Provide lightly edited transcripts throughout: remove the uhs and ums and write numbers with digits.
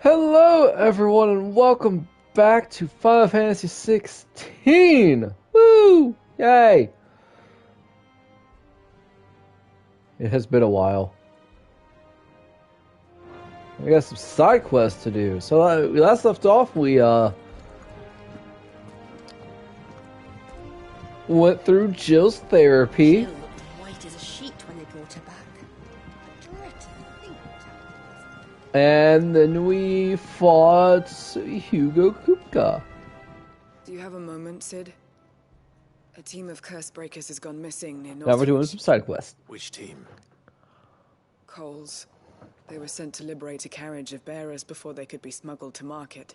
Hello, everyone, and welcome back to Final Fantasy 16. Woo! Yay! It has been a while. I got some side quests to do. So we last left off, we went through Jill's therapy. Jill looked white as a sheet when they brought her back. And then we fought Hugo Kupka. Do you have a moment, Sid? A team of curse breakers has gone missing near North. Now we're doing some side quests. Which team? Coles. They were sent to liberate a carriage of bearers before they could be smuggled to market.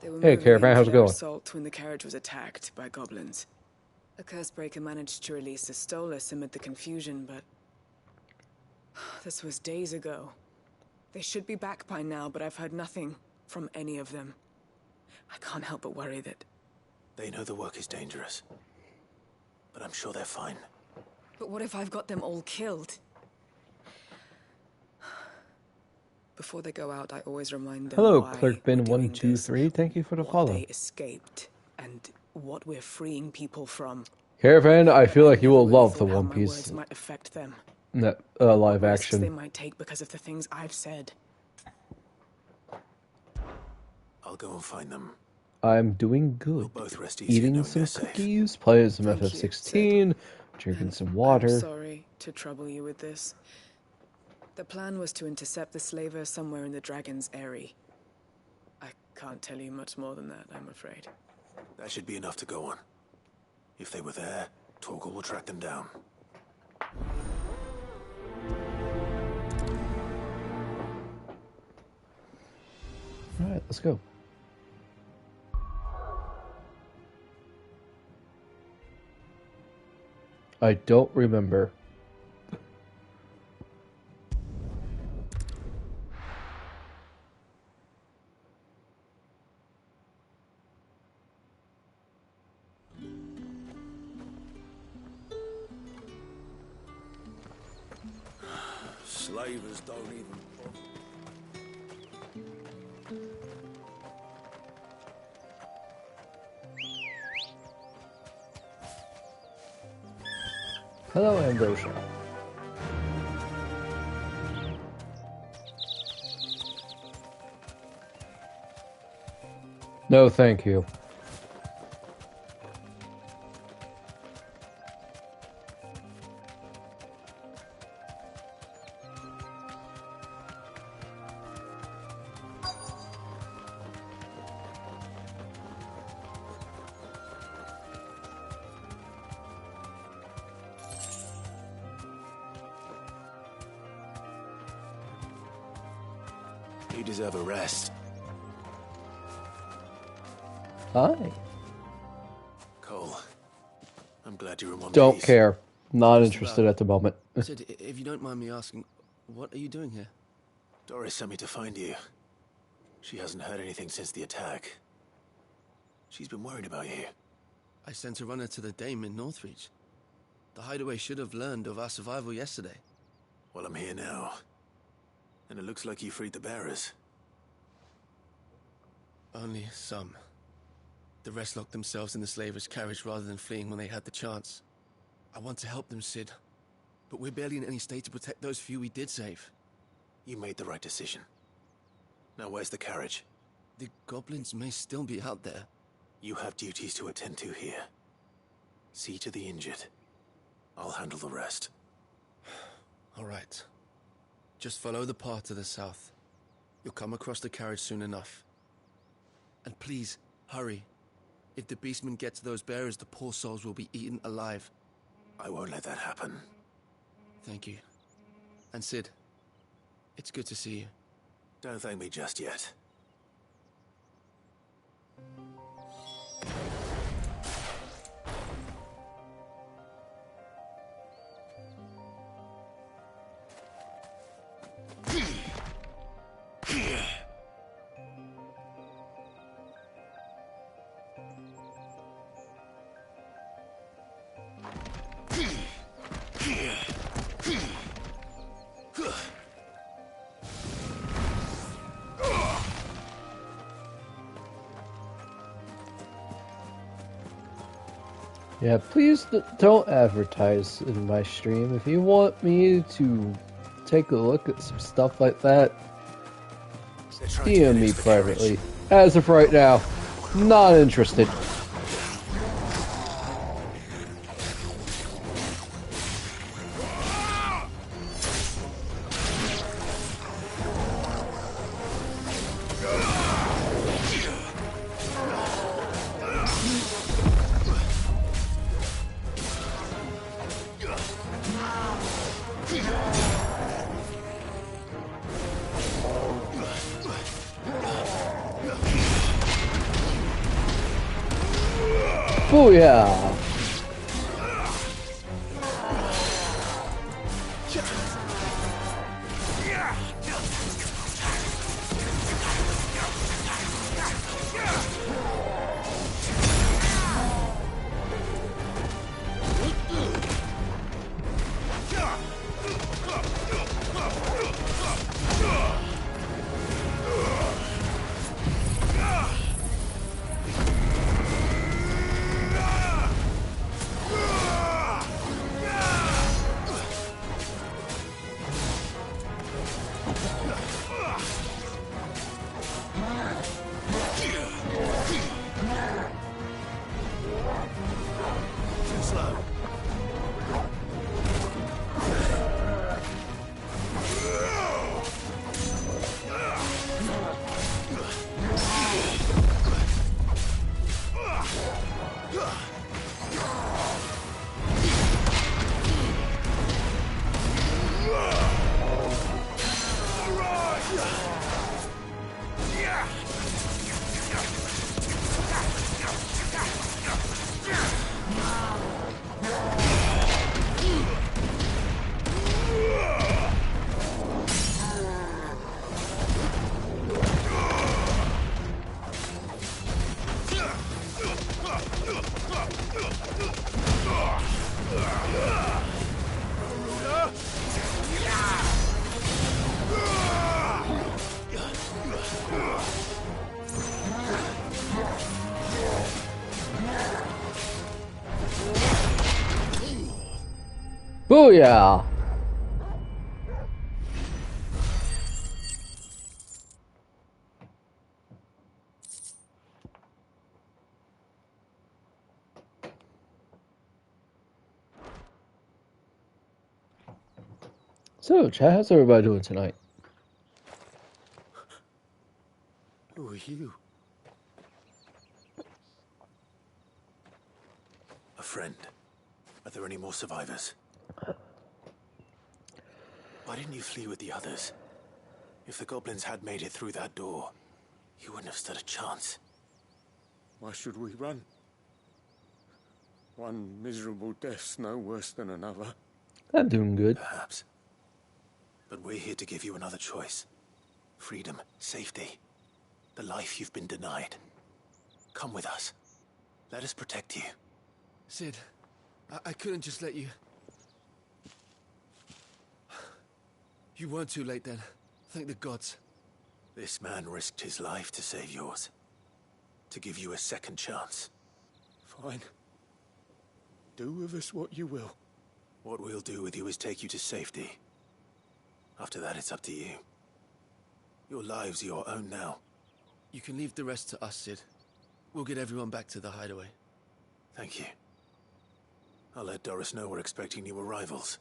They were Hey, moving Caravan, in how's for it their going? assault when the carriage was attacked by goblins. A curse breaker managed to release a Stolas amid the confusion, but this was days ago. They should be back by now, but I've heard nothing from any of them. I can't help but worry that... They know the work is dangerous. But I'm sure they're fine. But what if I've got them all killed? Before they go out, I always remind them Hello, why Clerk we're Bin doing this, 123. Thank you for the what follow. they escaped, and what we're freeing people from. Caravan, I feel like you will Never really love the thought how One my Piece words might affect them. live Risks they action. might take because of the things I've said. I'll go and find them. I'm doing good. We'll both rest easy Eating knowing some they're safe. cookies, playing some Thank you, FF16, drinking And some water. I'm sorry to trouble you with this. The plan was to intercept the slaver somewhere in the Dragon's Eyrie. I can't tell you much more than that, I'm afraid. That should be enough to go on. If they were there, Torgal will track them down. Alright, let's go. I don't remember. Slavers don't even bother. Hello, Ambrosia. No, thank you. You deserve a rest. Hi. Cole, I'm glad you're in one Don't piece. care. Not Just interested about. at the moment. Sid, if you don't mind me asking, what are you doing here? Doris sent me to find you. She hasn't heard anything since the attack. She's been worried about you. I sent a runner to the Dame in Northreach. The hideaway should have learned of our survival yesterday. Well, I'm here now. And it looks like you freed the bearers. Only some. The rest locked themselves in the slaver's carriage rather than fleeing when they had the chance. I want to help them, Sid. But we're barely in any state to protect those few we did save. You made the right decision. Now where's the carriage? The goblins may still be out there. You have duties to attend to here. See to the injured. I'll handle the rest. All right. Just follow the path to the south. You'll come across the carriage soon enough. And please, hurry. If the beastmen get to those bearers, the poor souls will be eaten alive. I won't let that happen. Thank you. And Sid, it's good to see you. Don't thank me just yet. Yeah, please don't advertise in my stream. If you want me to take a look at some stuff like that, They're trying to DM get me into the carriage. privately. As of right now, not interested. Booyah! Too slow. Booyah! So, chat, how's everybody doing tonight? Who are you? A friend. Are there any more survivors? Why didn't you flee with the others? If the goblins had made it through that door, you wouldn't have stood a chance. Why should we run? One miserable death's no worse than another. I'm doing good. Perhaps. But we're here to give you another choice. Freedom, safety, the life you've been denied. Come with us. Let us protect you. Sid, I couldn't just let you... You weren't too late then. Thank the gods. This man risked his life to save yours. To give you a second chance. Fine. Do with us what you will. What we'll do with you is take you to safety. After that, it's up to you. Your lives are your own now. You can leave the rest to us, Sid. We'll get everyone back to the hideaway. Thank you. I'll let Doris know we're expecting new arrivals.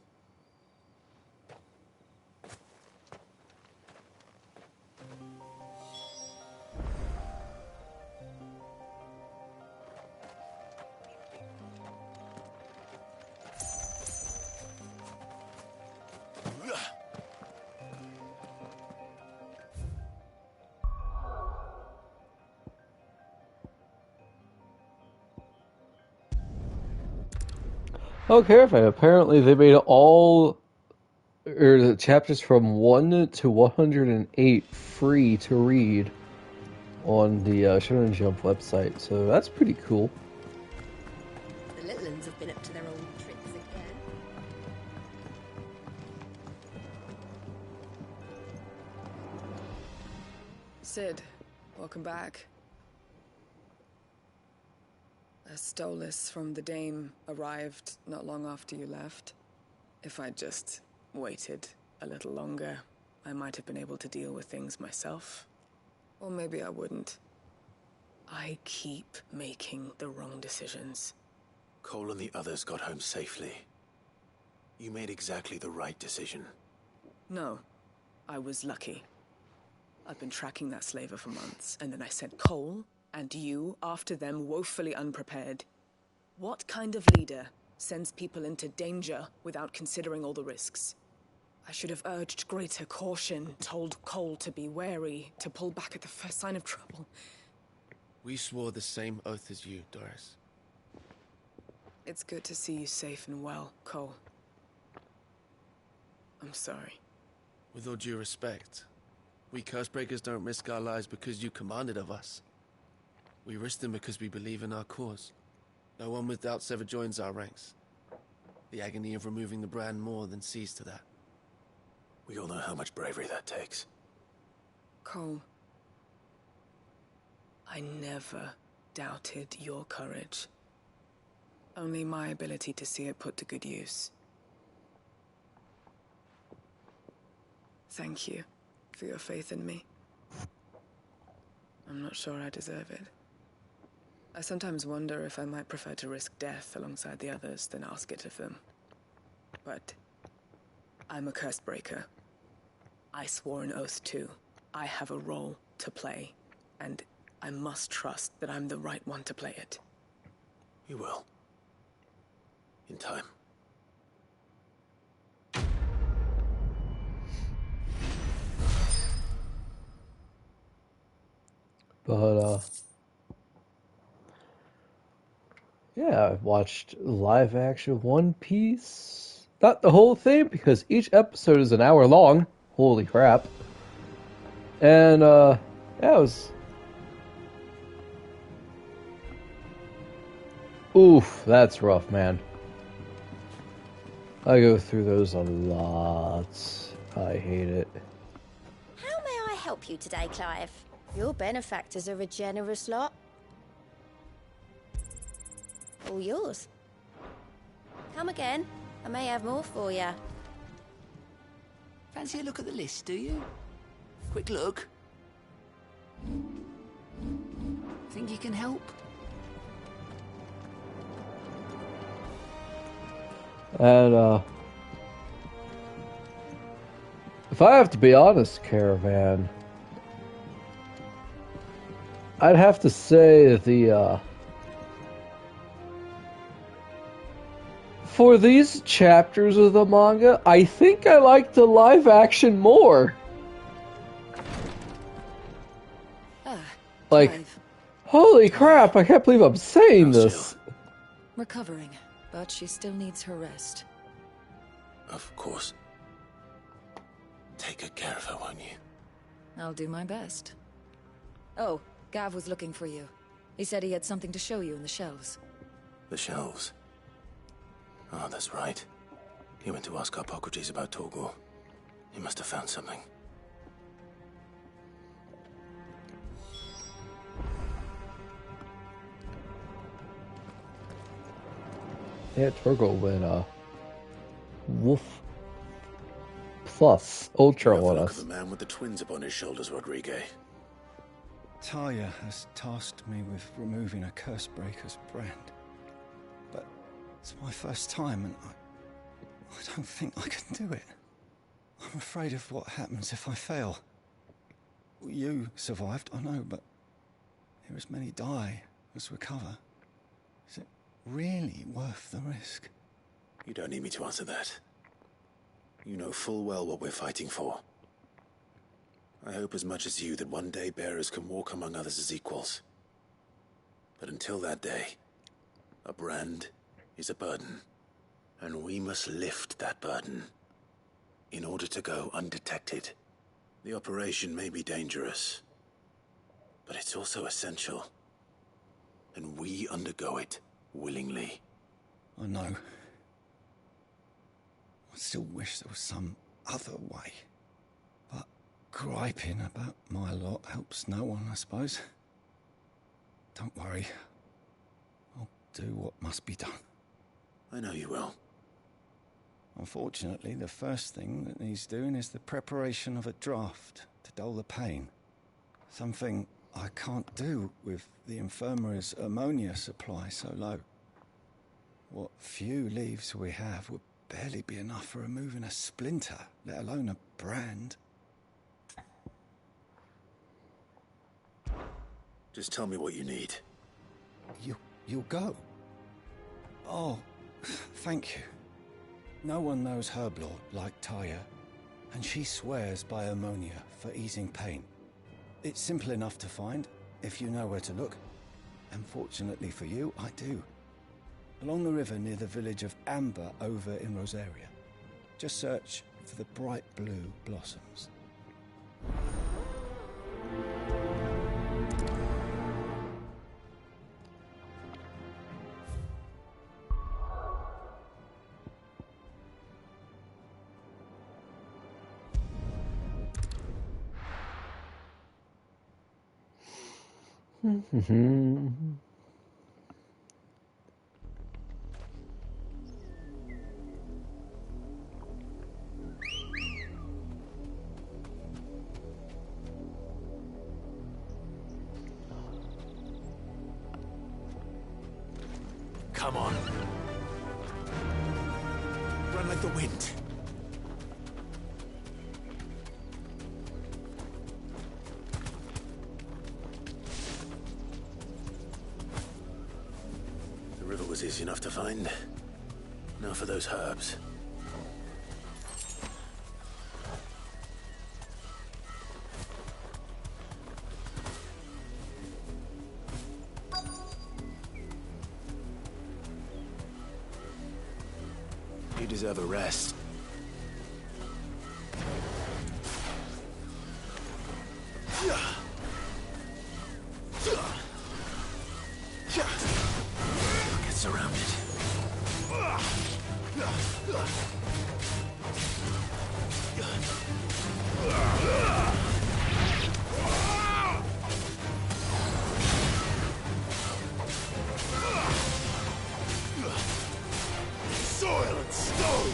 Okay, apparently they made all the chapters from 1 to 108 free to read on the Shonen Jump website, so that's pretty cool. The little ones have been up to their old tricks again. Sid, welcome back. A Stolas from the Dame arrived not long after you left. If I'd just waited a little longer, I might have been able to deal with things myself. Or maybe I wouldn't. I keep making the wrong decisions. Cole and the others got home safely. You made exactly the right decision. No, I was lucky. I've been tracking that slaver for months, and then I sent Cole and you after them woefully unprepared. What kind of leader sends people into danger without considering all the risks? I should have urged greater caution, told Cole to be wary, to pull back at the first sign of trouble. We swore the same oath as you, Doris. It's good to see you safe and well, Cole. I'm sorry. With all due respect, we Cursebreakers don't risk our lives because you commanded of us. We risk them because we believe in our cause. No one with doubts ever joins our ranks. The agony of removing the brand more than sees to that. We all know how much bravery that takes. Cole, I never doubted your courage. Only my ability to see it put to good use. Thank you for your faith in me. I'm not sure I deserve it. I sometimes wonder if I might prefer to risk death alongside the others than ask it of them. But I'm a Cursebreaker. I swore an oath too. I have a role to play, and I must trust that I'm the right one to play it. You will. In time. But, yeah, I watched live action One Piece. Not the whole thing, because each episode is an hour long. Holy crap. And, yeah, it was... Oof, that's rough, man. I go through those a lot. I hate it. How may I help you today, Clive? Your benefactors are a generous lot. All yours. Come again. I may have more for you. Fancy a look at the list, do you? Quick look. Think you can help? And, if I have to be honest, Caravan, I'd have to say for these chapters of the manga, I think I like the live action more. Like, Clive. holy crap, I can't believe I'm saying How's this. Jill? Recovering, but she still needs her rest. Of course. Take good care of her, won't you? I'll do my best. Oh, Gav was looking for you. He said he had something to show you in the shelves. The shelves. Oh, that's right. He went to ask Harpocrates about Torgor. He must have found something. Yeah, Torgo went, Wolf Plus Ultra You have on the look us. of a man with the twins upon his shoulders, Rodrigue. Talia has tasked me with removing a Cursebreaker's brand. But it's my first time and I don't think I can do it. I'm afraid of what happens if I fail. You survived, I know, but here as many die as recover. Is it really worth the risk? You don't need me to answer that. You know full well what we're fighting for. I hope as much as you that one day bearers can walk among others as equals. But until that day, a brand is a burden, and we must lift that burden in order to go undetected. The operation may be dangerous, but it's also essential, and we undergo it willingly. I know. I still wish there was some other way. But griping about my lot helps no one, I suppose. Don't worry. I'll do what must be done. I know you will. Unfortunately, the first thing that needs doing is the preparation of a draft to dull the pain. Something I can't do with the infirmary's ammonia supply so low. What few leaves we have would barely be enough for removing a splinter, let alone a brand. Just tell me what you need. You'll go? Oh, thank you. No one knows Herblord like Taya, and she swears by ammonia for easing pain. It's simple enough to find, if you know where to look. And fortunately for you, I do. Along the river near the village of Amber over in Rosaria. Just search for the bright blue blossoms. Come on. Run like the wind. The river was easy enough to find. Now for those herbs. You deserve a rest. Get surrounded. Soil and stone!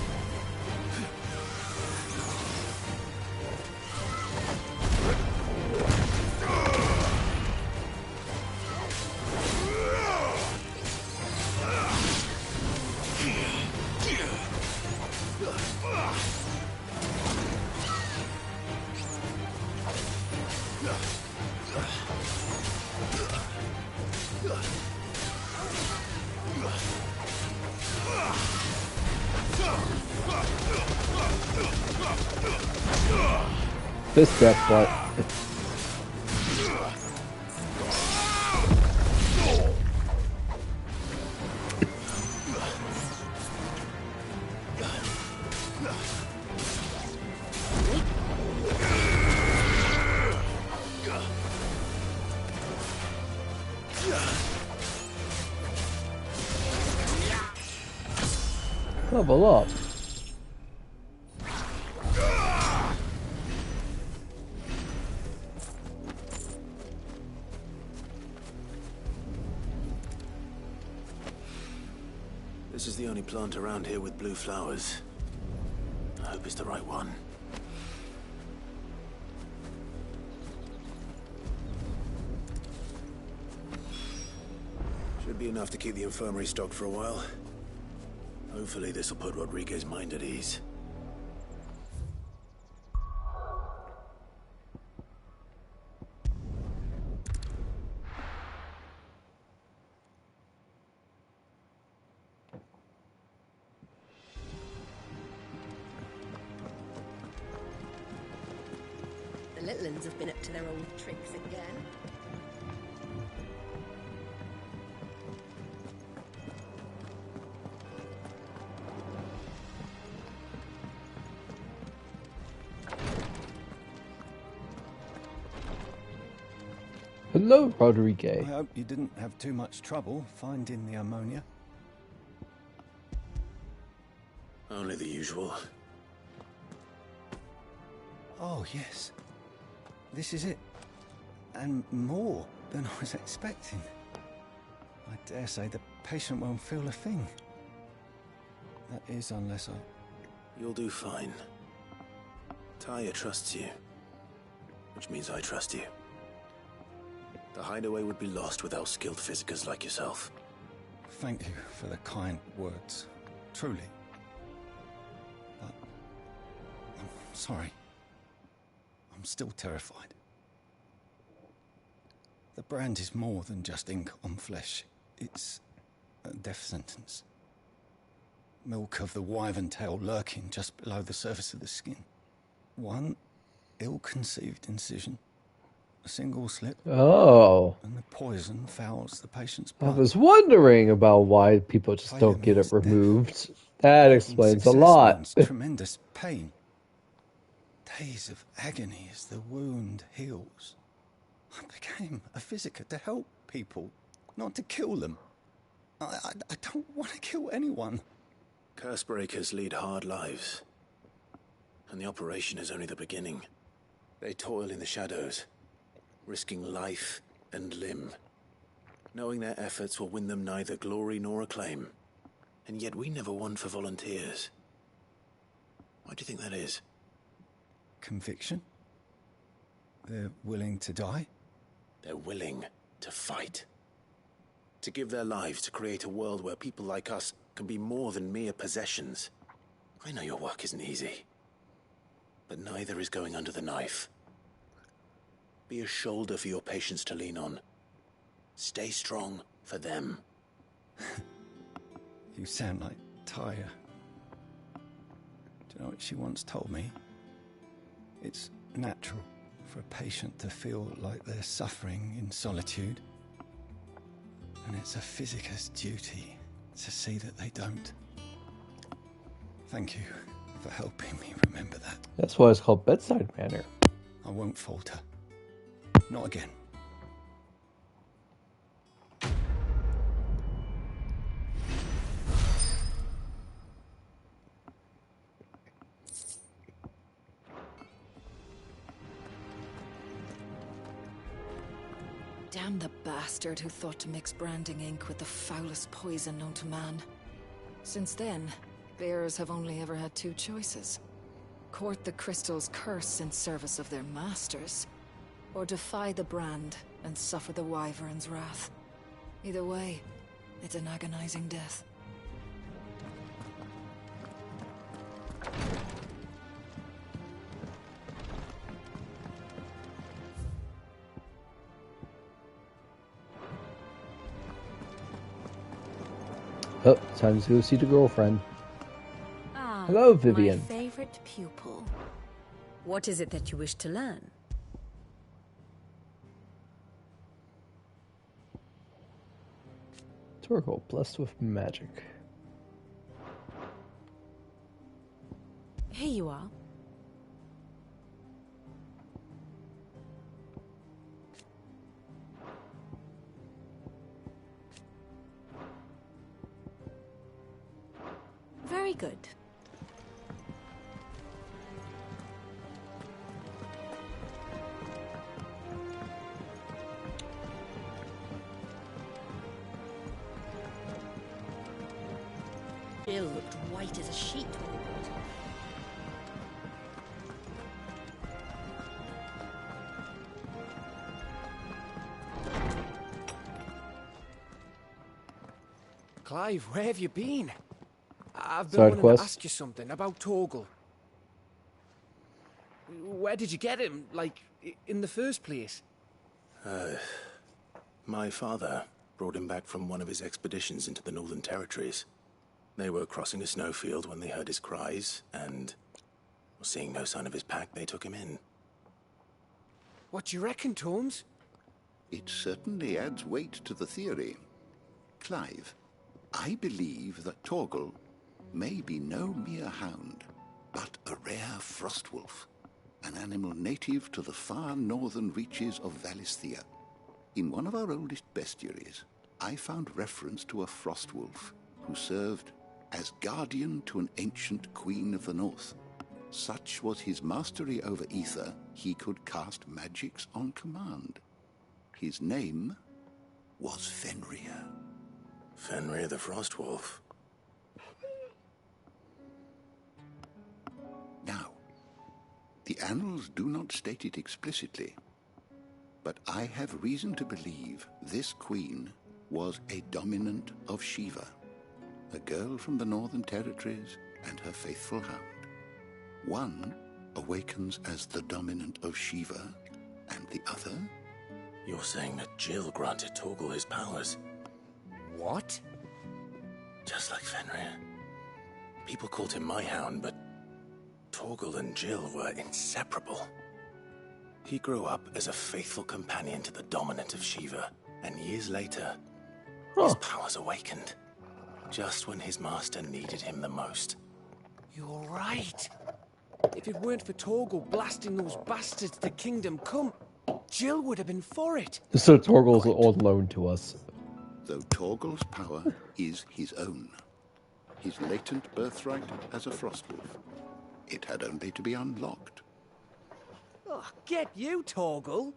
This death butt. Level up. This is the only plant around here with blue flowers. I hope it's the right one. Should be enough to keep the infirmary stocked for a while. Hopefully this will put Rodriguez's mind at ease. The Litlands have been up to their old tricks again. Hello, Rodriguez. I hope you didn't have too much trouble finding the ammonia. Only the usual. Oh, yes. This is it. And more than I was expecting. I dare say the patient won't feel a thing. That is, unless I... You'll do fine. Talia trusts you, which means I trust you. The hideaway would be lost without skilled physicers like yourself. Thank you for the kind words. Truly. But... I'm sorry. I'm still terrified. The brand is more than just ink on flesh. It's a death sentence. Milk of the wyvern tail lurking just below the surface of the skin. One ill-conceived incision, a single slip, Oh. and the poison fouls the patient's I blood. was wondering about why people just don't get it removed. That explains a lot. Tremendous pain. Days of agony as the wound heals. I became a physiker to help people, not to kill them. I don't want to kill anyone. Cursebreakers lead hard lives. And the operation is only the beginning. They toil in the shadows, risking life and limb, knowing their efforts will win them neither glory nor acclaim. And yet we never won for volunteers. Why do you think that is? Conviction? They're willing to die? They're willing to fight. To give their lives to create a world where people like us can be more than mere possessions. I know your work isn't easy, but neither is going under the knife. Be a shoulder for your patients to lean on. Stay strong for them. You sound like Tyre. Do you know what she once told me? It's natural for a patient to feel like they're suffering in solitude. And it's a physiker's duty to see that they don't. Thank you for helping me remember that. That's why it's called bedside manner. I won't falter. Not again. Damn the bastard who thought to mix branding ink with the foulest poison known to man. Since then, bearers have only ever had two choices. Court the crystal's curse in service of their masters, or defy the brand and suffer the wyvern's wrath. Either way, it's an agonizing death. Oh, time to go see the girlfriend. Ah, Hello, Vivian. my favorite pupil. What is it that you wish to learn? Torgal, blessed with magic. Here you are. Very good. Bill looked white as a sheet when we brought him. Clive, where have you been? I've been Side wanting quest. to ask you something about Torgal. Where did you get him, like, in the first place? My father brought him back from one of his expeditions into the Northern Territories. They were crossing a snowfield when they heard his cries, and seeing no sign of his pack, they took him in. What do you reckon, Tomes? It certainly adds weight to the theory. Clive, I believe that Torgal may be no mere hound, but a rare frostwolf, an animal native to the far northern reaches of Valisthea. In one of our oldest bestiaries, I found reference to a frostwolf who served as guardian to an ancient queen of the north. Such was his mastery over ether, he could cast magics on command. His name was Fenrir. Fenrir the Frostwolf. Now, the annals do not state it explicitly, but I have reason to believe this queen was a dominant of Shiva, a girl from the Northern Territories and her faithful hound. One awakens as the dominant of Shiva, and the other? You're saying that Jill granted Torgal his powers? What? Just like Fenrir. People called him my hound, but Torgal and Jill were inseparable. He grew up as a faithful companion to the dominant of Shiva, and years later, his powers awakened. Just when his master needed him the most. You're right. If it weren't for Torgal blasting those bastards to Kingdom Come, Jill would have been for it. So Torgal's on loan to us. Though Torgal's power is his own, his latent birthright as a Frostwolf. It had only to be unlocked. Oh, get you, Torgal.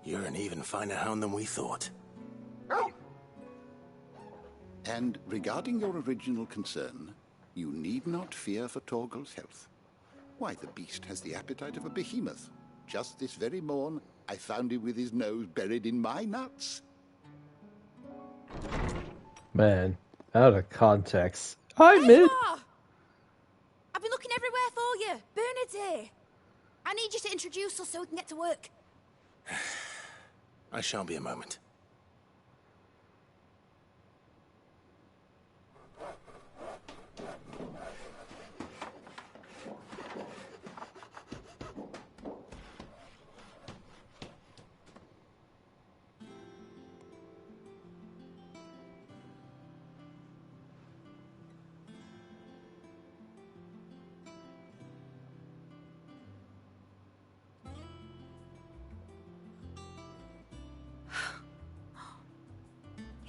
You're an even finer hound than we thought. And regarding your original concern, you need not fear for Torgal's health. Why, the beast has the appetite of a behemoth. Just this very morn, I found him with his nose buried in my nuts. Man, out of context. Hi, Mid. I've been looking everywhere for you. Bernard's here. I need you to introduce us so we can get to work. I shall be a moment.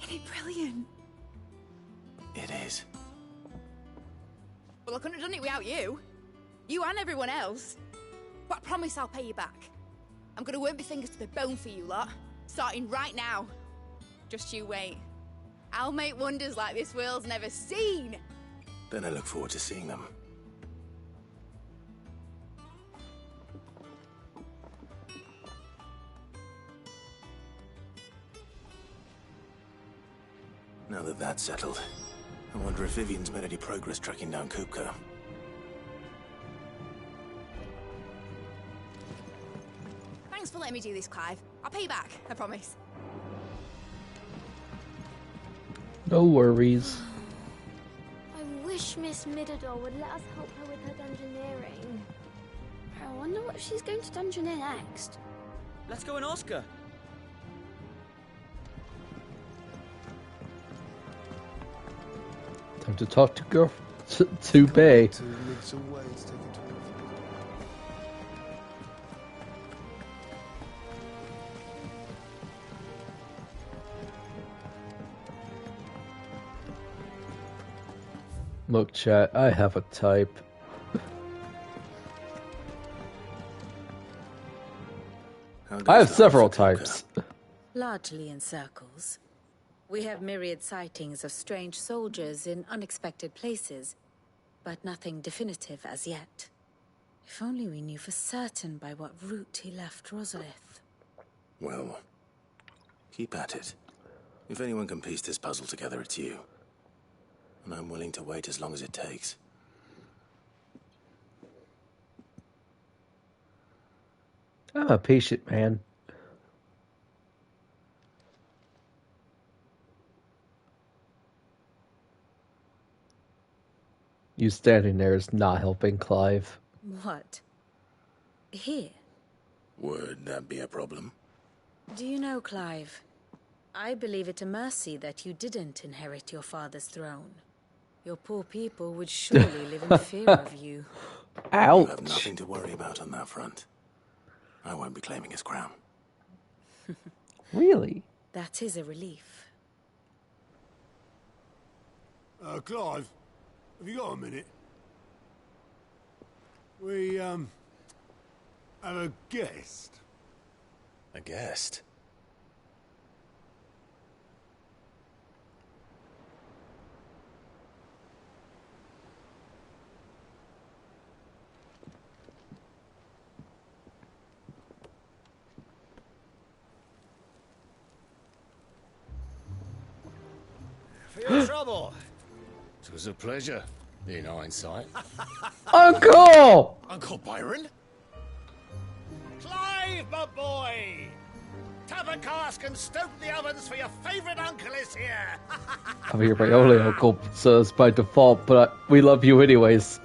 Isn't it brilliant? It is. Well, I couldn't have done it without you. You and everyone else. But I promise I'll pay you back. I'm gonna work my fingers to the bone for you lot. Starting right now. Just you wait. I'll make wonders like this world's never seen. Then I look forward to seeing them. Now that that's settled, I wonder if Vivian's made any progress tracking down Kupka. Thanks for letting me do this, Clive. I'll pay you back, I promise. No worries. I wish Miss Midador would let us help her with her dungeoneering. I wonder what she's going to dungeoneer next. Let's go and ask her. Time to talk to girl to Bay. Look, chat, I have a type. I have several types. Largely in circles. We have myriad sightings of strange soldiers in unexpected places, but nothing definitive as yet. If only we knew for certain by what route he left Rosalith. Well, keep at it. If anyone can piece this puzzle together, it's you. And I'm willing to wait as long as it takes. I'm a patient man. You standing there is not helping Clive. What? Here? Would that be a problem? Do you know, Clive? I believe it a mercy that you didn't inherit your father's throne. Your poor people would surely live in fear of you. Ouch. You have nothing to worry about on that front. I won't be claiming his crown. Really? That is a relief. Clive, have you got a minute? We, have a guest. A guest? for your trouble. It was a pleasure, in hindsight. Uncle! Uncle Byron? Clive, my boy! Tap a cask and stoke the ovens for your favourite uncle is here! I mean, you're my only uncle, so it's by default, but we love you anyways.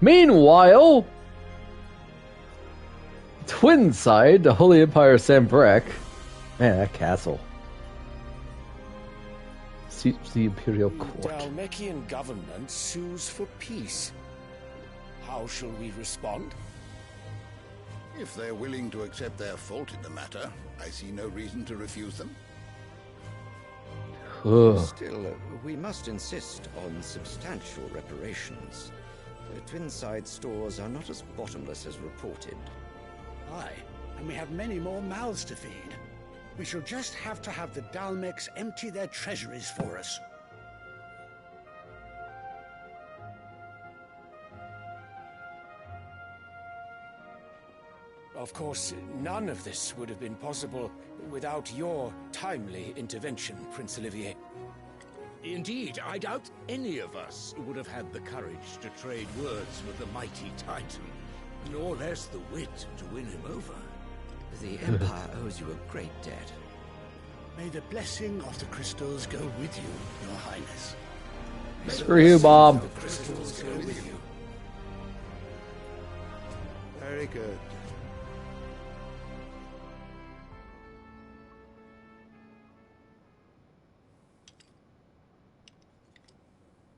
Meanwhile, Twinside, the Holy Empire of Sambrek. Man, that castle. Seeps the Imperial Court. Dalmekian government sues for peace. How shall we respond? If they're willing to accept their fault in the matter, I see no reason to refuse them. Still, we must insist on substantial reparations. The Twinside stores are not as bottomless as reported. Aye, and we have many more mouths to feed. We shall just have to have the Dalmecs empty their treasuries for us. Of course, none of this would have been possible without your timely intervention, Prince Olivier. Indeed, I doubt any of us would have had the courage to trade words with the mighty Titan, nor less the wit to win him over. The Empire owes you a great debt. May the blessing of the crystals go with you, Your Highness. Screw you, Bob. The crystals go with you. Very good.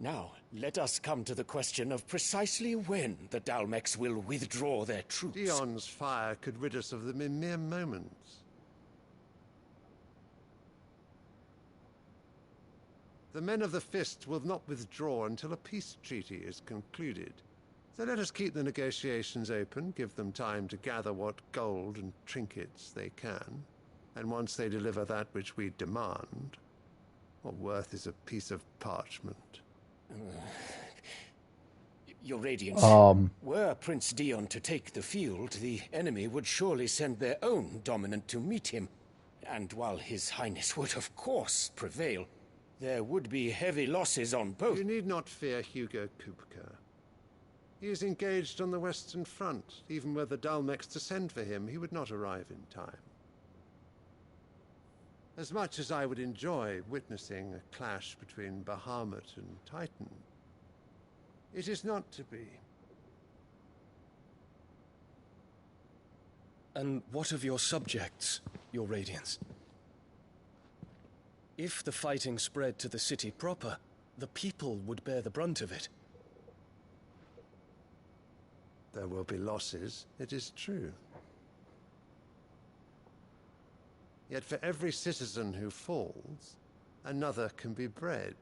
Now, let us come to the question of precisely when the Dalmecs will withdraw their troops. Dion's fire could rid us of them in mere moments. The men of the Fist will not withdraw until a peace treaty is concluded. So let us keep the negotiations open, give them time to gather what gold and trinkets they can, and once they deliver that which we demand, what worth is a piece of parchment? Your Radiance, were Prince Dion to take the field, the enemy would surely send their own dominant to meet him. And while His Highness would of course prevail, there would be heavy losses on both. You need not fear Hugo Kupka. He is engaged on the Western Front. Even were the Dalmecs to send for him, he would not arrive in time. As much as I would enjoy witnessing a clash between Bahamut and Titan, it is not to be. And what of your subjects, Your Radiance? If the fighting spread to the city proper, the people would bear the brunt of it. There will be losses, it is true. Yet for every citizen who falls, another can be bred.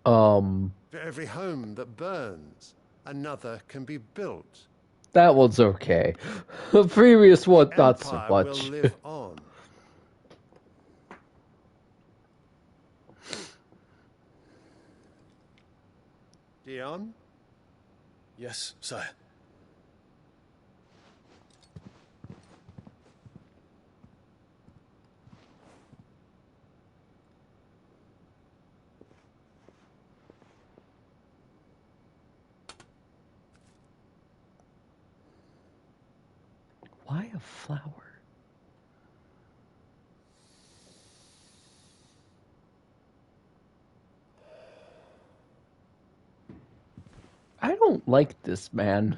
For every home that burns, another can be built. That one's okay. The previous one, not so much. Will live on. Dion? Yes, sire. Why a flower? I don't like this man.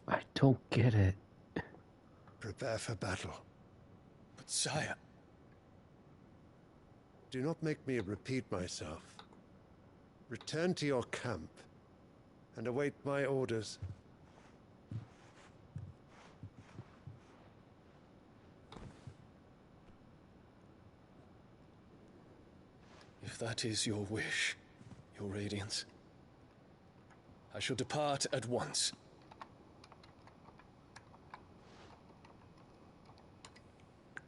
I don't get it. Prepare for battle. But sire... Do not make me repeat myself. Return to your camp and await my orders. If that is your wish, your Radiance, I shall depart at once.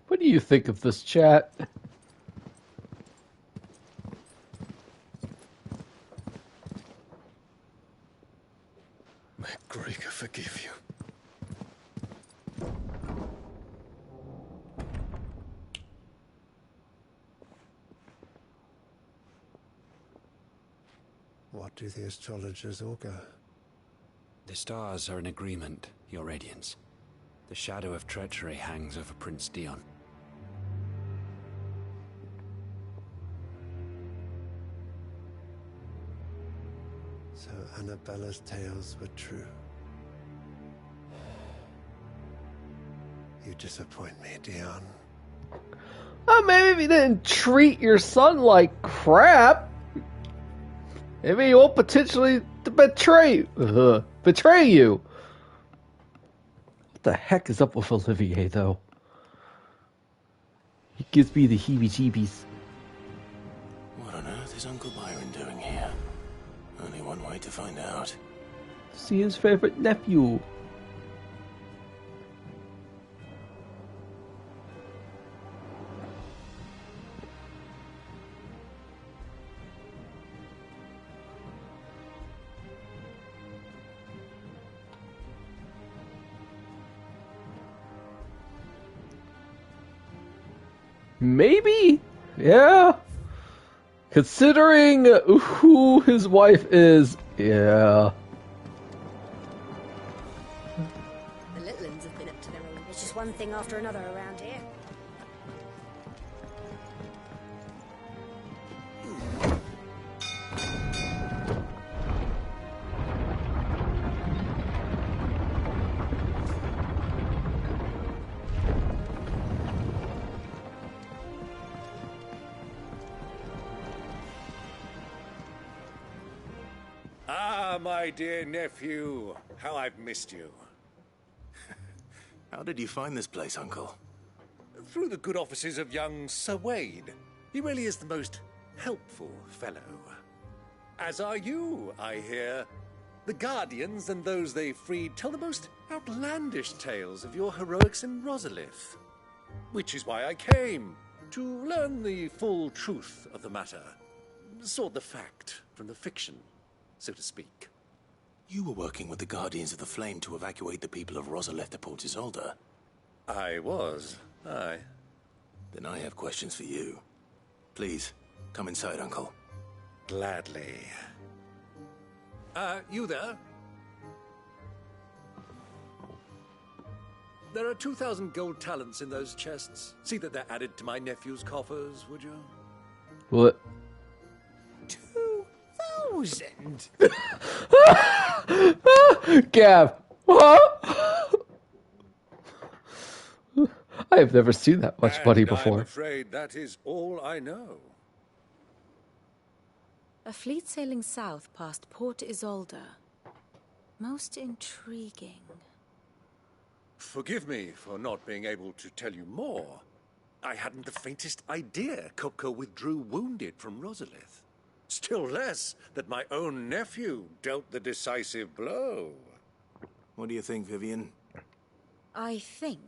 What do you think of this, chat? May Gregor forgive you. What do the astrologers augur? The stars are in agreement, Your Radiance. The shadow of treachery hangs over Prince Dion. So Annabella's tales were true. You disappoint me, Dion. Oh, maybe if you didn't treat your son like crap, maybe he won't potentially betray you. What the heck is up with Olivier, though? He gives me the heebie-jeebies. What on earth is Uncle Byron doing here? Only one way to find out. See his favorite nephew. Maybe? Yeah. Considering who his wife is, yeah. The little ones have been up to their own. It's just one thing after another around here. Ah, my dear nephew, how I've missed you. How did you find this place, Uncle? Through the good offices of young Sir Wade. He really is the most helpful fellow. As are you, I hear. The Guardians and those they freed tell the most outlandish tales of your heroics in Rosalith. Which is why I came, to learn the full truth of the matter. Sort the fact from the fiction, so to speak. You were working with the Guardians of the Flame to evacuate the people of Rosalith to Port Isolde. I was, aye. Then I have questions for you. Please, come inside, Uncle. Gladly. You there? There are 2,000 gold talents in those chests. See that they're added to my nephew's coffers, would you? What? 2,000? Gav, what? I have never seen that much money before. I'm afraid that is all I know. A fleet sailing south past Port Isolde. Most intriguing. Forgive me for not being able to tell you more. I hadn't the faintest idea Kupka withdrew wounded from Rosalith. Still less that my own nephew dealt the decisive blow. What do you think, Vivian? I think,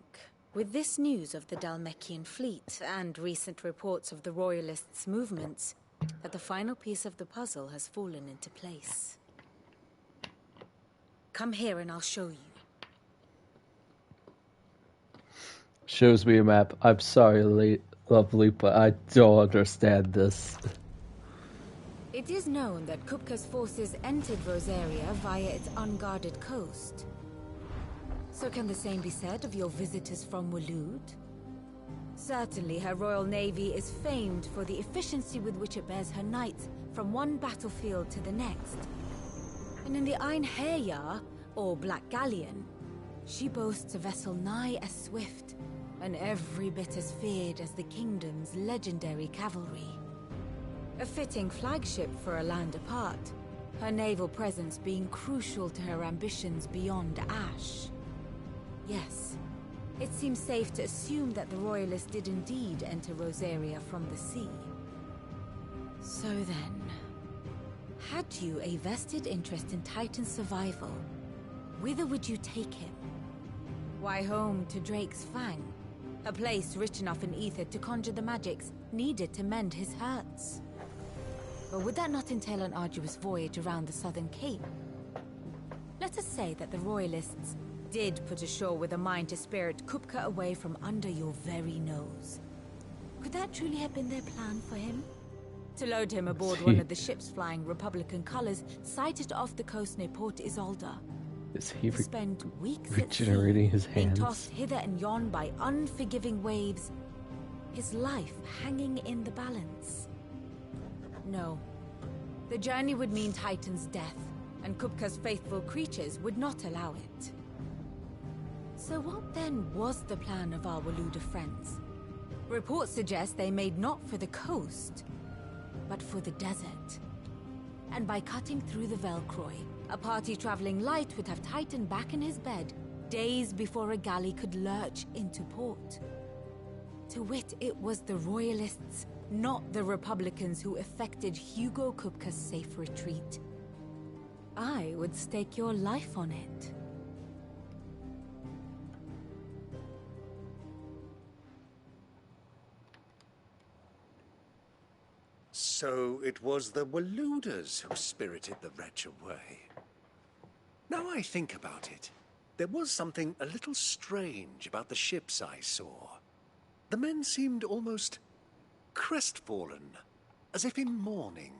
with this news of the Dhalmekian fleet and recent reports of the Royalists' movements, that the final piece of the puzzle has fallen into place. Come here and I'll show you. Shows me a map. I'm sorry, lovely, but I don't understand this. It is known that Kupka's forces entered Rosaria via its unguarded coast. So can the same be said of your visitors from Waloed? Certainly her Royal Navy is famed for the efficiency with which it bears her knights from one battlefield to the next. And in the Einherjar, or Black Galleon, she boasts a vessel nigh as swift, and every bit as feared as the kingdom's legendary cavalry. A fitting flagship for a land apart, her naval presence being crucial to her ambitions beyond Ash. Yes, it seems safe to assume that the Royalists did indeed enter Rosaria from the sea. So then, had you a vested interest in Titan's survival, whither would you take him? Why, home to Drake's Fang, a place rich enough in ether to conjure the magics needed to mend his hurts. But would that not entail an arduous voyage around the southern cape? Let us say that the Royalists did put ashore with a mind to spirit Kupka away from under your very nose. Could that truly have been their plan for him? To load him aboard one of the ships flying Republican colors sighted off the coast near Port Isolde. Is he to spend weeks regenerating his being hands? tossed hither and yon by unforgiving waves, his life hanging in the balance. No. The journey would mean Titan's death, and Kupka's faithful creatures would not allow it. So what then was the plan of our Waluda friends? Reports suggest they made not for the coast, but for the desert. And by cutting through the Velcroy, a party traveling light would have Titan back in his bed days before a galley could lurch into port. To wit, it was the Royalists, not the Republicans, who effected Hugo Kupka's safe retreat. I would stake your life on it. So it was the Waludas who spirited the wretch away. Now I think about it, there was something a little strange about the ships I saw. The men seemed almost crestfallen, as if in mourning,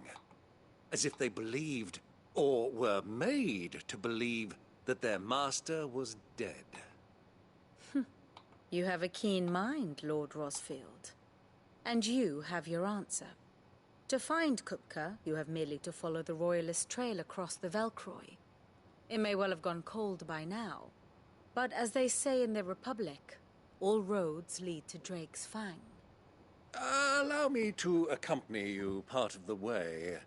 as if they believed, or were made to believe, that their master was dead. You have a keen mind, Lord Rosfield. And you have your answer. To find Kupka, you have merely to follow the Royalist trail across the Velcroy. It may well have gone cold by now, but as they say in the Republic, all roads lead to Drake's Fang. Allow me to accompany you part of the way.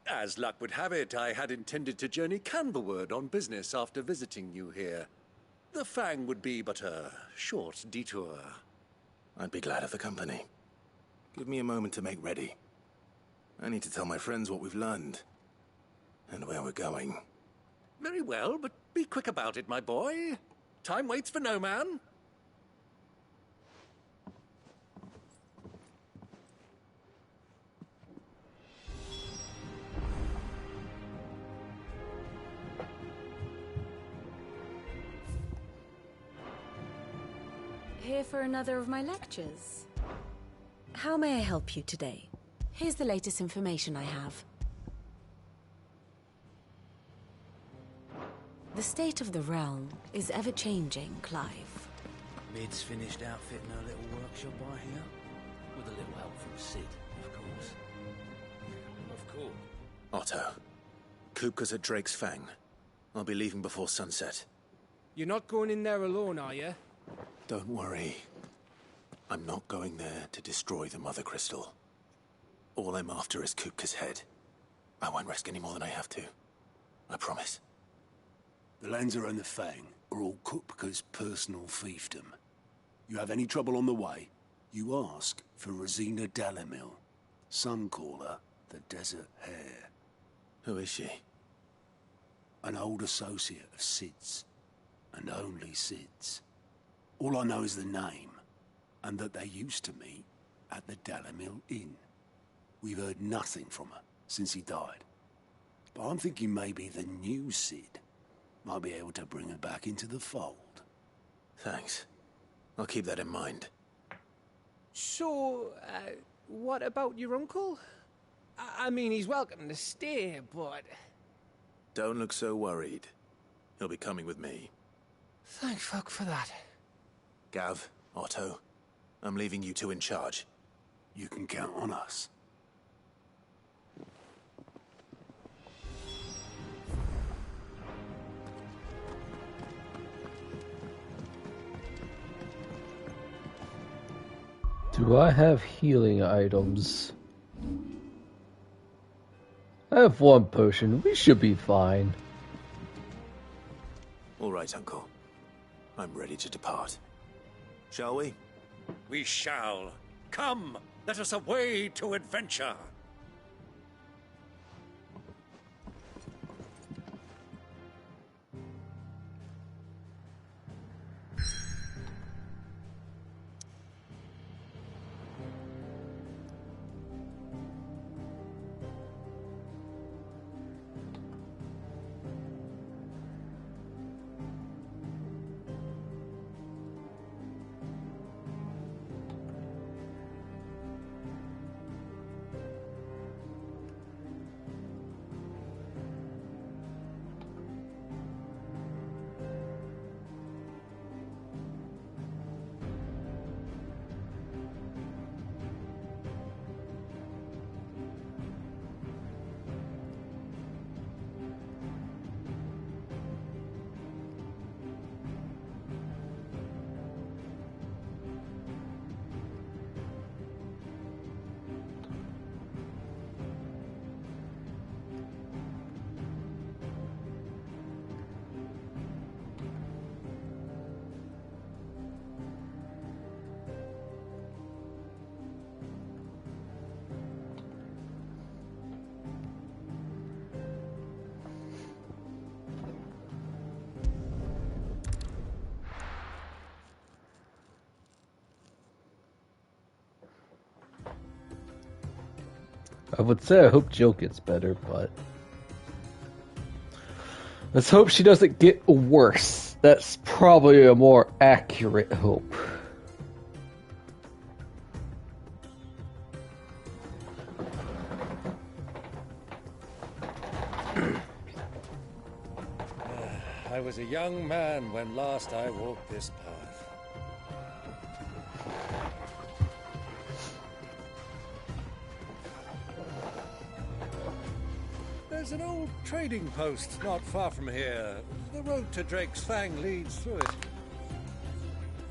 As luck would have it, I had intended to journey Canberward on business after visiting you here. The Fang would be but a short detour. I'd be glad of the company. Give me a moment to make ready. I need to tell my friends what we've learned, and where we're going. Very well, but be quick about it, my boy. Time waits for no man. Here for another of my lectures. How may I help you today? Here's the latest information I have. The state of the realm is ever-changing, Clive. Mid's finished outfitting her little workshop by here. With a little help from Sid, of course. Of course. Otto, Kupka's at Drake's Fang. I'll be leaving before sunset. You're not going in there alone, are you? Don't worry. I'm not going there to destroy the Mother Crystal. All I'm after is Kupka's head. I won't risk any more than I have to. I promise. The Lanza and the Fang are all Kupka's personal fiefdom. You have any trouble on the way, you ask for Rosina Dalamil. Some call her the Desert Hare. Who is she? An old associate of Sid's. And only Sid's. All I know is the name, and that they used to meet at the Dalamil Inn. We've heard nothing from her since he died. But I'm thinking maybe the new Sid might be able to bring her back into the fold. Thanks. I'll keep that in mind. So, what about your uncle? I mean, he's welcome to stay, but... Don't look so worried. He'll be coming with me. Thank fuck for that. Gav, Otto, I'm leaving you two in charge. You can count on us. Do I have healing items? I have one potion. We should be fine. All right, Uncle. I'm ready to depart. Shall we? We shall. Come, let us away to adventure. I would say I hope Jill gets better, but let's hope she doesn't get worse. That's probably a more accurate hope. I was a young man when last I walked this path. There's an old trading post not far from here. The road to Drake's Fang leads through it.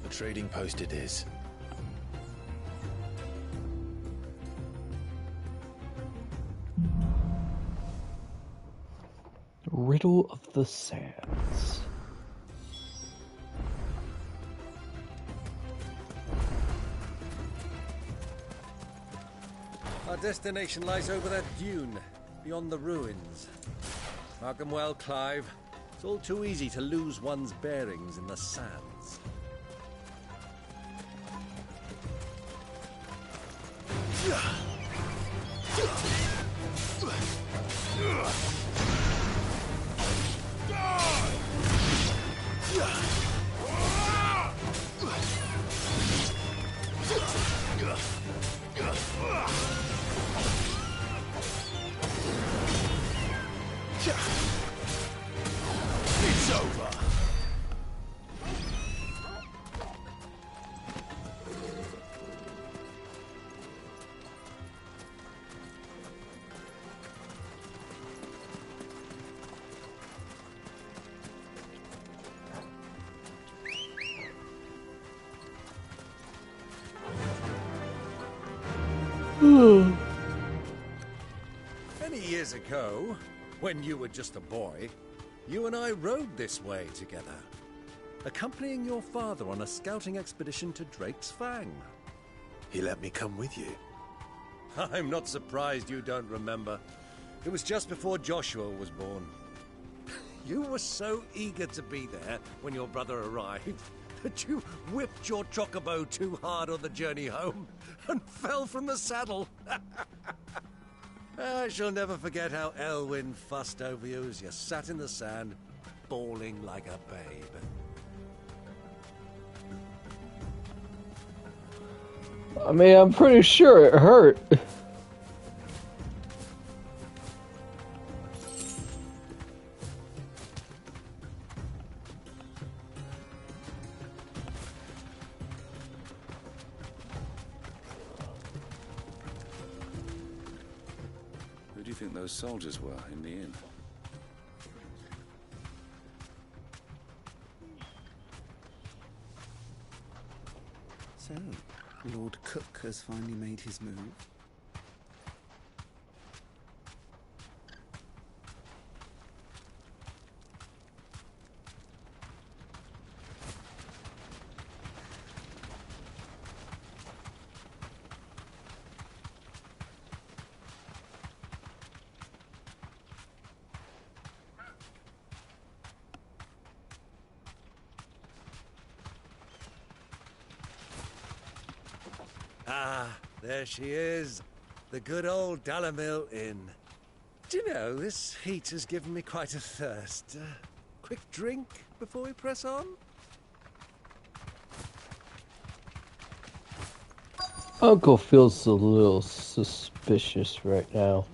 The trading post it is. Riddle of the Sands. Our destination lies over that dune, beyond the ruins. Mark 'em well, Clive. It's all too easy to lose one's bearings in the sands. It's over. Many years ago, when you were just a boy, you and I rode this way together, accompanying your father on a scouting expedition to Drake's Fang. He let me come with you. I'm not surprised you don't remember. It was just before Joshua was born. You were so eager to be there when your brother arrived that you whipped your chocobo too hard on the journey home and fell from the saddle. I shall never forget how Elwyn fussed over you as you sat in the sand, bawling like a babe. I mean, I'm pretty sure it hurt. Who do you think those soldiers were in the inn? So, Lord Cook has finally made his move. Ah, there she is. The good old Dalamil Inn. Do you know, this heat has given me quite a thirst. Quick drink before we press on? Uncle feels a little suspicious right now.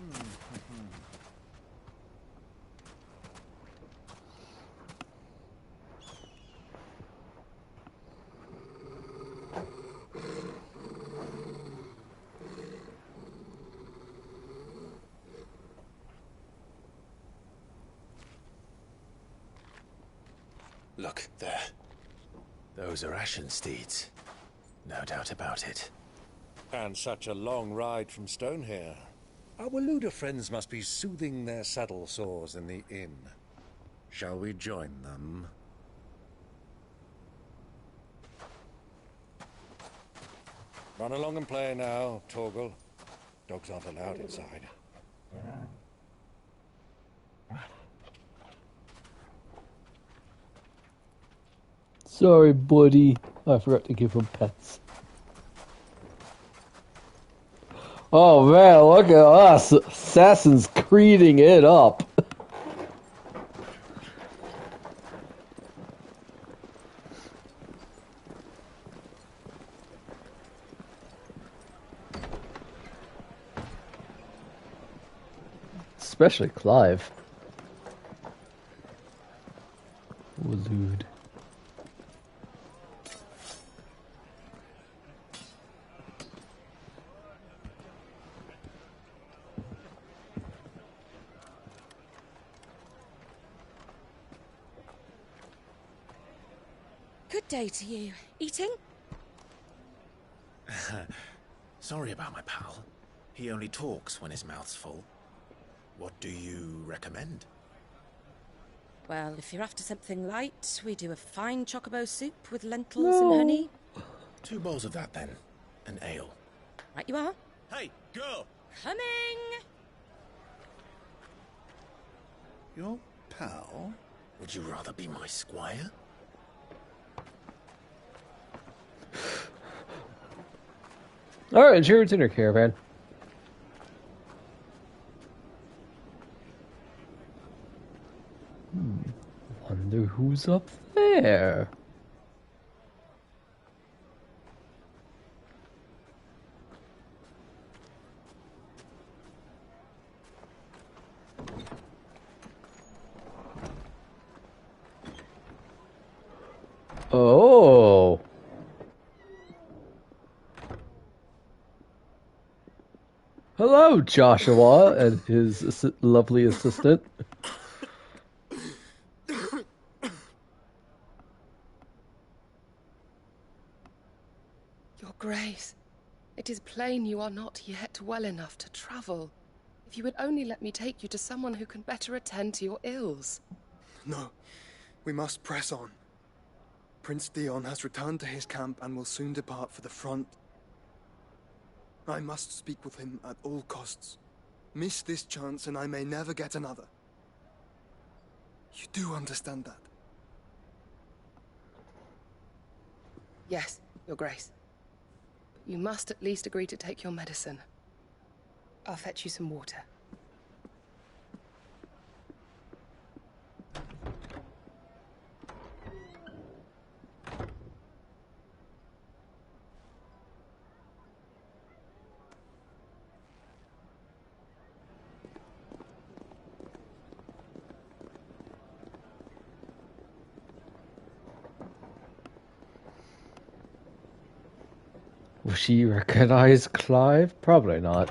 Look, there. Those are Ashen steeds. No doubt about it. And such a long ride from Stonehair. Our Waluda friends must be soothing their saddle sores in the inn. Shall we join them? Run along and play now, Torgal. Dogs aren't allowed inside. Sorry, buddy. I forgot to give him pets. Oh man, look at us, Assassin's Creeding it up. Especially Clive. Wallude. Good day to you. Eating? Sorry about my pal. He only talks when his mouth's full. What do you recommend? Well, if you're after something light, we do a fine chocobo soup with lentils and honey. 2 bowls of that, then. An ale. Right you are. Hey, girl! Coming! Your pal? Would you rather be my squire? Alright, it's your dinner caravan. Wonder who's up there. Oh. Hello, Joshua and his lovely assistant. Your Grace, it is plain you are not yet well enough to travel. If you would only let me take you to someone who can better attend to your ills. No, we must press on. Prince Dion has returned to his camp and will soon depart for the front. I must speak with him at all costs. Miss this chance and I may never get another. You do understand that? Yes, Your Grace. You must at least agree to take your medicine. I'll fetch you some water. Will she recognize Clive? Probably not.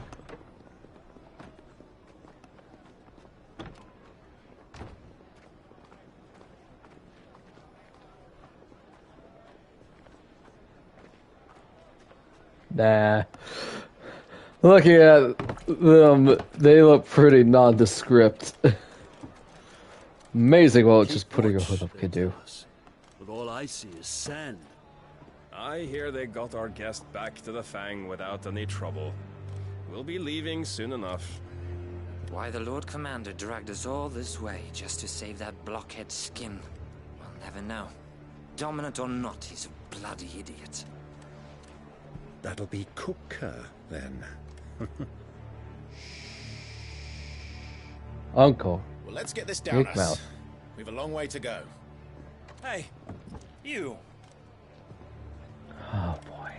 Nah. Looking at them, they look pretty nondescript. Amazing what just putting a hood up can do. But all I see is sand. I hear they got our guest back to the Fang without any trouble. We'll be leaving soon enough. Why the Lord Commander dragged us all this way just to save that blockhead skin, we'll never know. Dominant or not, he's a bloody idiot. That'll be Cooker, then. Uncle. Well, let's get this down Big us. mouth. We've a long way to go. Hey, you. Oh boy.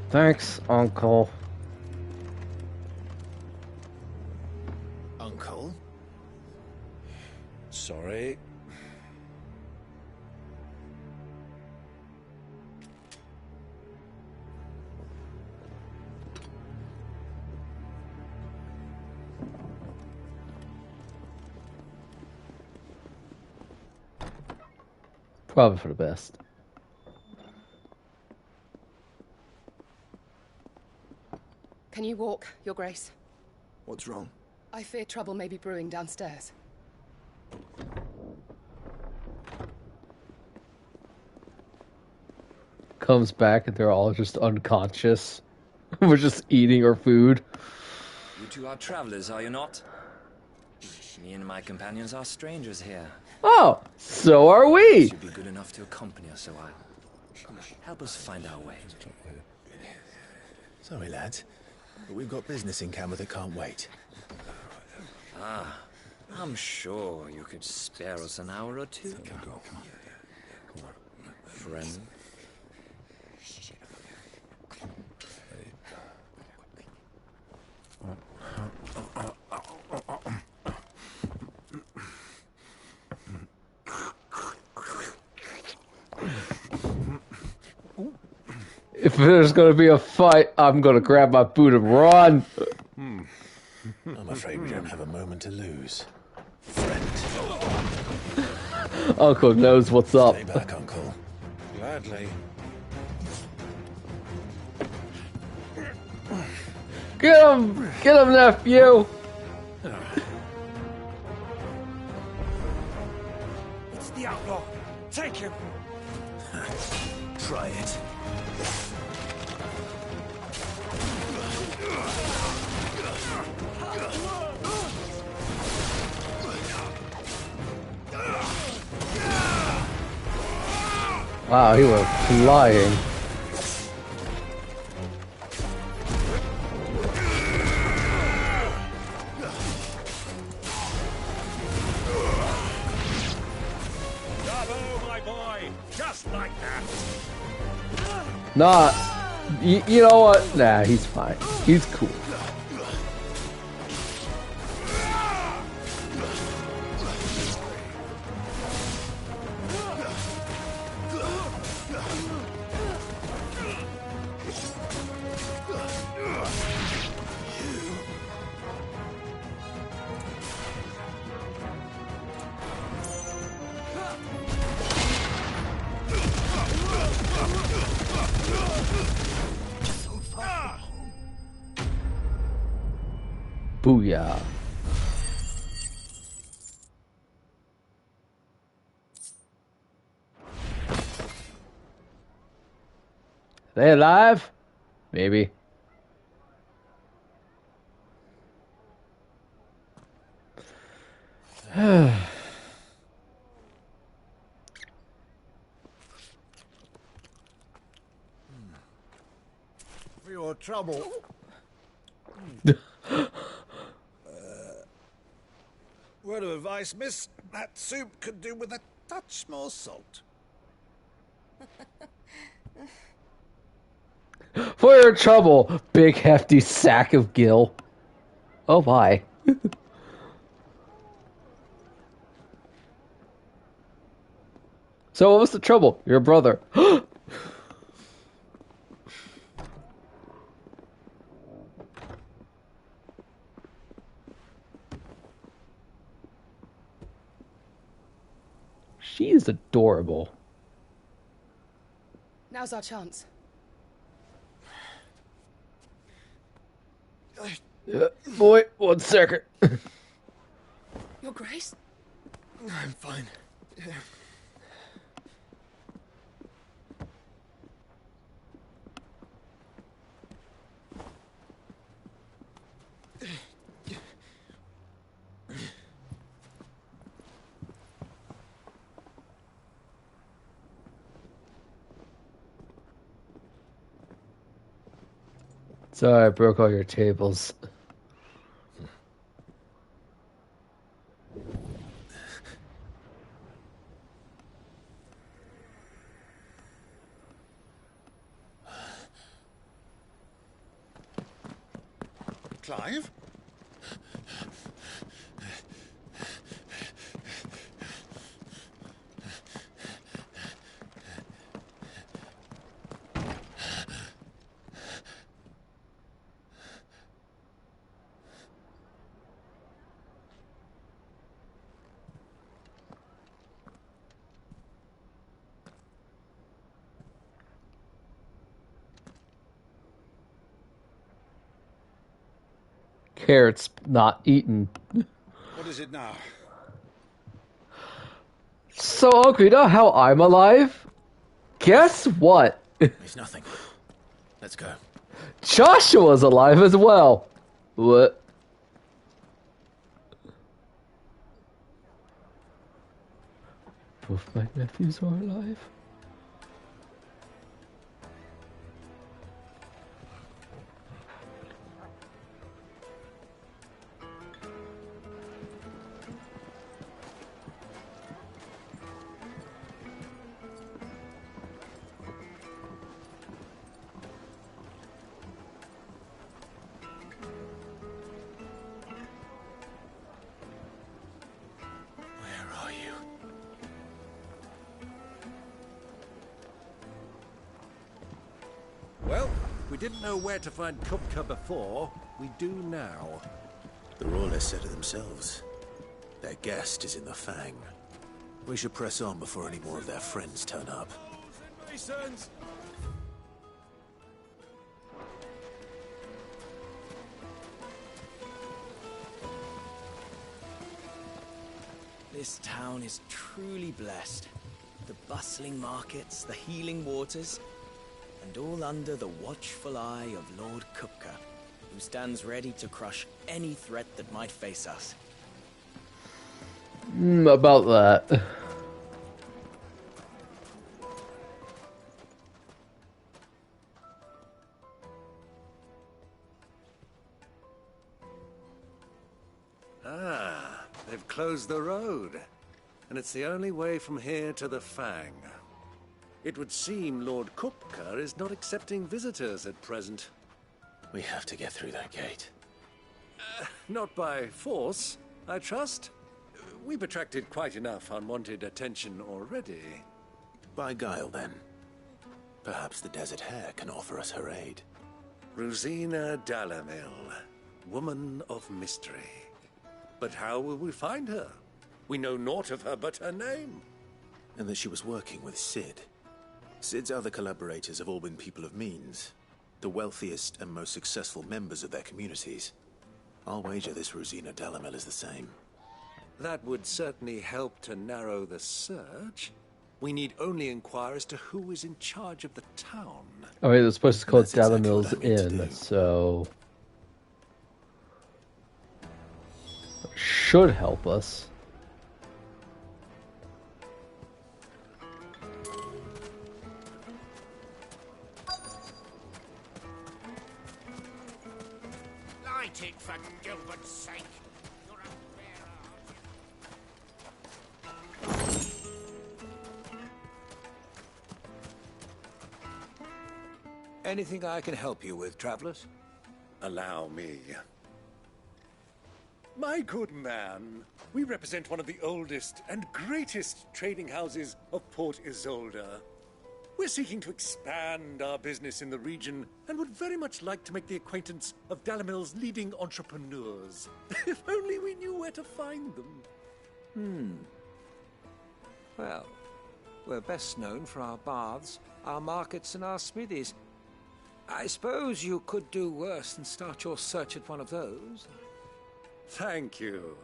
Thanks, Uncle. Uncle? Sorry. Probably for the best. Can you walk, Your Grace? What's wrong? I fear trouble may be brewing downstairs. Comes back and they're all just unconscious. We're just eating our food. You two are travelers, are you not? Me and my companions are strangers here. Oh, so are we. You'd be good enough to accompany us a while. Help us find our way. Sorry, lads, but we've got business in camera that can't wait. Ah, I'm sure you could spare us an hour or two. Come on. Friend. If there's gonna be a fight, I'm gonna grab my boot and run. I'm afraid we don't have a moment to lose. Friend. Uncle knows what's up. Stay back, Uncle. Gladly. Get him! Get him, nephew! It's the outlaw. Take him. Try it. Wow, he was flying. Bravo, my boy. Just like that. Nah, you know what? Nah, he's fine. He's cool. Booyah. They alive? Maybe. For your trouble. Word of advice, miss. That soup could do with a touch more salt. For your trouble, big hefty sack of gill. Oh my. So what was the trouble? Your brother. She is adorable. Now's our chance. Boy, 1 second. Your Grace? I'm fine. Sorry, I broke all your tables. Clive? Carrots not eaten. What is it now? So, Uncle, you know how I'm alive? Guess what? It's nothing. Let's go. Joshua's alive as well. What? Both my nephews are alive. didn't know where to find Kupka before, we do now. The Royalists said it themselves. Their guest is in the Fang. We should press on before any more of their friends turn up. Masons! This town is truly blessed. The bustling markets, the healing waters, and all under the watchful eye of Lord Kupka, who stands ready to crush any threat that might face us. About that. Ah, they've closed the road. And it's the only way from here to the Fang. It would seem Lord Kupka is not accepting visitors at present. We have to get through that gate. Not by force, I trust. We've attracted quite enough unwanted attention already. By guile, then. Perhaps the Desert Hare can offer us her aid. Rosina Dalamil, woman of mystery. But how will we find her? We know naught of her but her name. And that she was working with Sid. Sid's other collaborators have all been people of means. The wealthiest and most successful members of their communities. I'll wager this Rosina Dalamil is the same. That would certainly help to narrow the search. We need only inquire as to who is in charge of the town. Oh wait, this place is called Dalamil's Inn, so... should help us. Light it for Gilbert's sake. Anything I can help you with, travelers? Allow me. My good man, we represent one of the oldest and greatest trading houses of Port Isolde. We're seeking to expand our business in the region and would very much like to make the acquaintance of Dalamil's leading entrepreneurs. If only we knew where to find them. Well, we're best known for our baths, our markets, and our smithies. I suppose you could do worse than start your search at one of those. Thank you.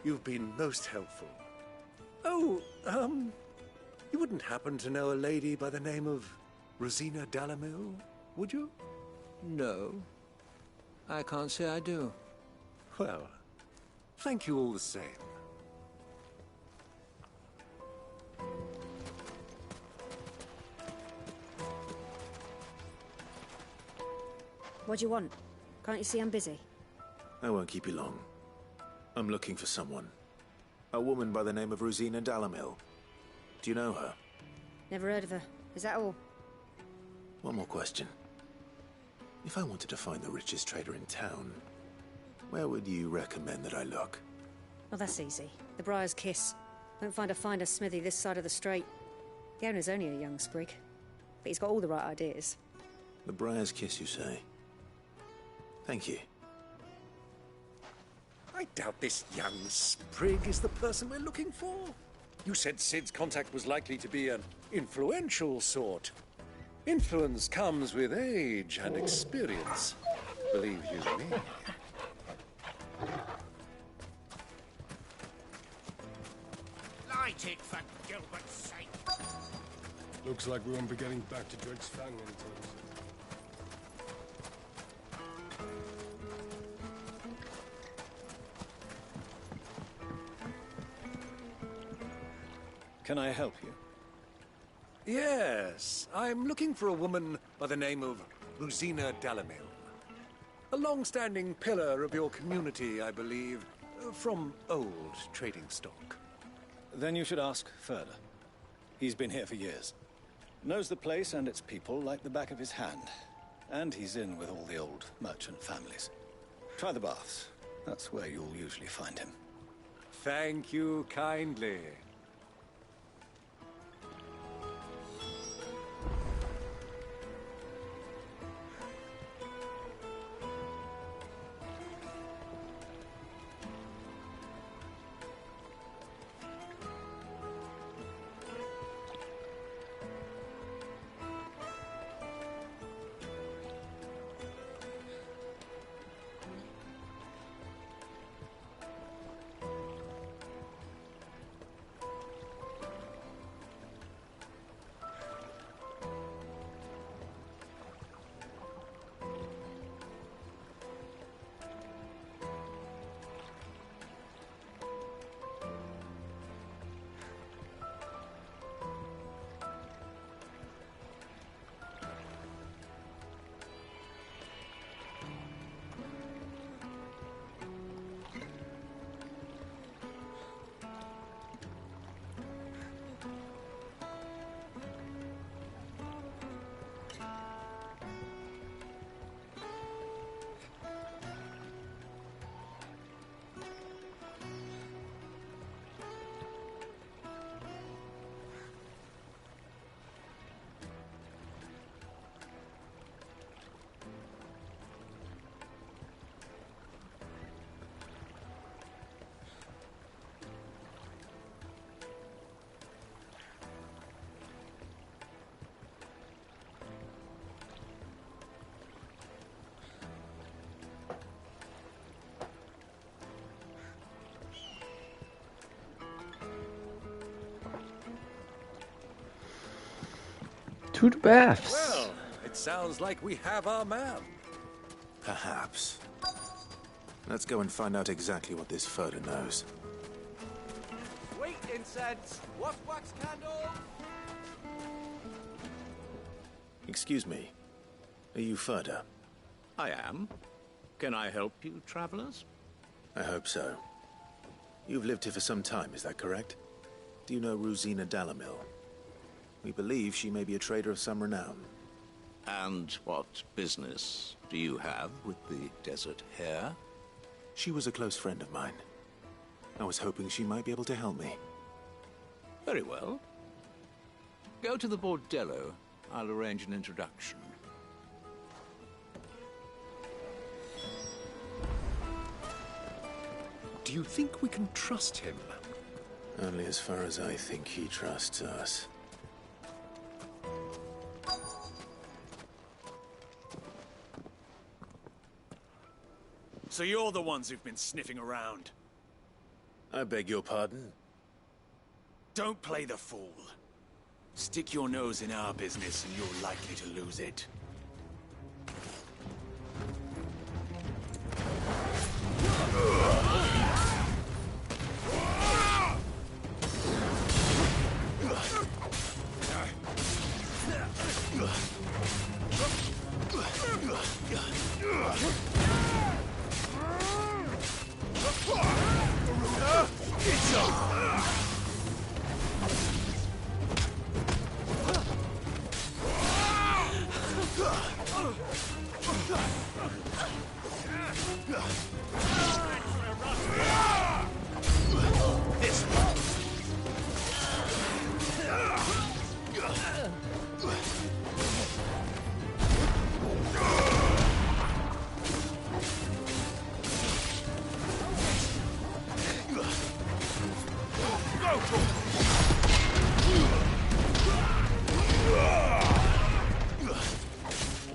You've been most helpful. Oh, you wouldn't happen to know a lady by the name of Rosina Dalamil, would you? No, I can't say I do. Well, thank you all the same. What do you want? Can't you see I'm busy? I won't keep you long. I'm looking for someone. A woman by the name of Rosina Dalamil. Do you know her? Never heard of her. Is that all? One more question. If I wanted to find the richest trader in town, where would you recommend that I look? Oh, that's easy. The Briar's Kiss. Won't find a finer smithy this side of the strait. The owner's only a young sprig, but he's got all the right ideas. The Briar's Kiss, you say? Thank you. I doubt this young sprig is the person we're looking for. You said Sid's contact was likely to be an influential sort. Influence comes with age and experience, believe you me. Light it for Gilbert's sake. Looks like we won't be getting back to Drake's Fang anytime soon. Can I help you? Yes, I'm looking for a woman by the name of Rosina Dalamil. A long-standing pillar of your community, I believe, from old trading stock. Then you should ask further. He's been here for years. Knows the place and its people like the back of his hand. And he's in with all the old merchant families. Try the baths. That's where you'll usually find him. Thank you kindly. to the baths. Well, it sounds like we have our man. Perhaps. Let's go and find out exactly what this Furter knows. Sweet incense, wax candle. Excuse me. Are you Furter? I am. Can I help you, travelers? I hope so. You've lived here for some time, is that correct? Do you know Rosina Dalamil? We believe she may be a trader of some renown. And what business do you have with the desert hare? She was a close friend of mine. I was hoping she might be able to help me. Very well. Go to the bordello. I'll arrange an introduction. Do you think we can trust him? Only as far as I think he trusts us. So you're the ones who've been sniffing around. I beg your pardon? Don't play the fool. Stick your nose in our business and you're likely to lose it.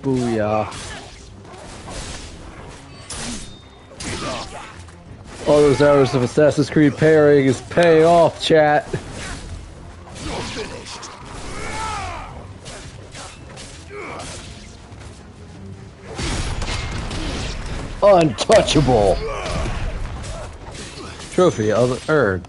Booyah. All those hours of Assassin's Creed pairing is paying off, chat. Untouchable. Trophy earned.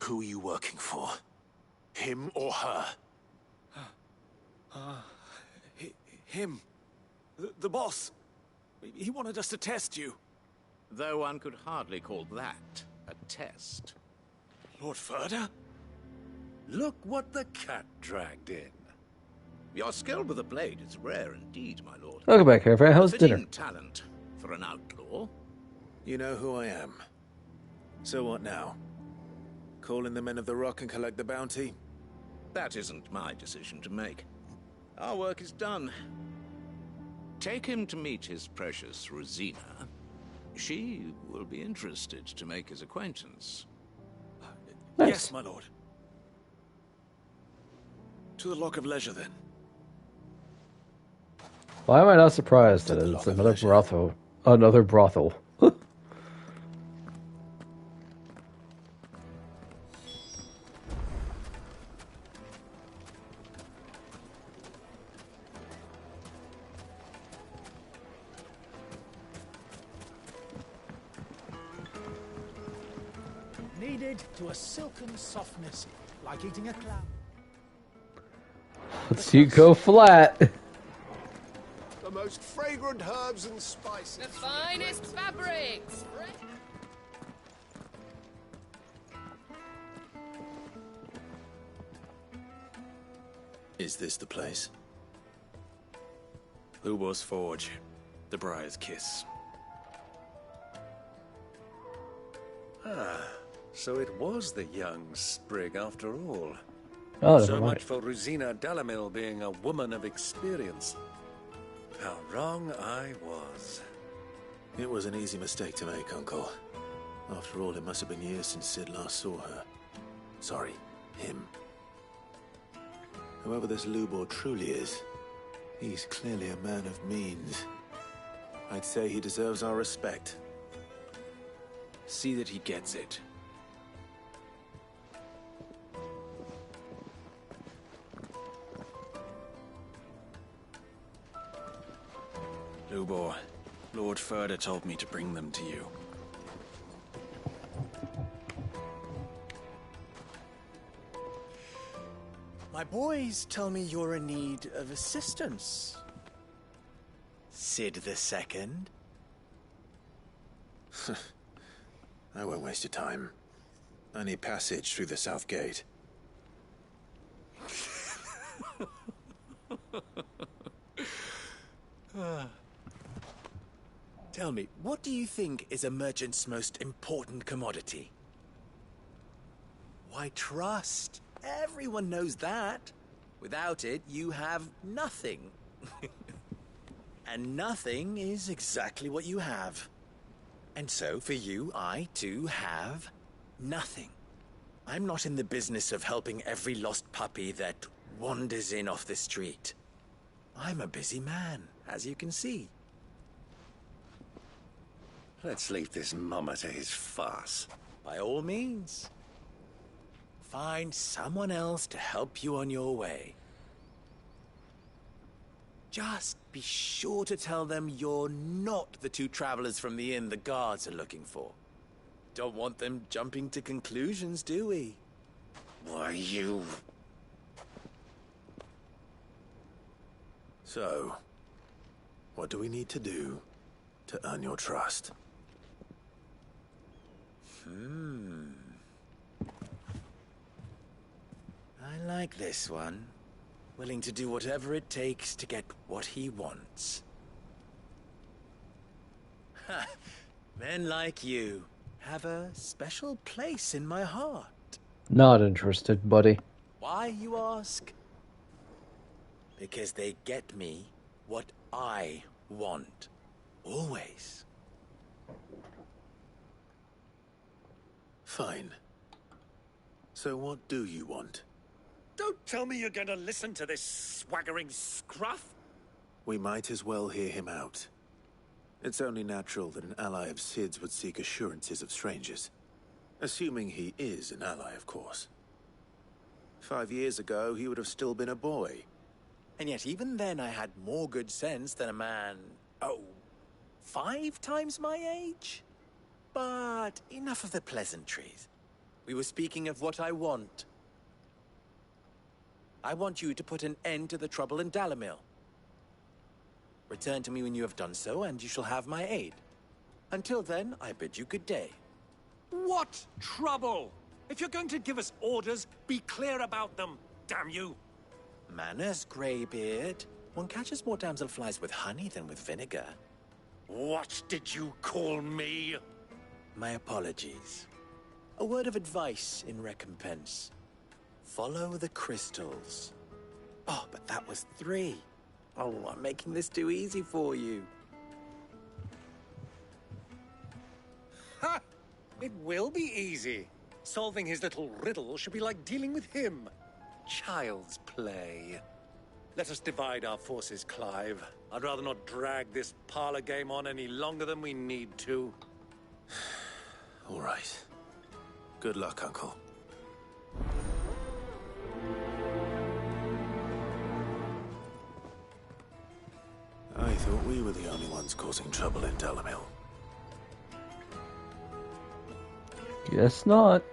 Who are you working for? Him or her? Him. The boss. He wanted us to test you. Though one could hardly call that a test. Lord Furter? Look what the cat dragged in. Your skill with the blade is rare indeed, my lord. Welcome back, Caravan. How's Fitting dinner? talent for an outlaw. You know who I am. So what now? Call in the men of the Rock and collect the bounty? That isn't my decision to make. Our work is done. Take him to meet his precious Rosina. She will be interested to make his acquaintance. Nice. Yes, my lord. To the Lock of Leisure, then. Why am I not surprised that it's another brothel? Another brothel. Kneaded to a silken softness, like eating a cloud. Let's see you go flat. The most fragrant herbs and spices. The finest fabrics. Is this the place? Who was Forge? the Briar's Kiss. Ah, so it was the young sprig after all. Oh, So never mind. much for Rosina Delamil being a woman of experience. How wrong I was. It was an easy mistake to make, Uncle. After all, it must have been years since Sid last saw her. Sorry, him. Whoever this Lubor truly is, he's clearly a man of means. I'd say he deserves our respect. See that he gets it. Lubor, Lord Furder told me to bring them to you. My boys tell me you're in need of assistance. Sid II? I won't waste your time. I need passage through the south gate. Tell me, what do you think is a merchant's most important commodity? Why, trust. Everyone knows that. Without it, you have nothing. And nothing is exactly what you have. And so, for you, I, too, have nothing. I'm not in the business of helping every lost puppy that wanders in off the street. I'm a busy man, as you can see. Let's leave this mummer to his farce. By all means. Find someone else to help you on your way. Just be sure to tell them you're not the two travelers from the inn the guards are looking for. Don't want them jumping to conclusions, do we? Why, you... So, what do we need to do to earn your trust? I like this one. Willing to do whatever it takes to get what he wants. Ha! Men like you have a special place in my heart. Not interested, buddy. Why, you ask? Because they get me what I want. Always. Fine. So what do you want? Don't tell me you're going to listen to this swaggering scruff. We might as well hear him out. It's only natural that an ally of Sid's would seek assurances of strangers. Assuming he is an ally, of course. 5 years ago, he would have still been a boy. And yet even then I had more good sense than a man, 5 times my age? But enough of the pleasantries. We were speaking of what I want. I want you to put an end to the trouble in Dalamil. Return to me when you have done so, and you shall have my aid. Until then, I bid you good day. What trouble? If you're going to give us orders, be clear about them, damn you! Manners, Greybeard. One catches more damselflies with honey than with vinegar. What did you call me? My apologies. A word of advice in recompense. Follow the crystals. Oh, but that was 3. Oh, I'm making this too easy for you. Ha! It will be easy. Solving his little riddle should be like dealing with him. Child's play. Let us divide our forces, Clive. I'd rather not drag this parlor game on any longer than we need to. All right. Good luck, Uncle. I thought we were the only ones causing trouble in Dalamil. Guess not.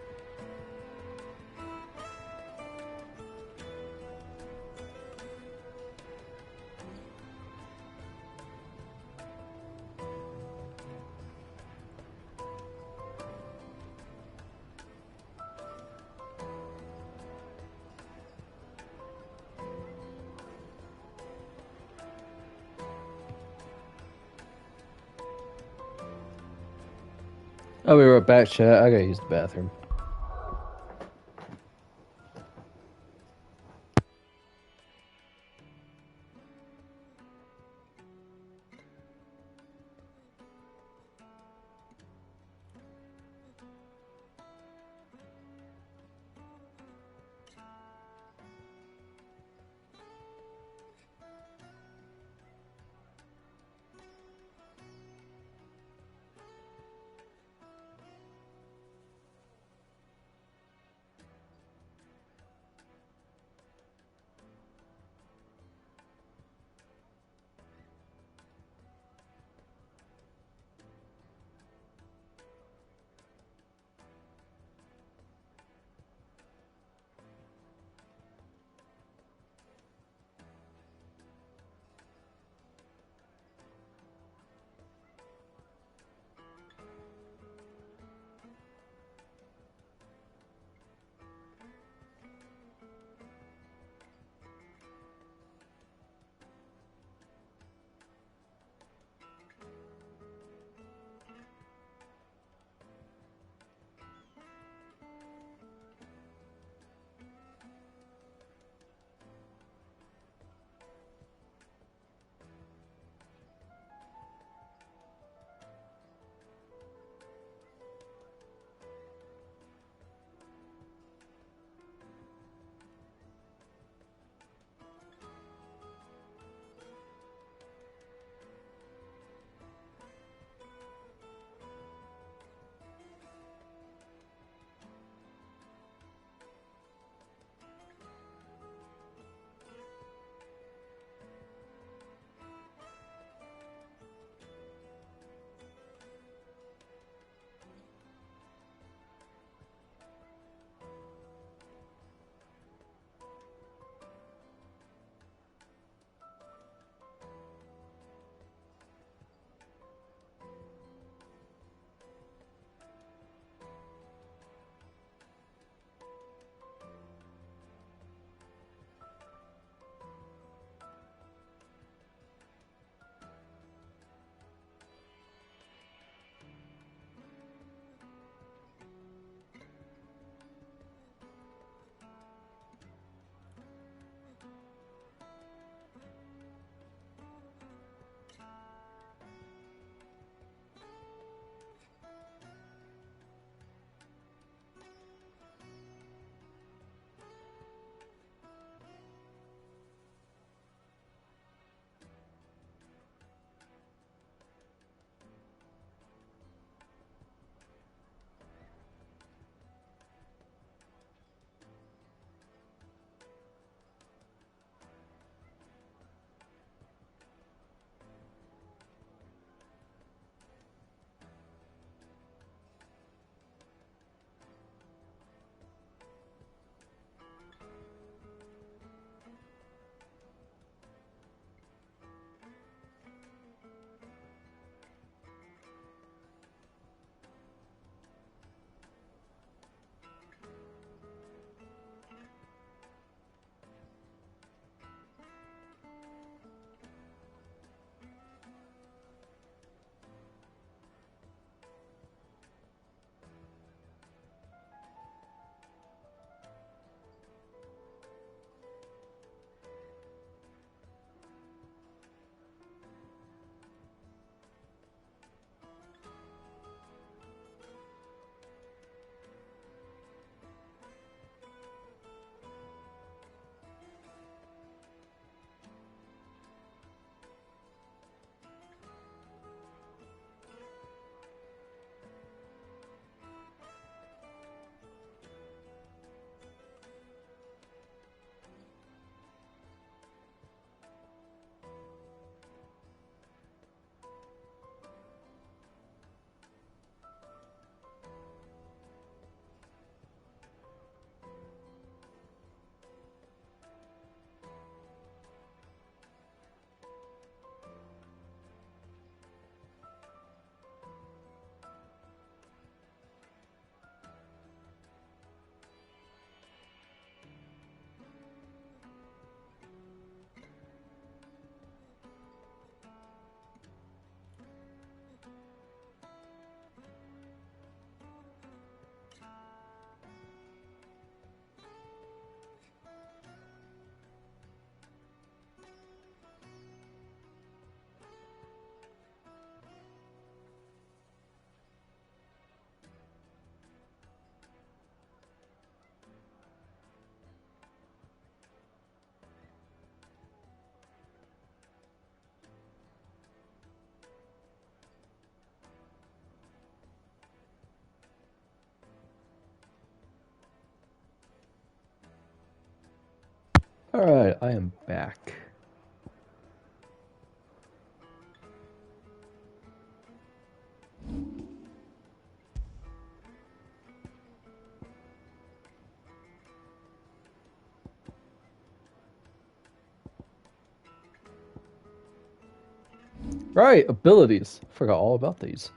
I'll be right back, chat. I gotta use the bathroom. Alright, I am back. Right, abilities. Forgot all about these.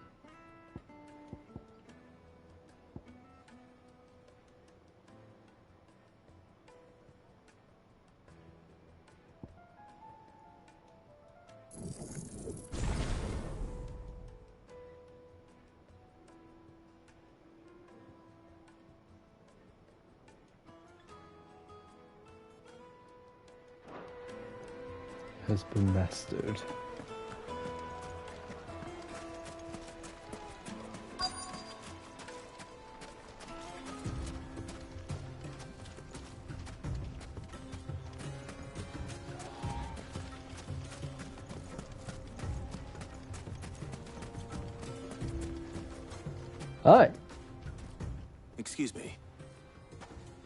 Has been mastered. Hi. Excuse me.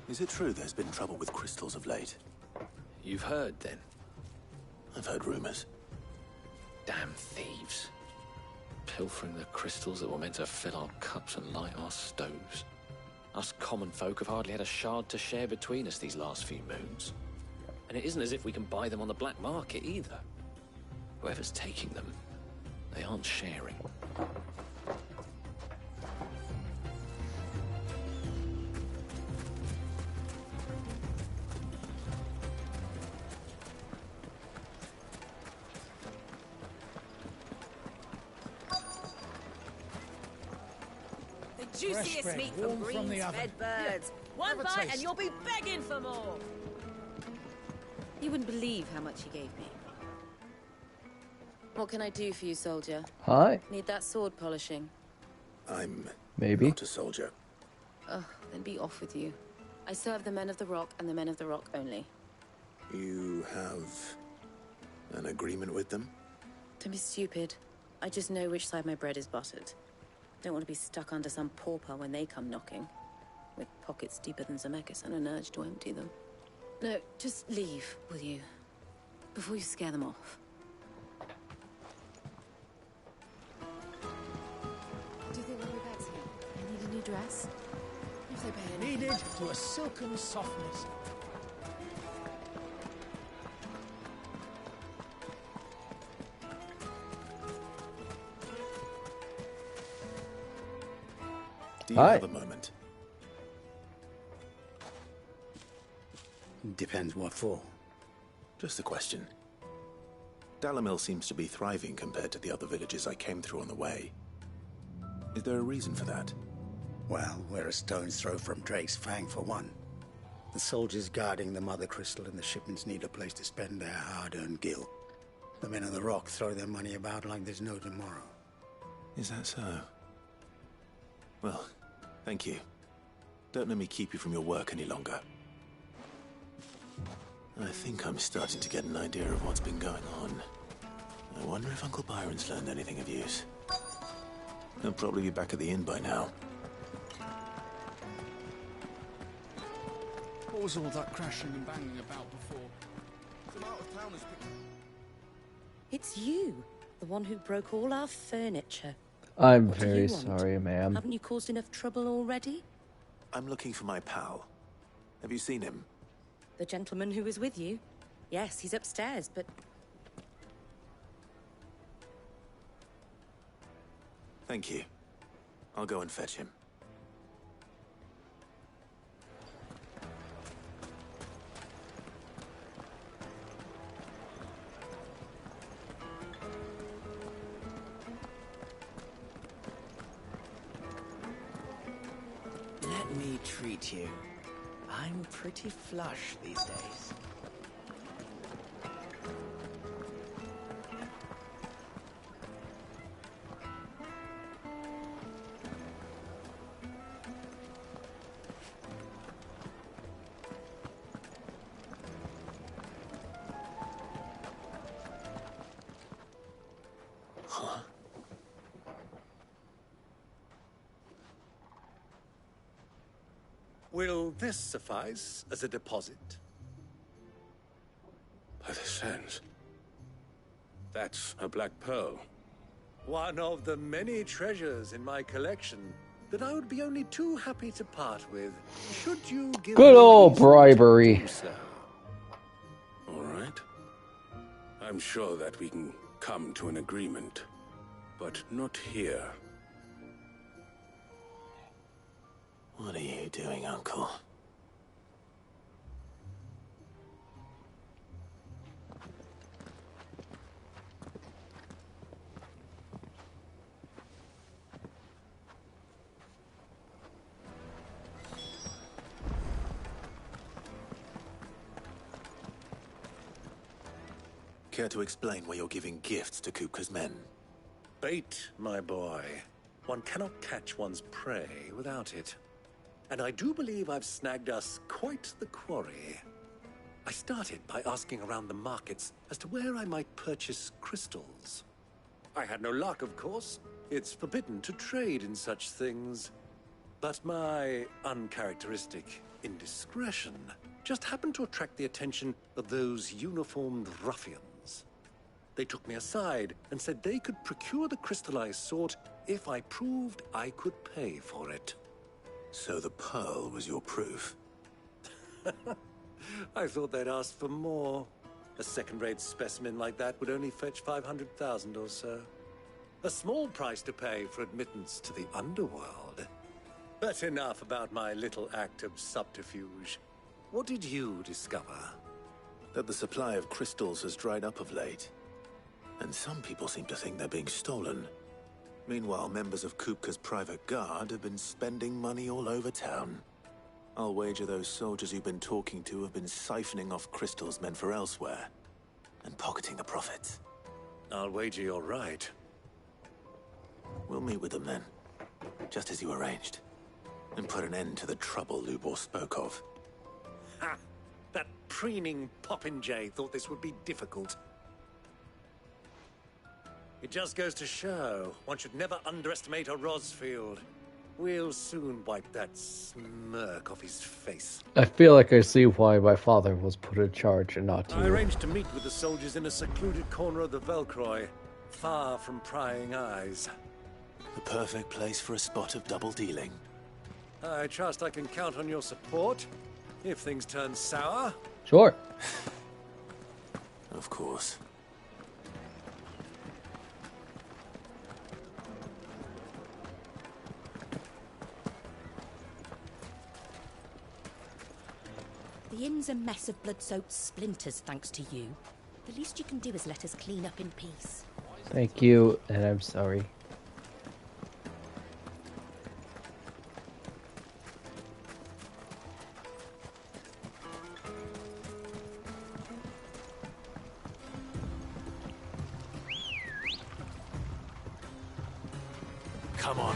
Is it true there's been trouble with crystals of late? You've heard, then? I've heard rumors. Damn thieves. Pilfering the crystals that were meant to fill our cups and light our stoves. Us common folk have hardly had a shard to share between us these last few moons. And it isn't as if we can buy them on the black market either. Whoever's taking them, they aren't sharing. Juiciest meat from greens-fed birds. One Have a bite taste. and you'll be begging for more. You wouldn't believe how much he gave me. What can I do for you, soldier? Hi. Need that sword polishing? I'm Maybe not a soldier. Oh, then be off with you. I serve the men of the rock and the men of the rock only. You have an agreement with them? Don't be stupid. I just know which side my bread is buttered. Don't want to be stuck under some pauper when they come knocking. With pockets deeper than Zemeckis and an urge to empty them. No, just leave, will you? Before you scare them off. Do you think we'll be back soon? I need a new dress? If they pay anything. Needed to a silken softness. Do you Hi. have a moment? Depends what for. Just a question. Dalamil seems to be thriving compared to the other villages I came through on the way. Is there a reason for that? Well, we're a stone's throw from Drake's Fang, for one. The soldiers guarding the Mother Crystal and the shipments need a place to spend their hard-earned gil. The men of the Rock throw their money about like there's no tomorrow. Is that so? Well, thank you. Don't let me keep you from your work any longer. I think I'm starting to get an idea of what's been going on. I wonder if Uncle Byron's learned anything of use. He'll probably be back at the inn by now. What was all that crashing and banging about before? Some out-of-towners picked up. It's you, the one who broke all our furniture. I'm What do very you want? sorry, ma'am. Haven't you caused enough trouble already? I'm looking for my pal. Have you seen him? The gentleman who was with you? Yes, he's upstairs, but Thank you. I'll go and fetch him. Let me treat you. I'm pretty flush these days. Huh? Will this suffice as a deposit? sense. That's a black pearl. One of the many treasures in my collection that I would be only too happy to part with, should you give Good me old reason to bribery. do so. All right. I'm sure that we can come to an agreement, but not here. What are you doing, Uncle? Care to explain why you're giving gifts to Kupka's men? Bait, my boy. One cannot catch one's prey without it. And I do believe I've snagged us quite the quarry. I started by asking around the markets as to where I might purchase crystals. I had no luck, of course. It's forbidden to trade in such things. But my uncharacteristic indiscretion just happened to attract the attention of those uniformed ruffians. They took me aside and said they could procure the crystal I sought if I proved I could pay for it. So the pearl was your proof? I thought they'd ask for more. A second-rate specimen like that would only fetch 500,000 or so. A small price to pay for admittance to the underworld. But enough about my little act of subterfuge. What did you discover? That the supply of crystals has dried up of late. And some people seem to think they're being stolen. Meanwhile, members of Kupka's private guard have been spending money all over town. I'll wager those soldiers you've been talking to have been siphoning off crystals meant for elsewhere, and pocketing the profits. I'll wager you're right. We'll meet with them then, just as you arranged, and put an end to the trouble Lubor spoke of. Ha! That preening popinjay thought this would be difficult. It just goes to show, one should never underestimate a Rosfield. We'll soon wipe that smirk off his face. I feel like I see why my father was put in charge and not I you. arranged to meet with the soldiers in a secluded corner of the Velcroy, far from prying eyes. The perfect place for a spot of double dealing. I trust I can count on your support, if things turn sour. Sure. Of course. The inn's a mess of blood-soaked splinters, thanks to you. The least you can do is let us clean up in peace. Thank you, and I'm sorry. Come on.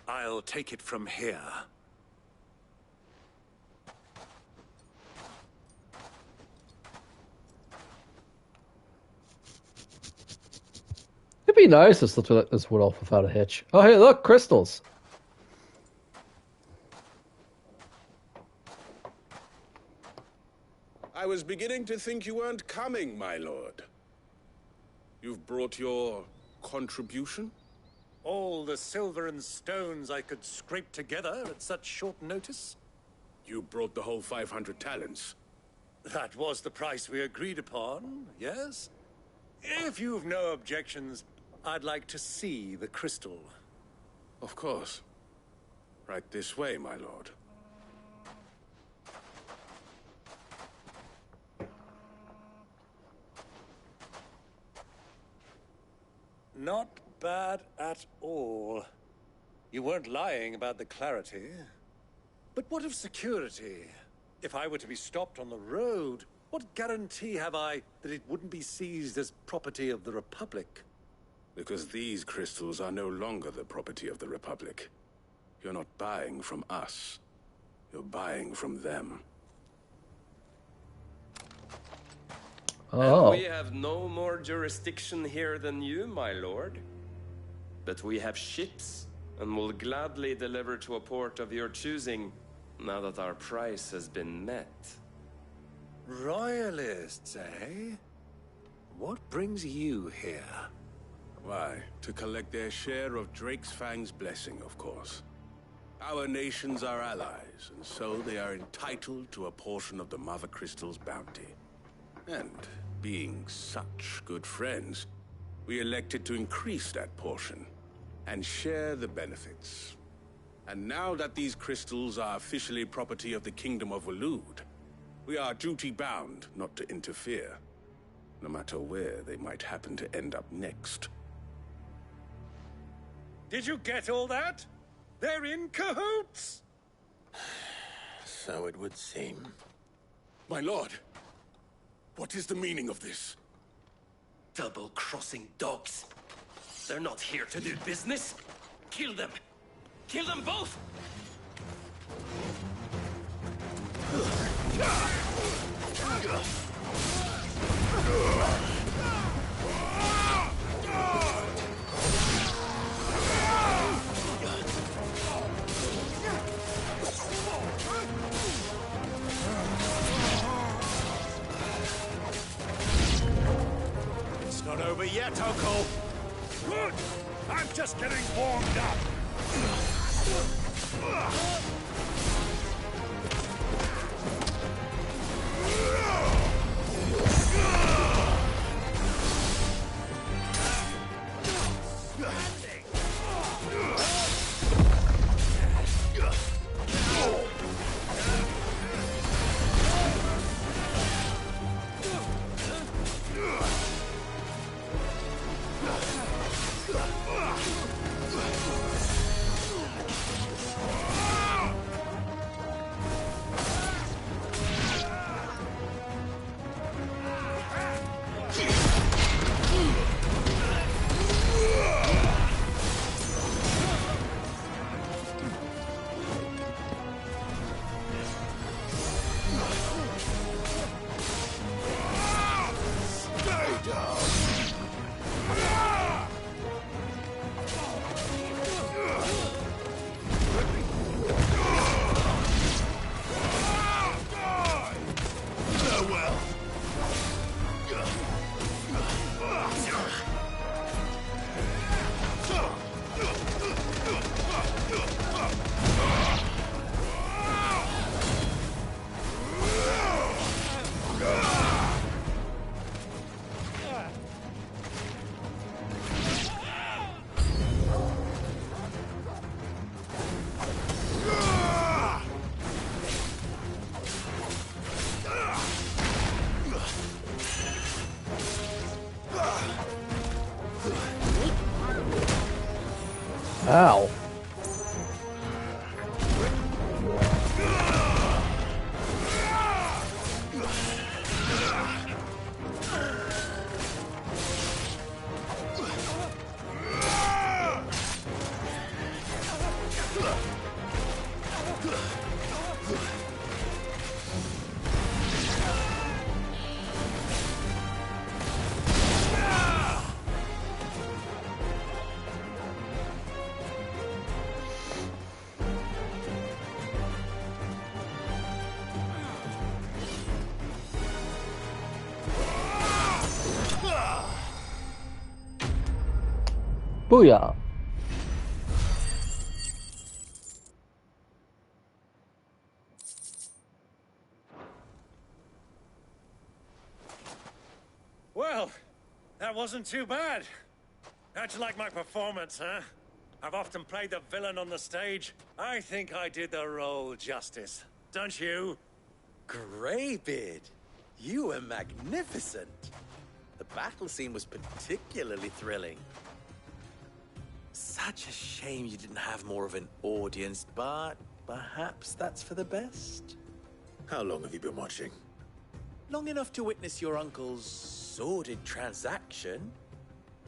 I'll take it from here. It'd be nice to slip this wood off without a hitch. Oh, hey, look, crystals. I was beginning to think you weren't coming, my lord. You've brought your contribution? All the silver and stones I could scrape together at such short notice? You brought the whole 500 talents. That was the price we agreed upon, yes? If you've no objections, I'd like to see the crystal. Of course. Right this way, my lord. Not bad at all. You weren't lying about the clarity. But what of security? If I were to be stopped on the road, what guarantee have I that it wouldn't be seized as property of the Republic? Because these crystals are no longer the property of the Republic. You're not buying from us. You're buying from them. And we have no more jurisdiction here than you, my lord. But we have ships, and will gladly deliver to a port of your choosing, now that our price has been met. Royalists, eh? What brings you here? Why, to collect their share of Drake's Fang's blessing, of course. Our nations are allies, and so they are entitled to a portion of the Mother Crystal's bounty. And being such good friends, we elected to increase that portion and share the benefits. And now that these crystals are officially property of the Kingdom of Waloed, we are duty-bound not to interfere, no matter where they might happen to end up next. Did you get all that? They're in cahoots! So it would seem. My lord, what is the meaning of this? Double-crossing dogs. They're not here to do business. Kill them! Kill them both! It's not over yet, Uncle. Good! I'm just getting warmed up. Ow. Booyah. Well, that wasn't too bad. How'd you like my performance, huh? I've often played the villain on the stage. I think I did the role justice. Don't you? Greybeard, you were magnificent. The battle scene was particularly thrilling. Such a shame you didn't have more of an audience, but perhaps that's for the best. How long have you been watching? Long enough to witness your uncle's sordid transaction.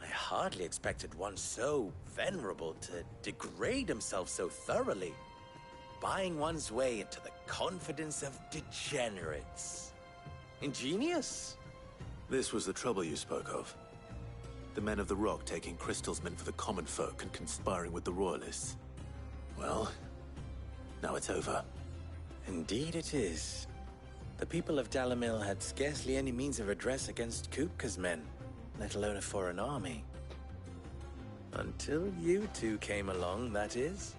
I hardly expected one so venerable to degrade himself so thoroughly, buying one's way into the confidence of degenerates. Ingenious. This was the trouble you spoke of. The men of the Rock taking crystals meant for the common folk and conspiring with the Royalists. Well, now it's over. Indeed it is. The people of Dalamil had scarcely any means of redress against Kupka's men, let alone a foreign army. Until you two came along, that is.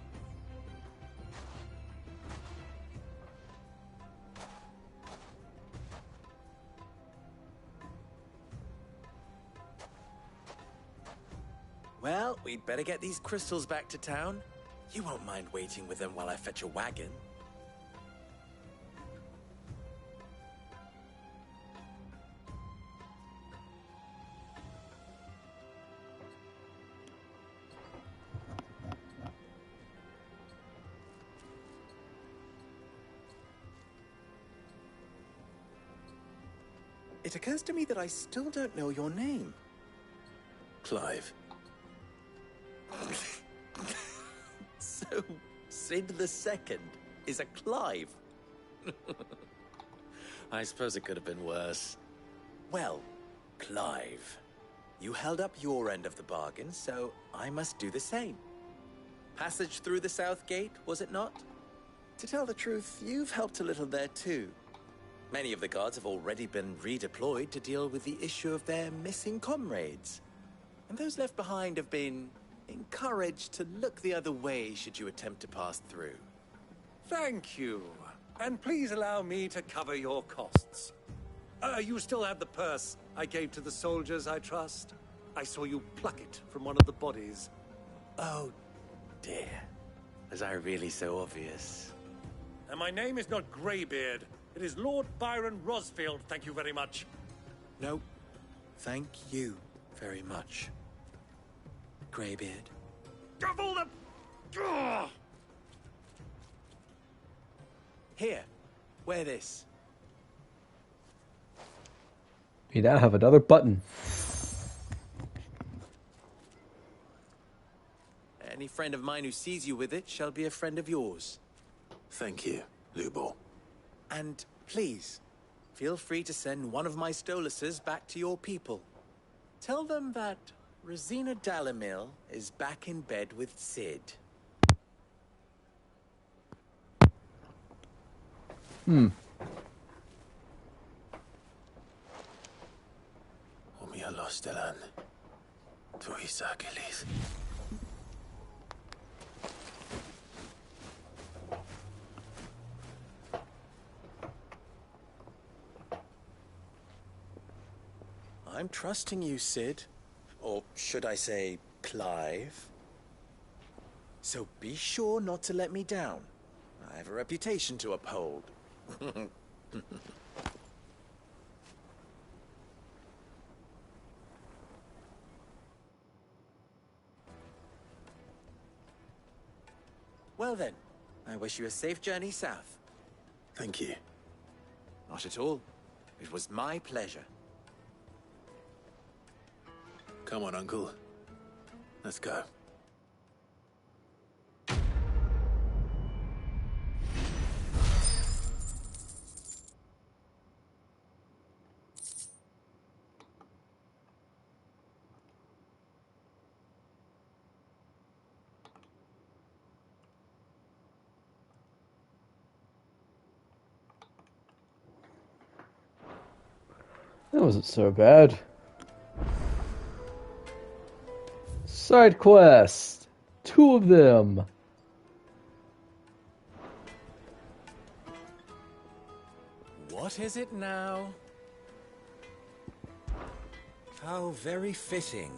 Well, we'd better get these crystals back to town. You won't mind waiting with them while I fetch a wagon. It occurs to me that I still don't know your name. Clive. So, Sid the Second is a Clive. I suppose it could have been worse. Well, Clive, you held up your end of the bargain, so I must do the same. Passage through the South Gate, was it not? To tell the truth, you've helped a little there too. Many of the guards have already been redeployed to deal with the issue of their missing comrades. And those left behind have been encouraged to look the other way should you attempt to pass through. Thank you. And please allow me to cover your costs. You still have the purse I gave to the soldiers, I trust? I saw you pluck it from one of the bodies. Oh, dear. Was I really so obvious? And my name is not Greybeard. It is Lord Byron Rosfield, thank you very much. No, thank you very much, Greybeard. Double the... Ugh! Here, wear this. You now have another button. Any friend of mine who sees you with it shall be a friend of yours. Thank you, Lubor. And please, feel free to send one of my Stoluses back to your people. Tell them that Rosina Dalamil is back in bed with Sid. Omia Lostelan. Tuisa Achilles. I'm trusting you, Sid. Or should I say, Clive. So be sure not to let me down. I have a reputation to uphold. Well then, I wish you a safe journey south. Thank you. Not at all. It was my pleasure. Come on, Uncle. Let's go. That wasn't so bad. Side quest. 2 of them. What is it now? How very fitting.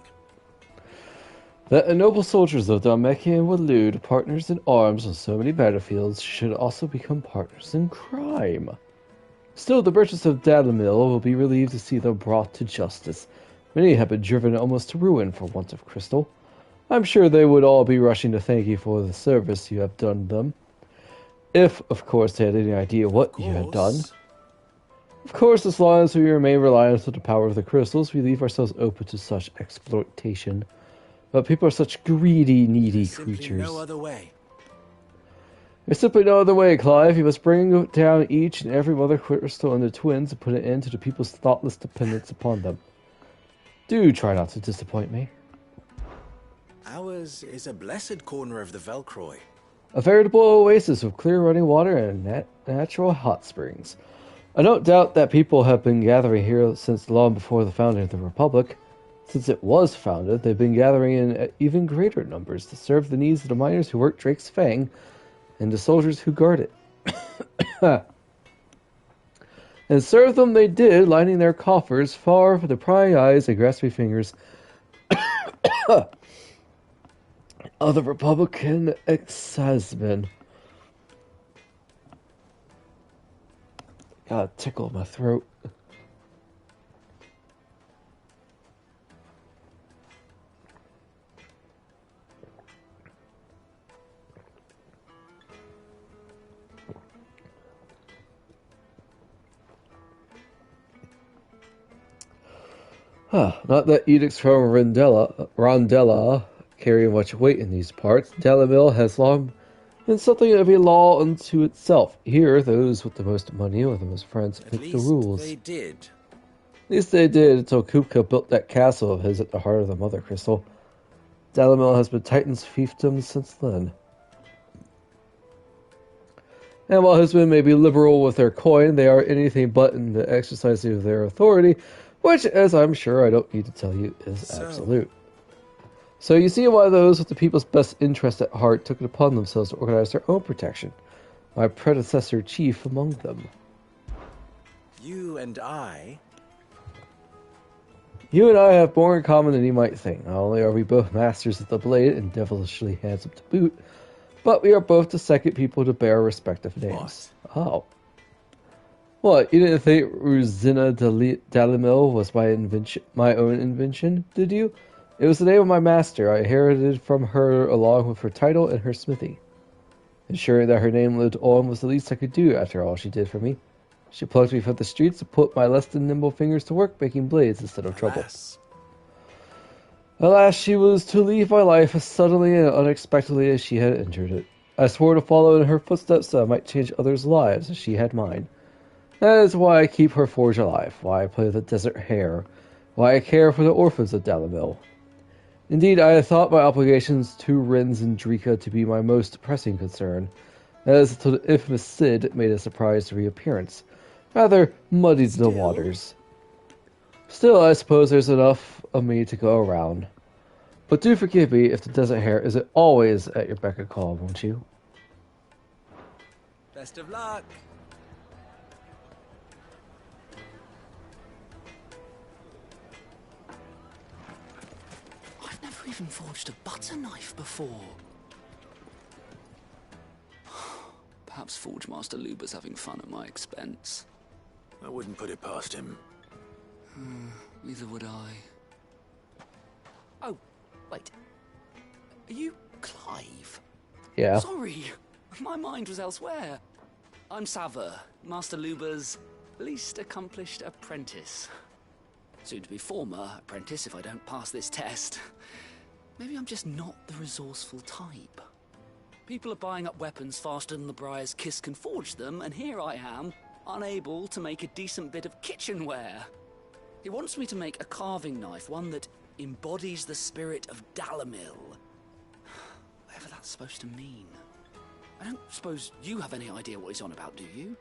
That the noble soldiers of Dhalmekia and Waloed, partners in arms on so many battlefields, should also become partners in crime. Still, the merchants of Dalamil will be relieved to see them brought to justice. Many have been driven almost to ruin for want of crystal. I'm sure they would all be rushing to thank you for the service you have done them. If, of course, they had any idea what you had done. Of course, as long as we remain reliant on the power of the crystals, we leave ourselves open to such exploitation. But people are such greedy, needy creatures. No other way. There's simply no other way, Clive. You must bring down each and every mother crystal and the twins and put an end to the people's thoughtless dependence upon them. Do try not to disappoint me. Ours is a blessed corner of the Velcroy. A veritable oasis with clear running water and natural hot springs. I don't doubt that people have been gathering here since long before the founding of the Republic. Since it was founded, they've been gathering in even greater numbers to serve the needs of the miners who work Drake's Fang and the soldiers who guard it. And serve them they did, lining their coffers far from the prying eyes and grasping fingers of the Republican ex-husband. Got a tickle in my throat. Not that edicts from Rondella carry much weight in these parts. Dalamil has long been something of a law unto itself. Here, those with the most money or the most friends make the rules. They did. At least they did until Kupka built that castle of his at the heart of the Mother Crystal. Dalamil has been Titan's fiefdom since then. And while husband may be liberal with their coin, they are anything but in the exercising of their authority, which, as I'm sure I don't need to tell you, is absolute. So you see why those with the people's best interest at heart took it upon themselves to organize their own protection. My predecessor chief among them. You and I have more in common than you might think. Not only are we both masters of the blade and devilishly handsome to boot, but we are both the second people to bear respective names. What? Oh. What, you didn't think Rosina Dalamil was my own invention, did you? It was the name of my master. I inherited from her along with her title and her smithy. Ensuring that her name lived on was the least I could do after all she did for me. She plucked me from the streets and put my less than nimble fingers to work making blades instead of trouble. Alas, she was to leave my life as suddenly and unexpectedly as she had entered it. I swore to follow in her footsteps so I might change others' lives as she had mine. That is why I keep her forge alive, why I play the desert hare, why I care for the orphans of Dalamil. Indeed, I had thought my obligations to Rins and Drika to be my most pressing concern, as until the infamous Cid made a surprise reappearance, rather muddied the waters. Still, I suppose there's enough of me to go around. But do forgive me if the desert hare isn't always at your beck and call, won't you? Best of luck. I've never even forged a butter knife before. Perhaps Forge Master Luber's having fun at my expense. I wouldn't put it past him. Neither would I. Oh, wait. Are you Clive? Yeah. Sorry, my mind was elsewhere. I'm Sava, Master Luber's least accomplished apprentice. Soon to be former apprentice if I don't pass this test. Maybe I'm just not the resourceful type. People are buying up weapons faster than the Briar's Kiss can forge them, and here I am, unable to make a decent bit of kitchenware. He wants me to make a carving knife, one that embodies the spirit of Dalamil. Whatever that's supposed to mean. I don't suppose you have any idea what he's on about, do you?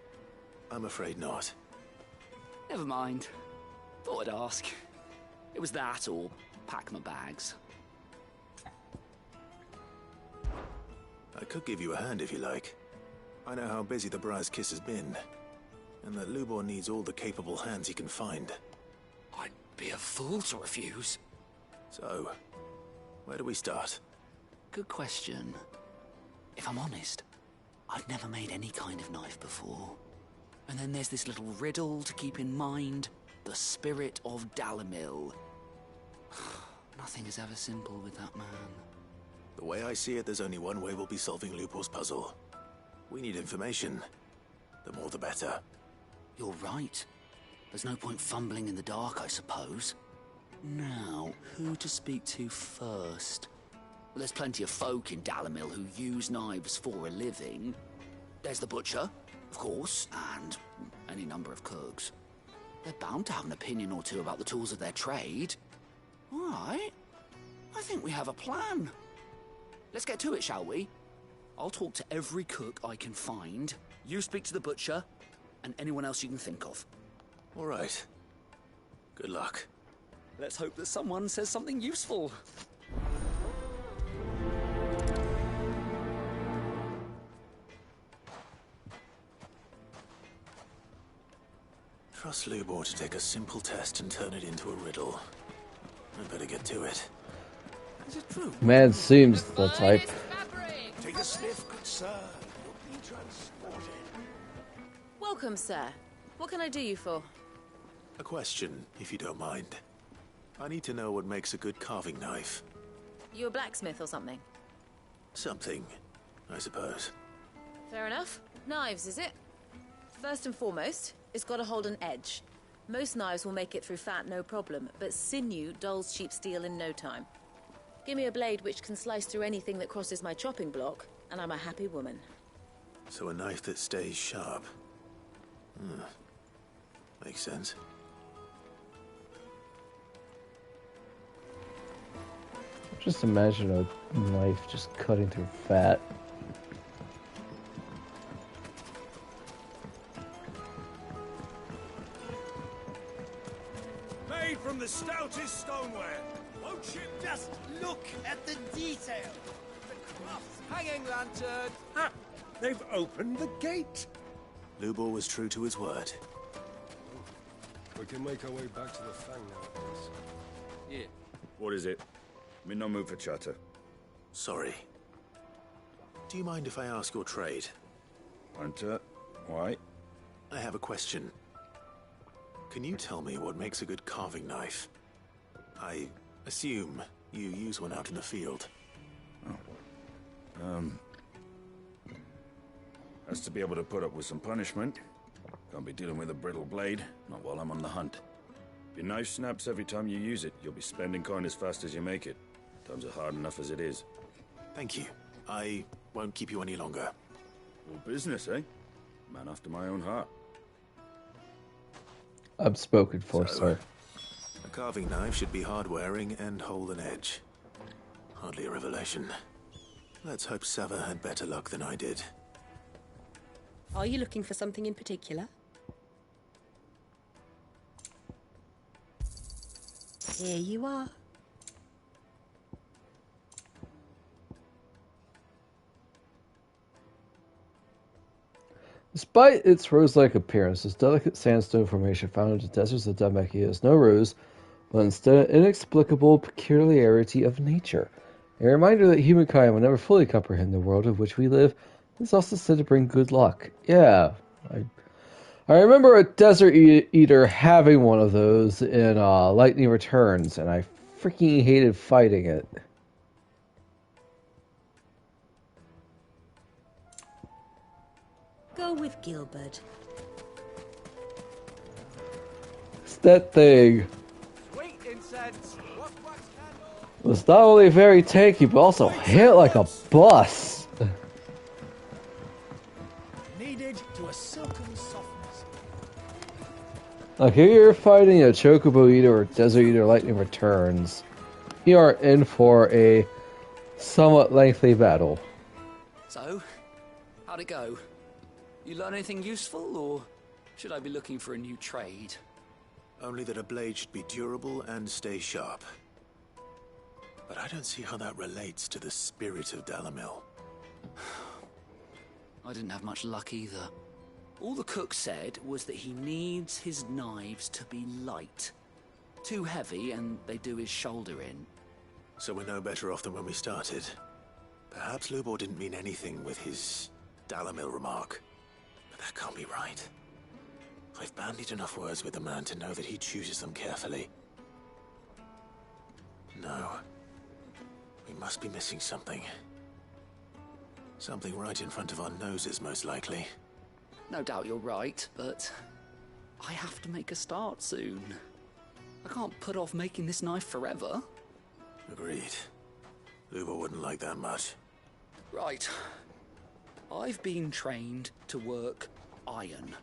I'm afraid not. Never mind. Thought I'd ask. It was that or pack my bags. I could give you a hand if you like. I know how busy the Briar's Kiss has been, and that Lubor needs all the capable hands he can find. I'd be a fool to refuse. So, where do we start? Good question. If I'm honest, I've never made any kind of knife before. And then there's this little riddle to keep in mind. The spirit of Dalimil. Nothing is ever simple with that man. The way I see it, there's only one way we'll be solving Lupor's puzzle. We need information. The more the better. You're right. There's no point fumbling in the dark, I suppose. Now, who to speak to first? Well, there's plenty of folk in Dalimil who use knives for a living. There's the butcher, of course, and any number of cooks. They're bound to have an opinion or two about the tools of their trade. All right. I think we have a plan. Let's get to it, shall we? I'll talk to every cook I can find. You speak to the butcher, and anyone else you can think of. All right. Good luck. Let's hope that someone says something useful. Trust Lubor to take a simple test and turn it into a riddle. I'd better get to it. Is it true? Man seems the type. Take a sniff, good sir. You'll be transported. Welcome, sir. What can I do you for? A question, if you don't mind. I need to know what makes a good carving knife. You a blacksmith or something? Something, I suppose. Fair enough. Knives, is it? First and foremost, it's got to hold an edge. Most knives will make it through fat, no problem, but sinew dulls cheap steel in no time. Give me a blade which can slice through anything that crosses my chopping block, and I'm a happy woman. So a knife that stays sharp. Makes sense. Just imagine a knife just cutting through fat. Made from the stoutest stoneware. Won't you just look at the detail? The crafts. Hanging lantern! Ah, they've opened the gate. Lubor was true to his word. We can make our way back to the Fang now, please. Yeah. What is it? I'm in no mood for chatter. Sorry. Do you mind if I ask your trade? Hunter, why? I have a question. Can you tell me what makes a good carving knife? I assume you use one out in the field. Has to be able to put up with some punishment. Can't be dealing with a brittle blade, not while I'm on the hunt. If your knife snaps every time you use it, you'll be spending coin as fast as you make it. Times are hard enough as it is. Thank you. I won't keep you any longer. All business, eh? Man after my own heart. I'm spoken for, sir. A carving knife should be hard-wearing and hold an edge. Hardly a revelation. Let's hope Sava had better luck than I did. Are you looking for something in particular? Here you are. Despite its rose-like appearance, this delicate sandstone formation found in the deserts of Damakia is no rose, but instead an inexplicable peculiarity of nature. A reminder that humankind will never fully comprehend the world in which we live. It's also said to bring good luck. Yeah, I remember a desert eater having one of those in Lightning Returns, and I freaking hated fighting it. Go with Gilbert. It's that thing. Sweet incense. Wax candle. Was not only very tanky, but also hit like a bus. Needed to a silken softness. Like here you're fighting a Chocobo Eater or Desert Eater Lightning Returns. You are in for a somewhat lengthy battle. So, how'd it go? You learn anything useful, or should I be looking for a new trade? Only that a blade should be durable and stay sharp. But I don't see how that relates to the spirit of Dalimil. I didn't have much luck either. All the cook said was that he needs his knives to be light. Too heavy, and they do his shoulder in. So we're no better off than when we started. Perhaps Lubor didn't mean anything with his Dalamil remark. But that can't be right. I've bandied enough words with the man to know that he chooses them carefully. No. We must be missing something. Something right in front of our noses, most likely. No doubt you're right, but I have to make a start soon. I can't put off making this knife forever. Agreed. Lubor wouldn't like that much. Right. I've been trained to work iron.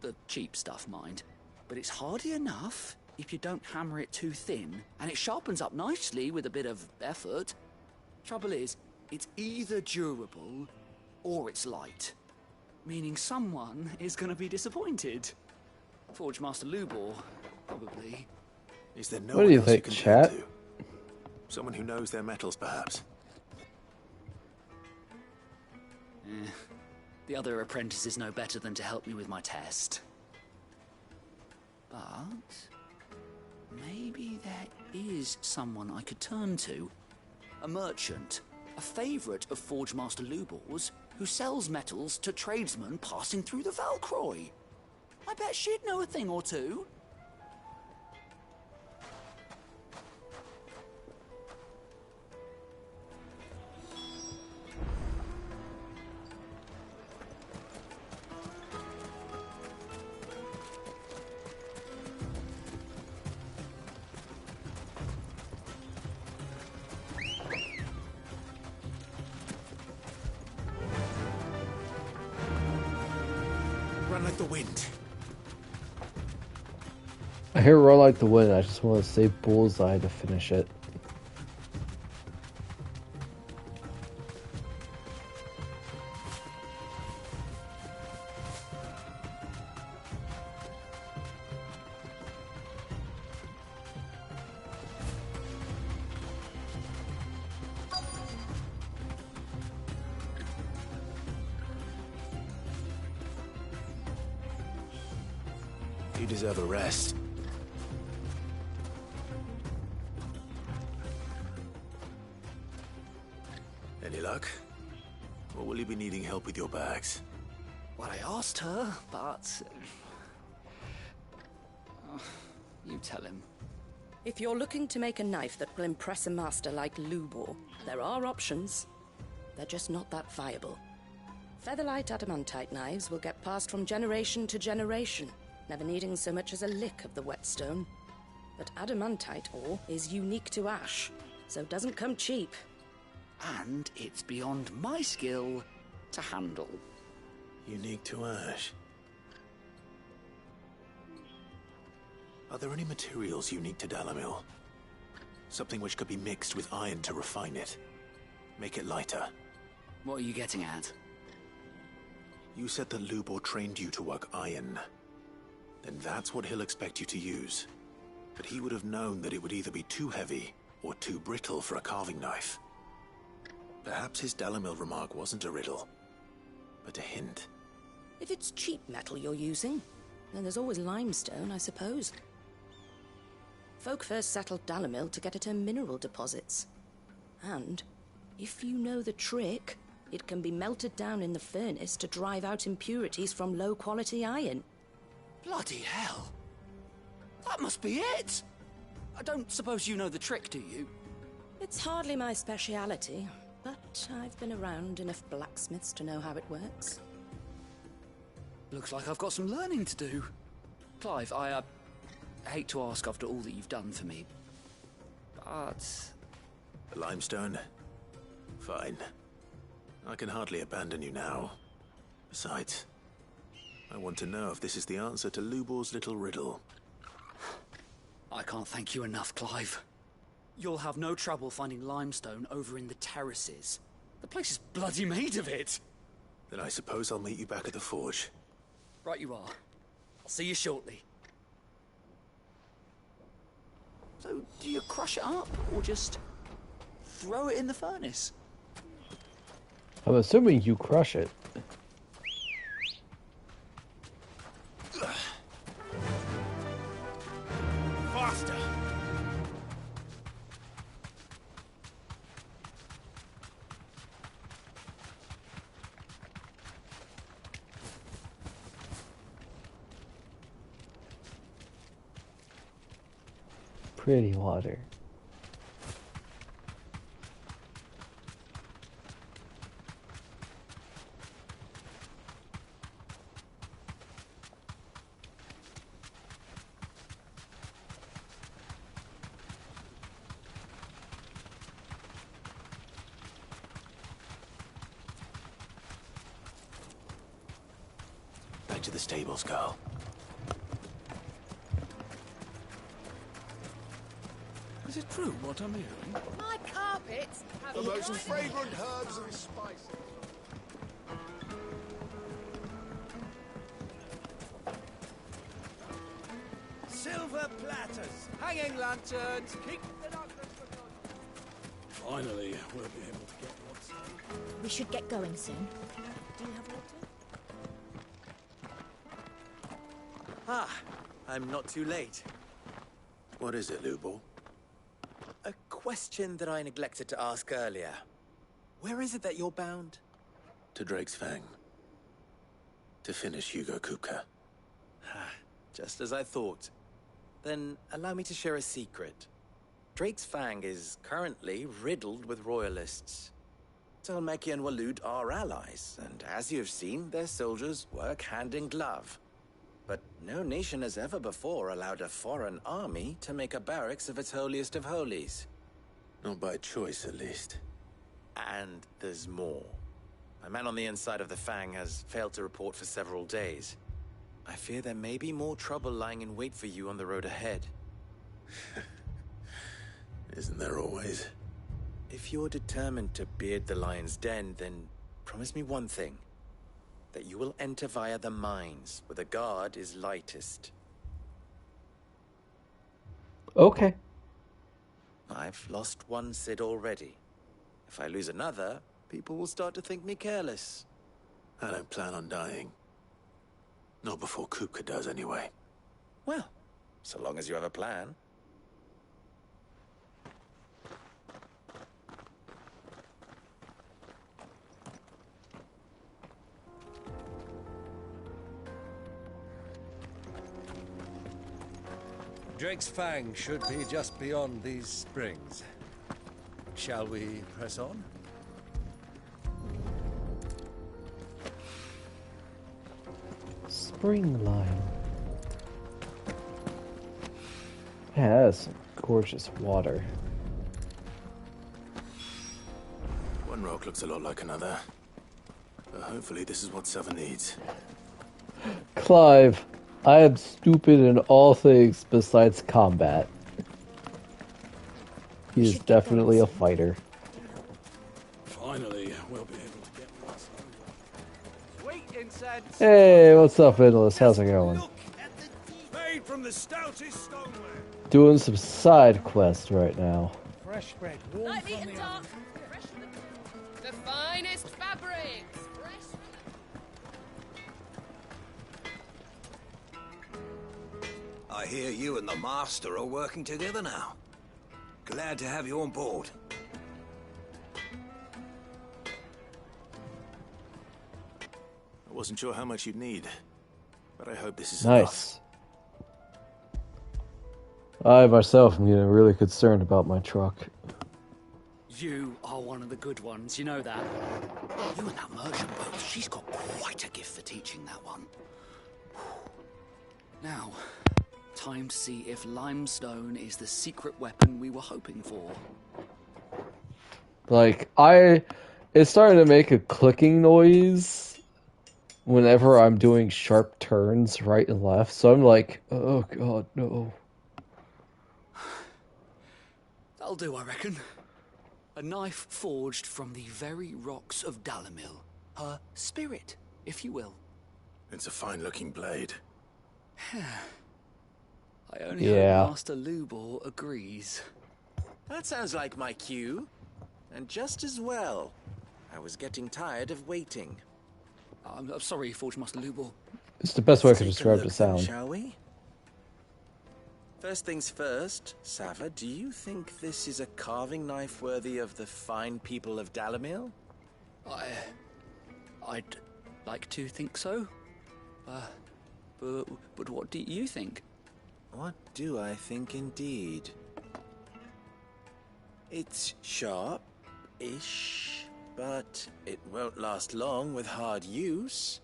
The cheap stuff, mind. But it's hardy enough if you don't hammer it too thin, and it sharpens up nicely with a bit of effort. Trouble is, it's either durable or it's light. Meaning someone is going to be disappointed. Forge Master Lubor, probably. Is there no What do you think, chat? Someone who knows their metals, perhaps? The other apprentice is no better than to help me with my test. But maybe there is someone I could turn to. A merchant, a favourite of Forge Master Lubor's, who sells metals to tradesmen passing through the Valcroy. I bet she'd know a thing or two. Run like the wind. I hear Run Like the Wind, I just want to say Bullseye to finish it. You deserve a rest. Any luck? Or will you be needing help with your bags? Well, I asked her, but... you tell him. If you're looking to make a knife that will impress a master like Lubor, there are options. They're just not that viable. Featherlight adamantite knives will get passed from generation to generation, never needing so much as a lick of the whetstone. But adamantite ore is unique to ash, so it doesn't come cheap. And it's beyond my skill to handle. Unique to ash. Are there any materials unique to Dalamil? Something which could be mixed with iron to refine it. Make it lighter. What are you getting at? You said that Lubor trained you to work iron. Then that's what he'll expect you to use. But he would have known that it would either be too heavy or too brittle for a carving knife. Perhaps his Dalamil remark wasn't a riddle, but a hint. If it's cheap metal you're using, then there's always limestone, I suppose. Folk first settled Dalamil to get at her mineral deposits. And, if you know the trick, it can be melted down in the furnace to drive out impurities from low-quality iron. Bloody hell! That must be it! I don't suppose you know the trick, do you? It's hardly my speciality, but I've been around enough blacksmiths to know how it works. Looks like I've got some learning to do. Clive, I hate to ask after all that you've done for me, but... The limestone? Fine. I can hardly abandon you now. Besides, I want to know if this is the answer to Lubor's little riddle. I can't thank you enough, Clive. You'll have no trouble finding limestone over in the terraces. The place is bloody made of it. Then I suppose I'll meet you back at the forge. Right you are. I'll see you shortly. So, do you crush it up, or just throw it in the furnace? I'm assuming you crush it. master. Pretty water. Back to the stables, girl. Is it true what I'm hearing? My carpets have The most right fragrant here. herbs and spices. Silver platters, hanging lanterns, keep the darkness for good. Finally, we'll be able to get what's... We should get going soon. Do you have water? Ah, I'm not too late. What is it, Lubor? A question that I neglected to ask earlier. Where is it that you're bound? To Drake's Fang. To finish Hugo Kupka. Just as I thought. Then allow me to share a secret. Drake's Fang is currently riddled with royalists. Talmeki and Walud are allies, and as you've seen, their soldiers work hand in glove. But no nation has ever before allowed a foreign army to make a barracks of its holiest of holies. Not by choice, at least. And there's more. A man on the inside of the Fang has failed to report for several days. I fear there may be more trouble lying in wait for you on the road ahead. Isn't there always? If you're determined to beard the lion's den, then promise me one thing. That you will enter via the mines, where the guard is lightest. Okay. I've lost one Cid already. If I lose another, people will start to think me careless. I don't plan on dying. Not before Kupka does, anyway. Well, so long as you have a plan. Drake's Fang should be just beyond these springs. Shall we press on? Spring line. Yeah, that's some gorgeous water. One rock looks a lot like another. But hopefully this is what Sava needs. Clive, I am stupid in all things besides combat. He is definitely a fighter. Finally, we'll be able to get what's Sweet incense. Hey, what's up, Endless? How's it going? made from the stoutest stoneware. Doing some side quests right now. Fresh bread, warm Light meat from and the dark. oven. Fresh from the... The finest fabrics. Fresh I hear you and the Master are working together now. Glad to have you on board. I wasn't sure how much you'd need, but I hope this is Nice. I myself am getting really concerned about my truck. You are one of the good ones, you know that. You and that merchant boat, she's got quite a gift for teaching that one. Now, time to see if limestone is the secret weapon we were hoping for. Like, it's starting to make a clicking noise whenever I'm doing sharp turns right and left, so I'm like, oh god, no. That'll do, I reckon. A knife forged from the very rocks of Dalamil. Her spirit, if you will. It's a fine-looking blade. I only Yeah. hope Master Lubor agrees. That sounds like my cue. And just as well. I was getting tired of waiting. I'm sorry, Forge Master Lubor. It's the best way I can Let's take a describe the look then, sound. shall we? First things first, Sava, do you think this is a carving knife worthy of the fine people of Dalamil? I'd like to think so. But what do you think? What do I think indeed? It's sharp-ish, but it won't last long with hard use.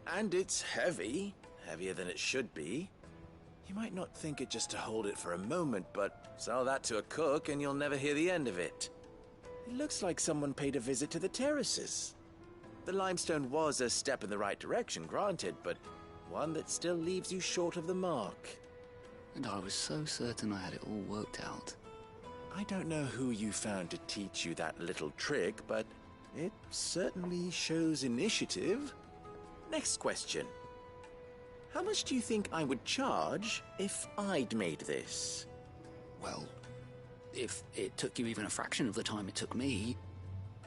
And it's heavy, heavier than it should be. You might not think it just to hold it for a moment, but sell that to a cook and you'll never hear the end of it. It looks like someone paid a visit to the terraces. The limestone was a step in the right direction, granted, but one that still leaves you short of the mark. And I was so certain I had it all worked out. I don't know who you found to teach you that little trick, but it certainly shows initiative. Next question. How much do you think I would charge if I'd made this? Well, if it took you even a fraction of the time it took me,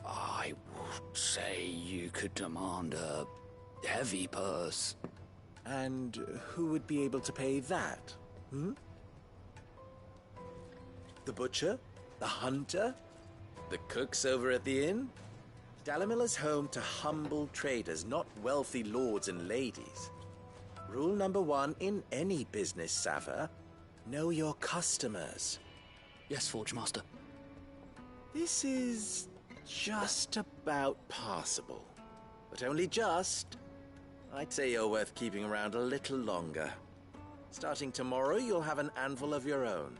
I would say you could demand a heavy purse. And who would be able to pay that? The butcher? The hunter? The cooks over at the inn? Dalamil is home to humble traders, not wealthy lords and ladies. Rule number 1 in any business, Sava: know your customers. Yes, Forge Master. This is just about passable, but only just. I'd say you're worth keeping around a little longer. Starting tomorrow, you'll have an anvil of your own.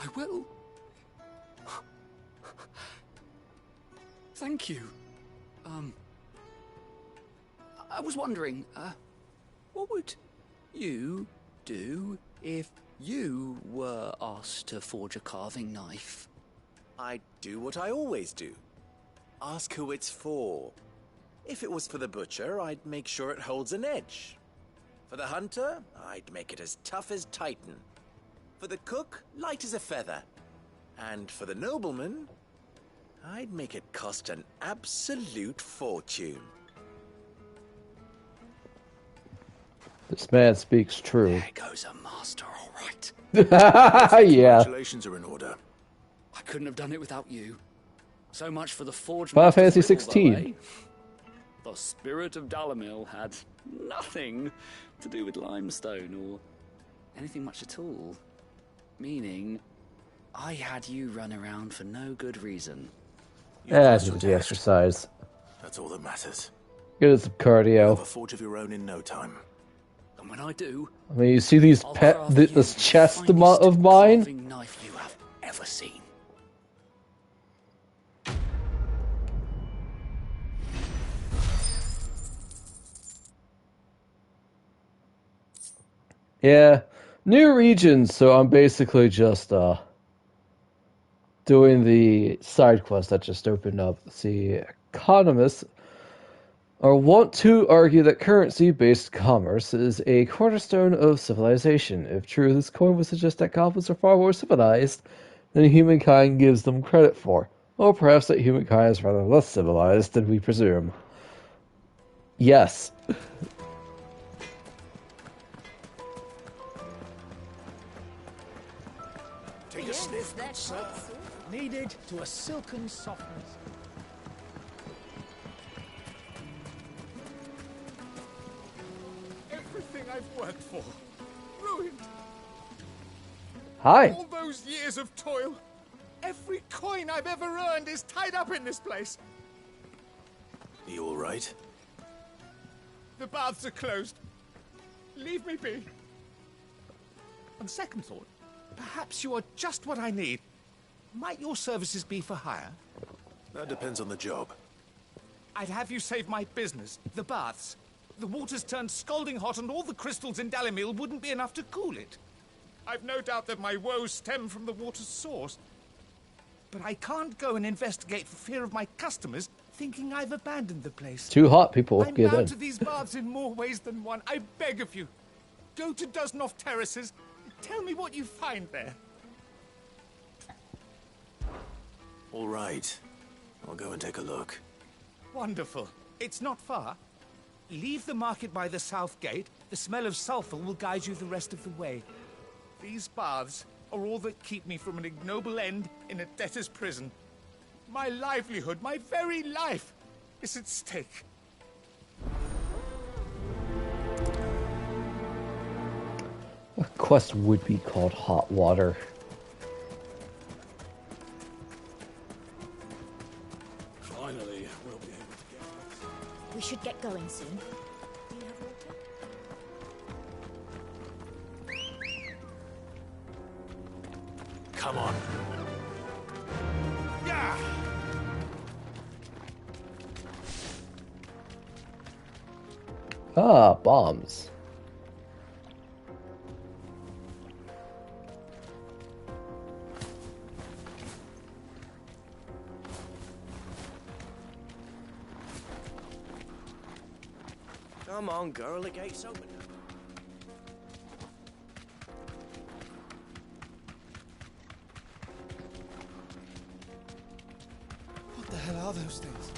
I will. Thank you. I was wondering, what would you do if you were asked to forge a carving knife? I'd do what I always do. Ask who it's for. If it was for the butcher, I'd make sure it holds an edge. For the hunter, I'd make it as tough as Titan. For the cook, light as a feather. And for the nobleman, I'd make it cost an absolute fortune. This man speaks true. There goes a master, all right. Yeah. Congratulations are in order. I couldn't have done it without you. So much for the Forge Final Master's Fantasy riddle, though, 16. The spirit of Dalamil had nothing to do with limestone or anything much at all. Meaning, I had you run around for no good reason. Yeah, do the exercise. That's all that matters. Get some You'll have cardio. a forge of your own in no time. And when I do, I mean, you see these this chest of mine? carving knife you have ever seen. Yeah, new regions. So I'm basically just doing the side quest that just opened up. See, economists are want to argue that currency-based commerce is a cornerstone of civilization. If true, this coin would suggest that goblins are far more civilized than humankind gives them credit for. Or perhaps that humankind is rather less civilized than we presume. Yes. Take a sniff, good sir. Needed to a silken softness. Everything I've worked for, ruined. Hi. All those years of toil, every coin I've ever earned is tied up in this place. Are you all right? The baths are closed. Leave me be. On second thought, perhaps you are just what I need. Might your services be for hire? That depends on the job. I'd have you save my business, the baths. The water's turned scalding hot and all the crystals in Dalamil wouldn't be enough to cool it. I've no doubt that my woes stem from the water's source. But I can't go and investigate for fear of my customers thinking I've abandoned the place. Too hot, people. I'm Get bound in. to these baths in more ways than one. I beg of you. Go to Dusnoff Terraces. Tell me what you find there. All right. I'll go and take a look. Wonderful. It's not far. Leave the market by the south gate. The smell of sulfur will guide you the rest of the way. These baths are all that keep me from an ignoble end in a debtor's prison. My livelihood, my very life, is at stake. A quest would be called Hot Water. Finally, we'll be able to get... We should get going soon. Come on. Yeah. Ah, bombs. Come on, girl, the gate's open now. What the hell are those things?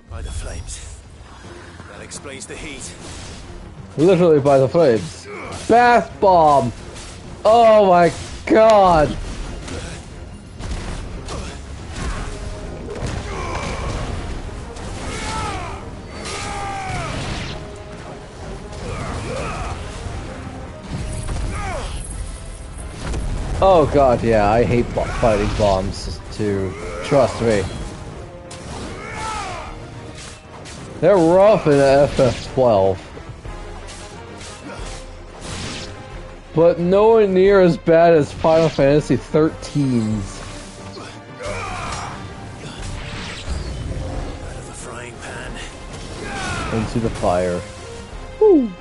By the flames. That explains the heat. Literally by the flames. Bath bomb! Oh my god! Oh god, yeah, I hate fighting bombs too. Trust me. They're rough in FF12. But nowhere near as bad as Final Fantasy 13's. Out of the frying pan. Into the fire. Woo.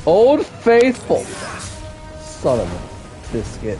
Old Faithful. Son of a biscuit.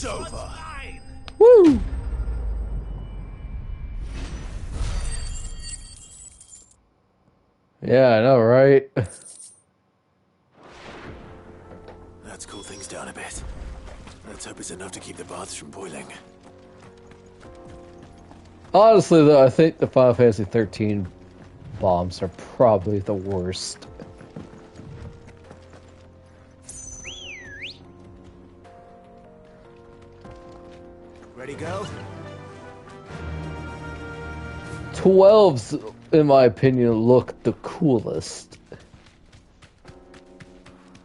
It's over. Woo! Yeah, I know, right? Let's cool things down a bit. Let's hope it's enough to keep the baths from boiling. Honestly, though, I think the Final Fantasy 13 bombs are probably the worst. Ready, go? 12s, in my opinion, look the coolest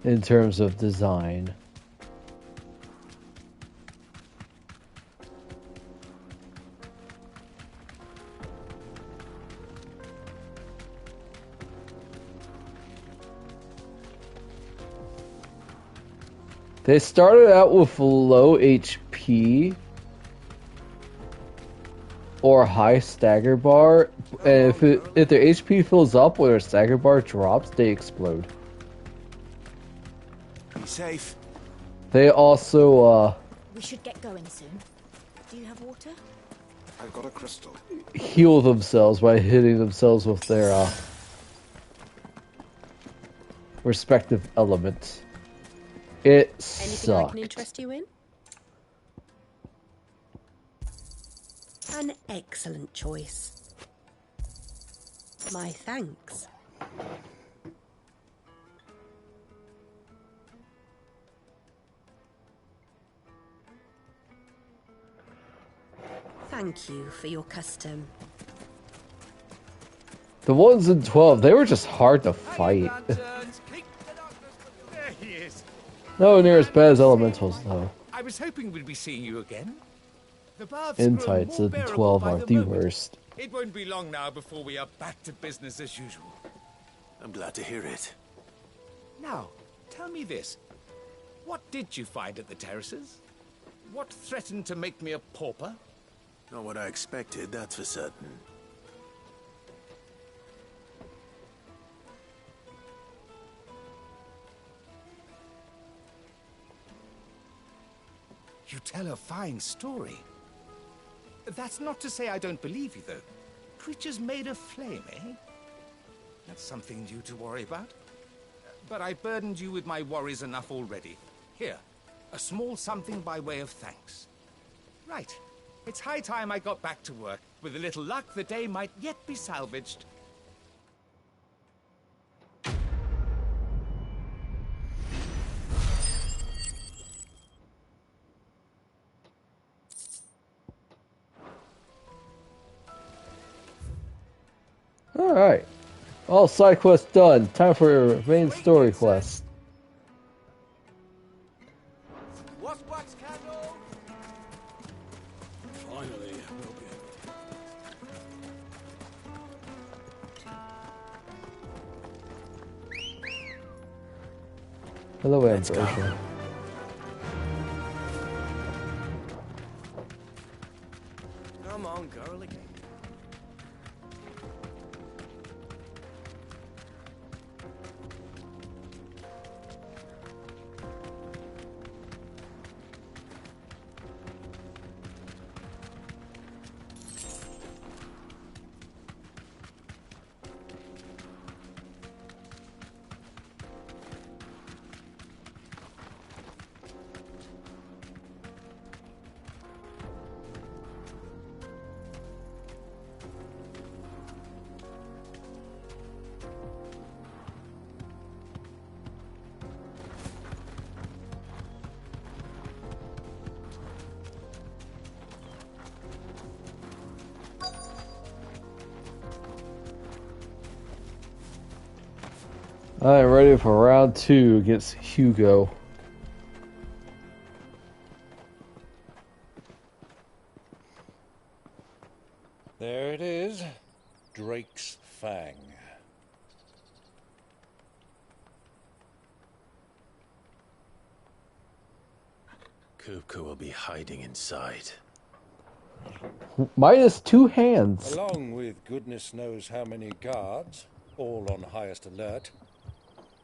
in terms of design. They started out with low HP or high stagger bar, and if their HP fills up or their stagger bar drops, they explode. Be safe. They also We should get going soon. Do you have water? I've got a crystal. heal themselves by hitting themselves with their respective elements. It Anything I can sucked. interest you in? An excellent choice. My thanks. Thank you for your custom. The ones in 12, they were just hard to fight. There he is. No near as bad as elementals, though. I was hoping we'd be seeing you again. The baths Intites grow more in bearable 12 by are the the moment. worst. It won't be long now before we are back to business as usual. I'm glad to hear it. Now, tell me this. What did you find at the terraces? What threatened to make me a pauper? Not what I expected, that's for certain. You tell a fine story. That's not to say I don't believe you, though. Creatures made of flame, eh? That's something new to worry about. But I burdened you with my worries enough already. Here, a small something by way of thanks. Right. It's high time I got back to work. With a little luck, the day might yet be salvaged. Alright. All side quests done. Time for main story quest. Finally, we'll be Hello, Ambrosia. Come on, girl again. I am ready for round 2 against Hugo. There it is. Drake's Fang. Kupka will be hiding inside. Minus 2 hands. Along with goodness knows how many guards, all on highest alert.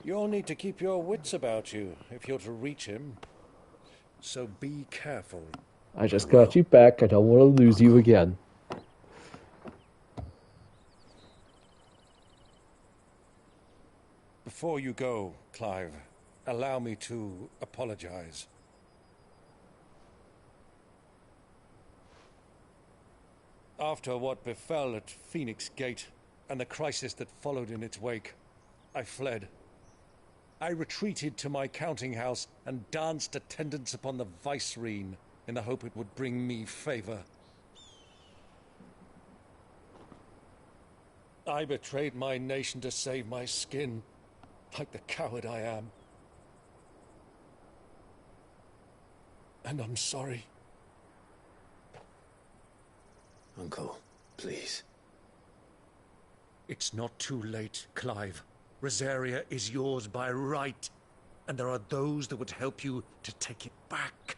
You'll need to keep your wits about you if you're to reach him. So be careful. I just got you back. I don't want to lose you again. Before you go, Clive, allow me to apologize. After what befell at Phoenix Gate and the crisis that followed in its wake, I fled. I retreated to my counting house and danced attendance upon the vicereine in the hope it would bring me favor. I betrayed my nation to save my skin, like the coward I am. And I'm sorry. Uncle, please. It's not too late, Clive. Rosaria is yours by right, and there are those that would help you to take it back.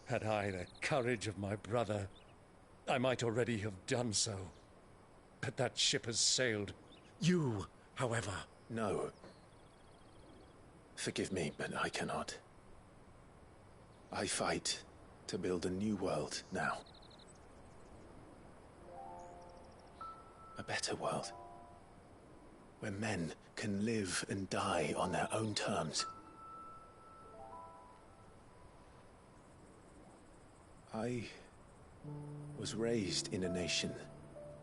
Had I the courage of my brother, I might already have done so. But that ship has sailed. You, however... No. Forgive me, but I cannot. I fight to build a new world now. A better world. Where men can live and die on their own terms. I was raised in a nation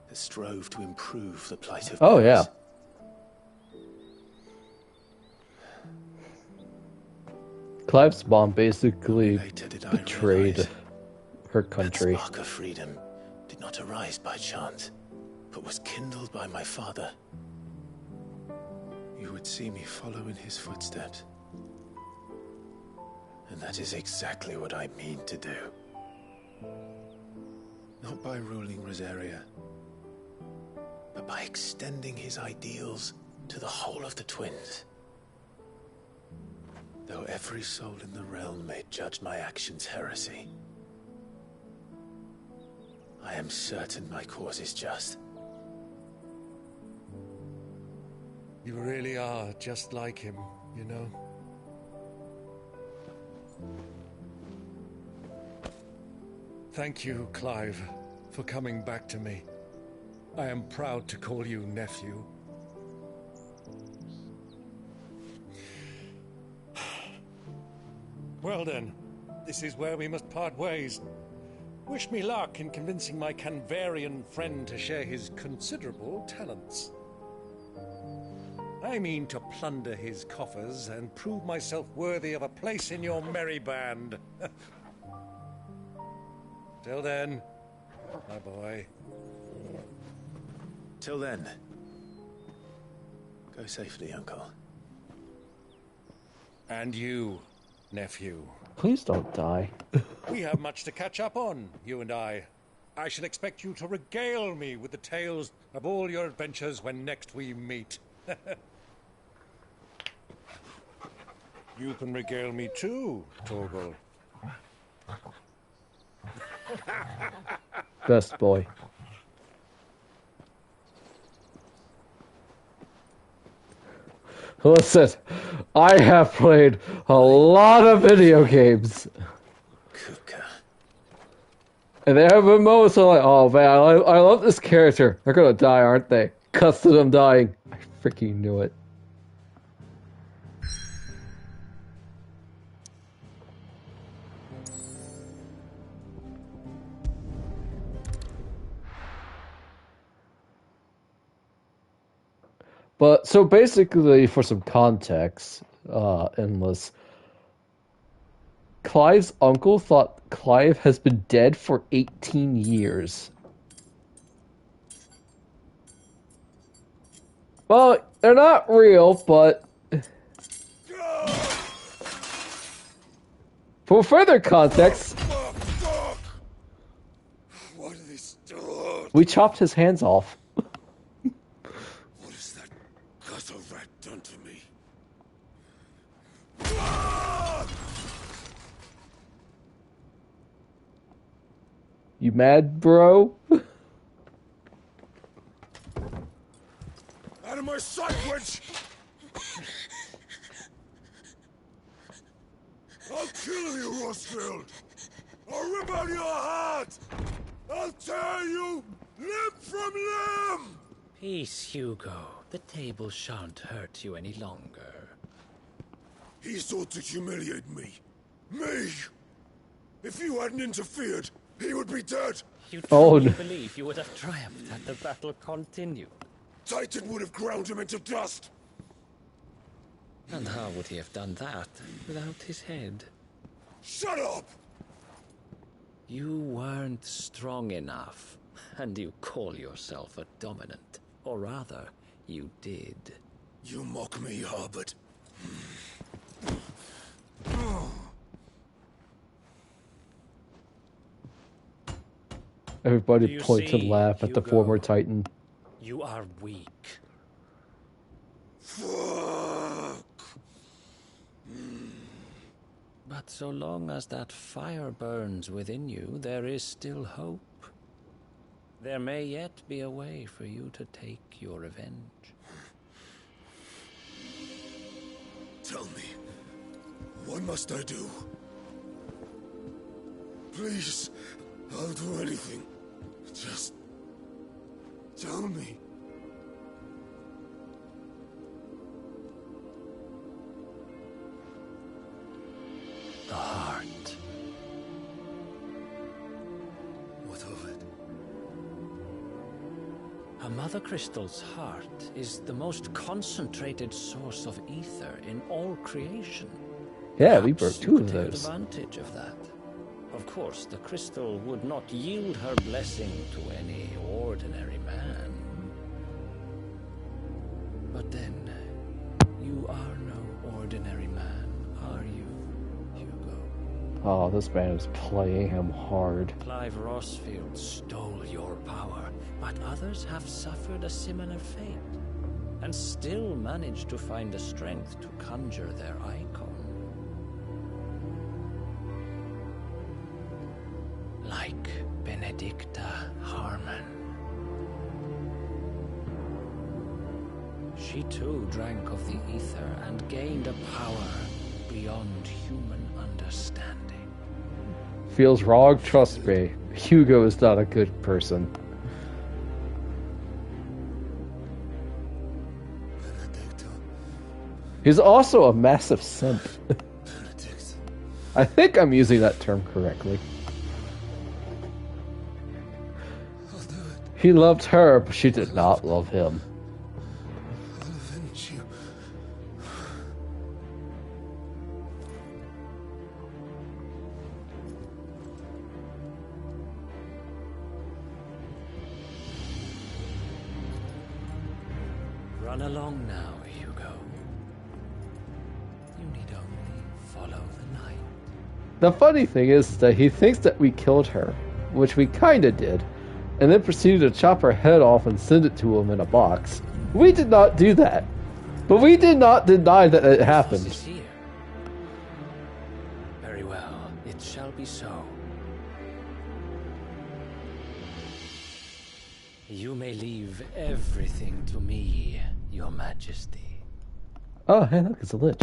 that strove to improve the plight of Oh, bears. yeah. Clive's mom basically betrayed her country. That spark of freedom did not arise by chance, but was kindled by my father. You would see me follow in his footsteps. And that is exactly what I mean to do. Not by ruling Rosaria, but by extending his ideals to the whole of the twins. Though every soul in the realm may judge my actions heresy, I am certain my cause is just. You really are just like him, you know. Thank you, Clive, for coming back to me. I am proud to call you nephew. Well then, this is where we must part ways. Wish me luck in convincing my Canvarian friend to share his considerable talents. I mean to plunder his coffers and prove myself worthy of a place in your merry band. Till then, my boy. Till then, go safely, Uncle. And you, nephew. Please don't die. We have much to catch up on, you and I. I shall expect you to regale me with the tales of all your adventures when next we meet. You can regale me too, Torgal. Best boy. Listen, I have played a lot of video games. And there have been moments where I'm like, oh man, I love this character. They're gonna die, aren't they? Cuts to them dying. I freaking knew it. But, so basically, for some context, Endless, Clive's uncle thought Clive has been dead for 18 years. Well, they're not real, but... For further context, What are these doors? we chopped his hands off. What has that gutter rat done to me? You mad, bro? Out of my sight, witch! I'll kill you, Rosfield! I'll rip out your heart! I'll tear you limb from limb! Peace, Hugo. The table shan't hurt you any longer. He sought to humiliate me. Me! If you hadn't interfered, he would be dead! You Oh, truly no. believe you would have triumphed had the battle continued? Titan would have ground him into dust! And how would he have done that without his head? Shut up! You weren't strong enough, and you call yourself a dominant. Or rather, you did. You mock me, Harbert. Everybody Do you points and see, laugh at the Hugo? former Titan. You are weak. Fuck! But But so long as that fire burns within you, there is still hope. There may yet be a way for you to take your revenge. Tell me, what must I do? Please, I'll do anything. Just tell me. The heart. What of it? A mother crystal's heart is the most concentrated source of ether in all creation. Yeah, we broke Perhaps two you of could take those. advantage of that. Of course, the crystal would not yield her blessing to any ordinary man. But then, you are no ordinary man, are you, Hugo? Oh, this man is playing him hard. Clive Rossfield stole your power, but others have suffered a similar fate, and still managed to find the strength to conjure their icon. Like Benedicta Harmon. She too drank of the ether and gained a power beyond human understanding. Feels wrong, trust me. Hugo is not a good person. He's also a massive simp. I think I'm using that term correctly. He loved her, but she did not love him. I'll avenge you. Run along now, Hugo. You need only follow the night. The funny thing is that he thinks that we killed her, which we kinda did, and then proceeded to chop her head off and send it to him in a box. We did not do that, but we did not deny that it happened. Is here. Very well, it shall be so. You may leave everything to me, Your Majesty. Oh, hey, look, it's a lich.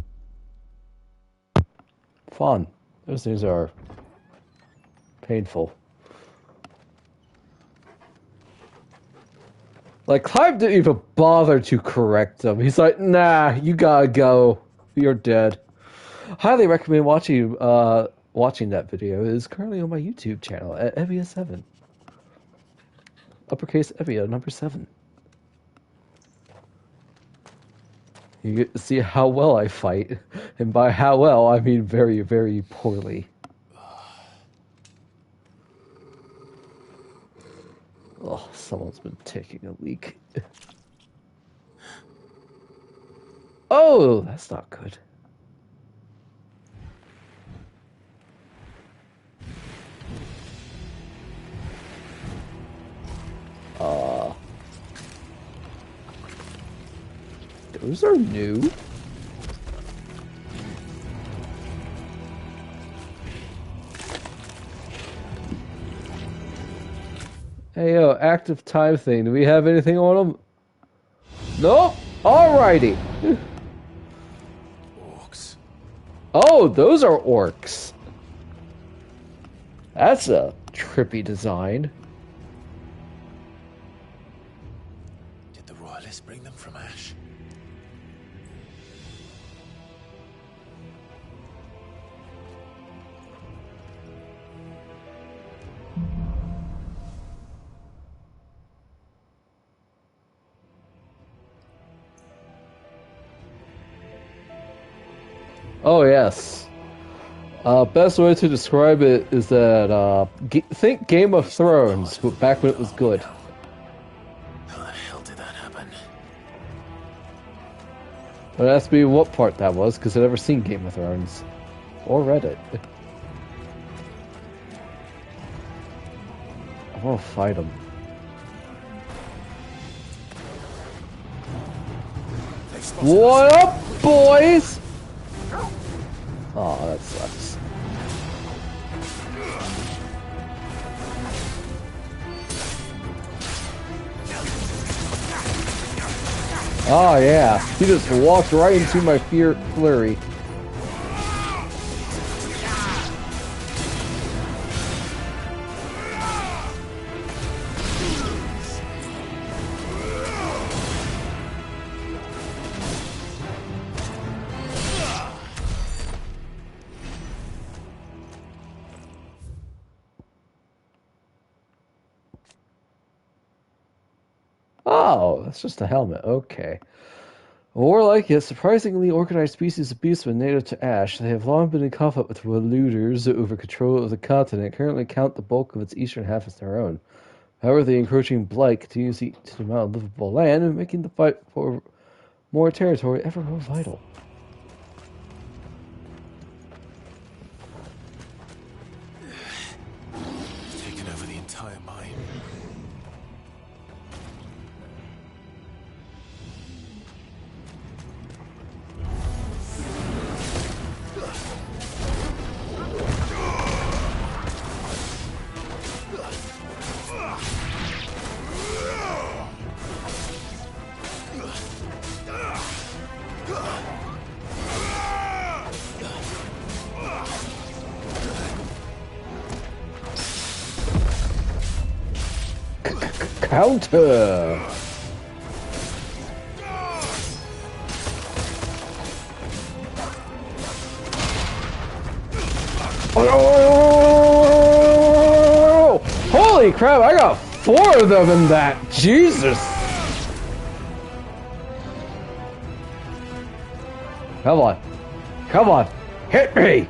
Fun. Those things are painful. Like, Clive didn't even bother to correct him. He's like, nah, you gotta go. You're dead. Highly recommend watching that video. It is currently on my YouTube channel at Evia7. Uppercase Evia, number 7. You get to see how well I fight. And by how well, I mean very, very poorly. Oh, someone's been taking a leak. Oh, that's not good. Those are new. Hey, yo, active time thing. Do we have anything on them? Nope. Alrighty. Orcs. Oh, those are orcs. That's a trippy design. Did the royalists bring them from Ash? Oh, yes. Best way to describe it is that, think Game of Thrones, back when it was good. How the hell did that happen? But ask me what part that was, because I've never seen Game of Thrones. Or read it. I want to fight him. What up, boys? Oh, that sucks. Oh yeah, he just walked right into my flurry. Oh, that's just a helmet. Okay. A warlike yet surprisingly organized species of beastmen native to Ash, they have long been in conflict with looters over control of the continent and currently count the bulk of its eastern half as their own. However, the encroaching blight continues to eat the amount of livable land and making the fight for more territory ever more vital. Taken over the entire mine. Counter! Oh! Holy crap, I got 4 of them in that! Jesus! Come on. Come on. Hit me!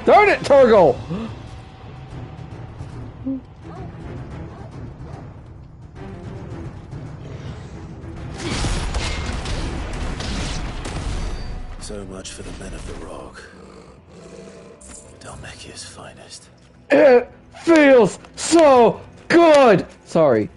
Darn it, Turgle! So much for the men of the rock. Dalmekia's finest. It feels so good! Sorry.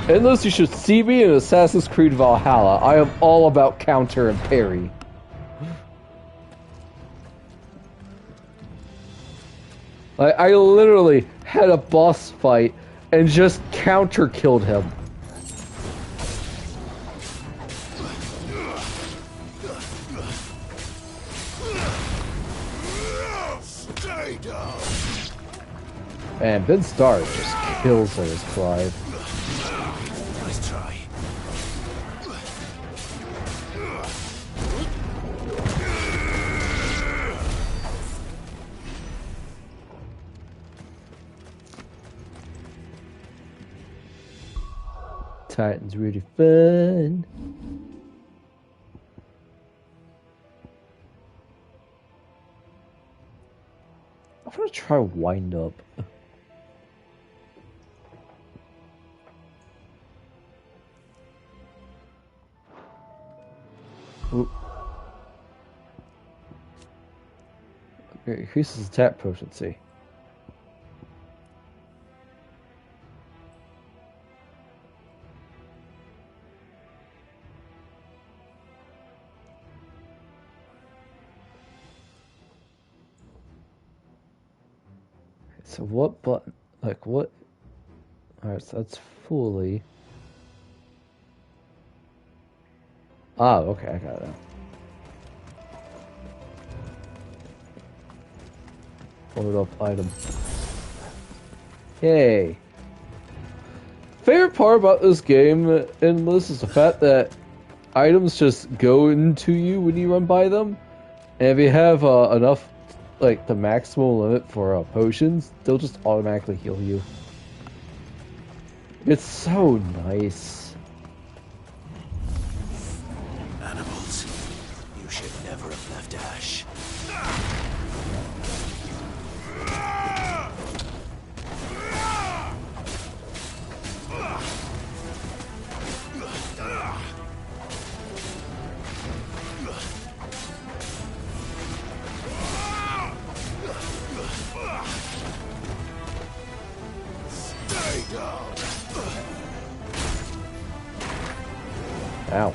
Unless you should see me in Assassin's Creed Valhalla, I am all about counter and parry. Like, I literally had a boss fight and just counter killed him. And Ben Starr just kills her as Clive. Nice try. Titan's really fun. I'm gonna try wind up. Oop. Okay, increases attack potency. So what button, like what? Alright, so that's fully. Ah, okay, I got it now. Load up item. Yay. Favorite part about this game, Endless, is the fact that items just go into you when you run by them. And if you have enough, like the maximum limit for potions, they'll just automatically heal you. It's so nice. Animals. You should never have left Ash. Stay down. Ow.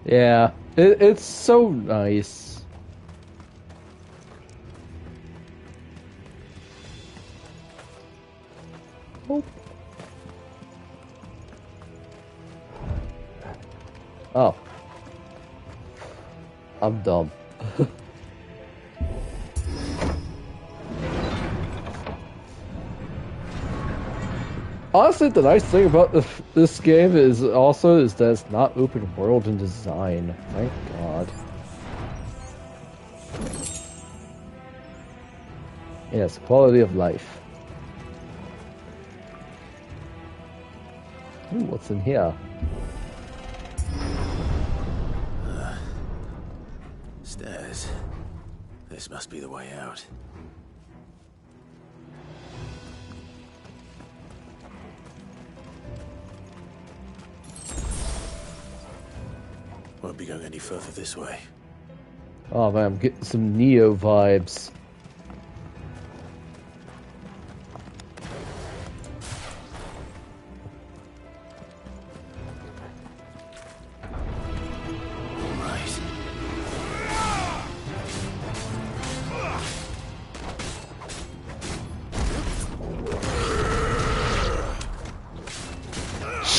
Yeah, it's so nice. Oh. Oh. I'm dumb. Honestly, the nice thing about this game is that it's not open world in design. Thank God. Yes, quality of life. Ooh, what's in here? Stairs. This must be the way out. Won't be going any further this way. Oh man, I'm getting some Neo vibes.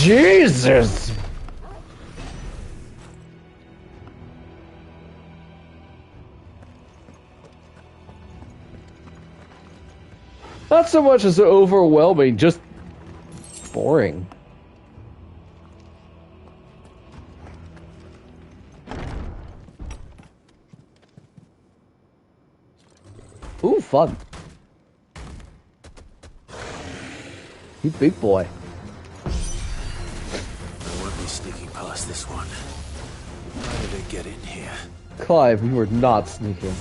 Jesus! Not so much as overwhelming, just boring. Ooh, fun. You big boy. I won't be sneaking past this one. How did it get in here? Clive, you were not sneaking.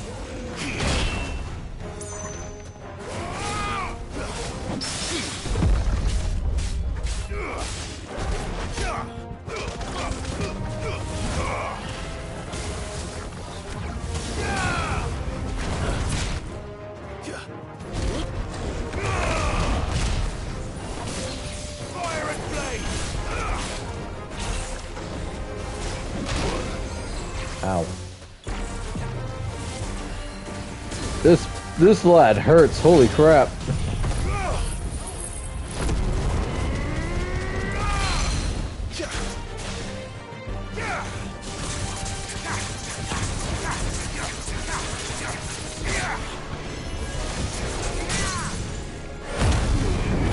Ow. This lad hurts, holy crap.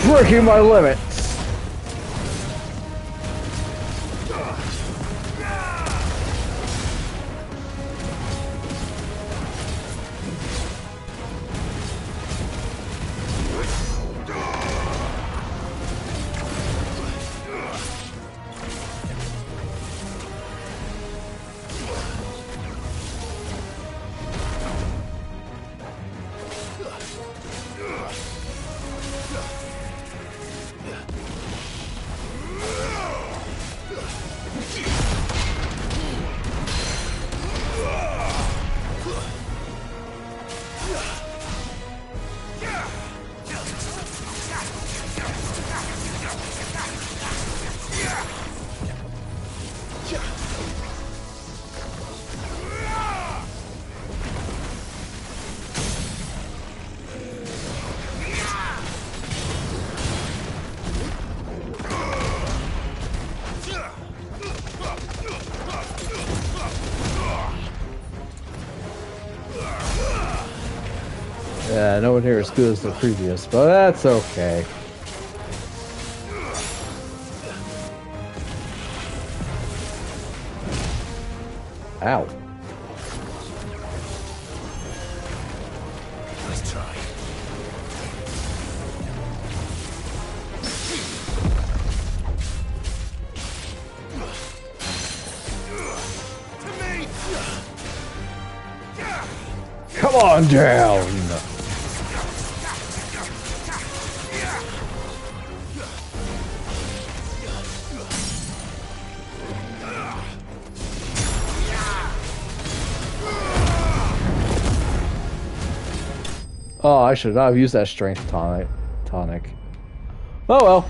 Breaking my limits. Yeah, no one here as good as the previous, but that's okay. Ow. Let's try. Come on down. Oh, I should not have used that strength tonic. Oh well.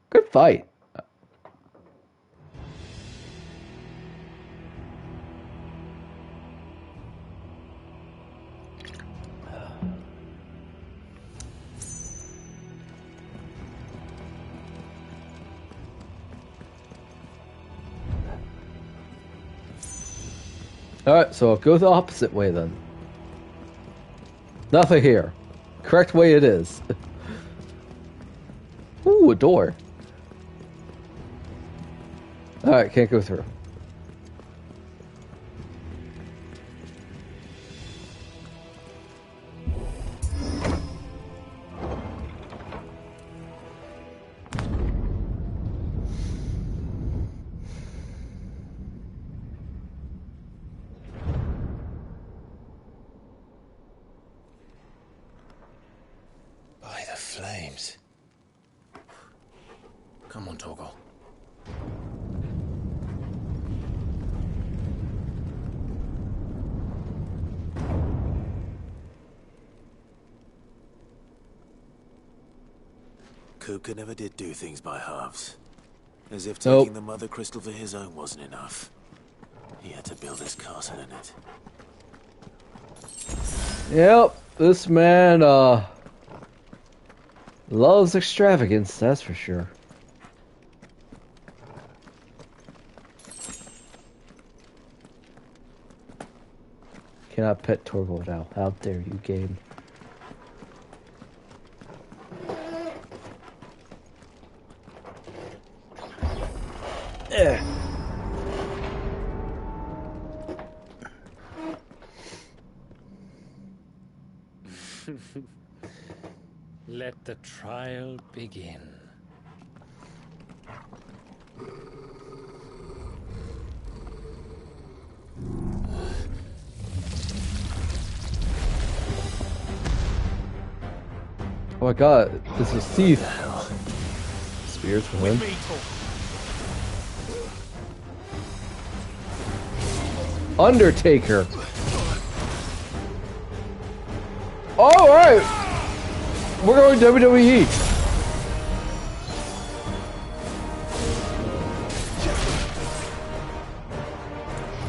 Good fight. Alright, so go the opposite way then. Nothing here. Correct way it is. Ooh, a door. Alright, can't go through. By the flames. Come on, Torgal. Kupka never did do things by halves. As if taking the Mother Crystal for his own wasn't enough. He had to build his castle in it. Yep, this man, loves extravagance, that's for sure. Cannot pet Torgal now. How dare you, game. Let the trial begin. Oh my god, this is Steve. Spears for him. Undertaker. Alright! We're going WWE.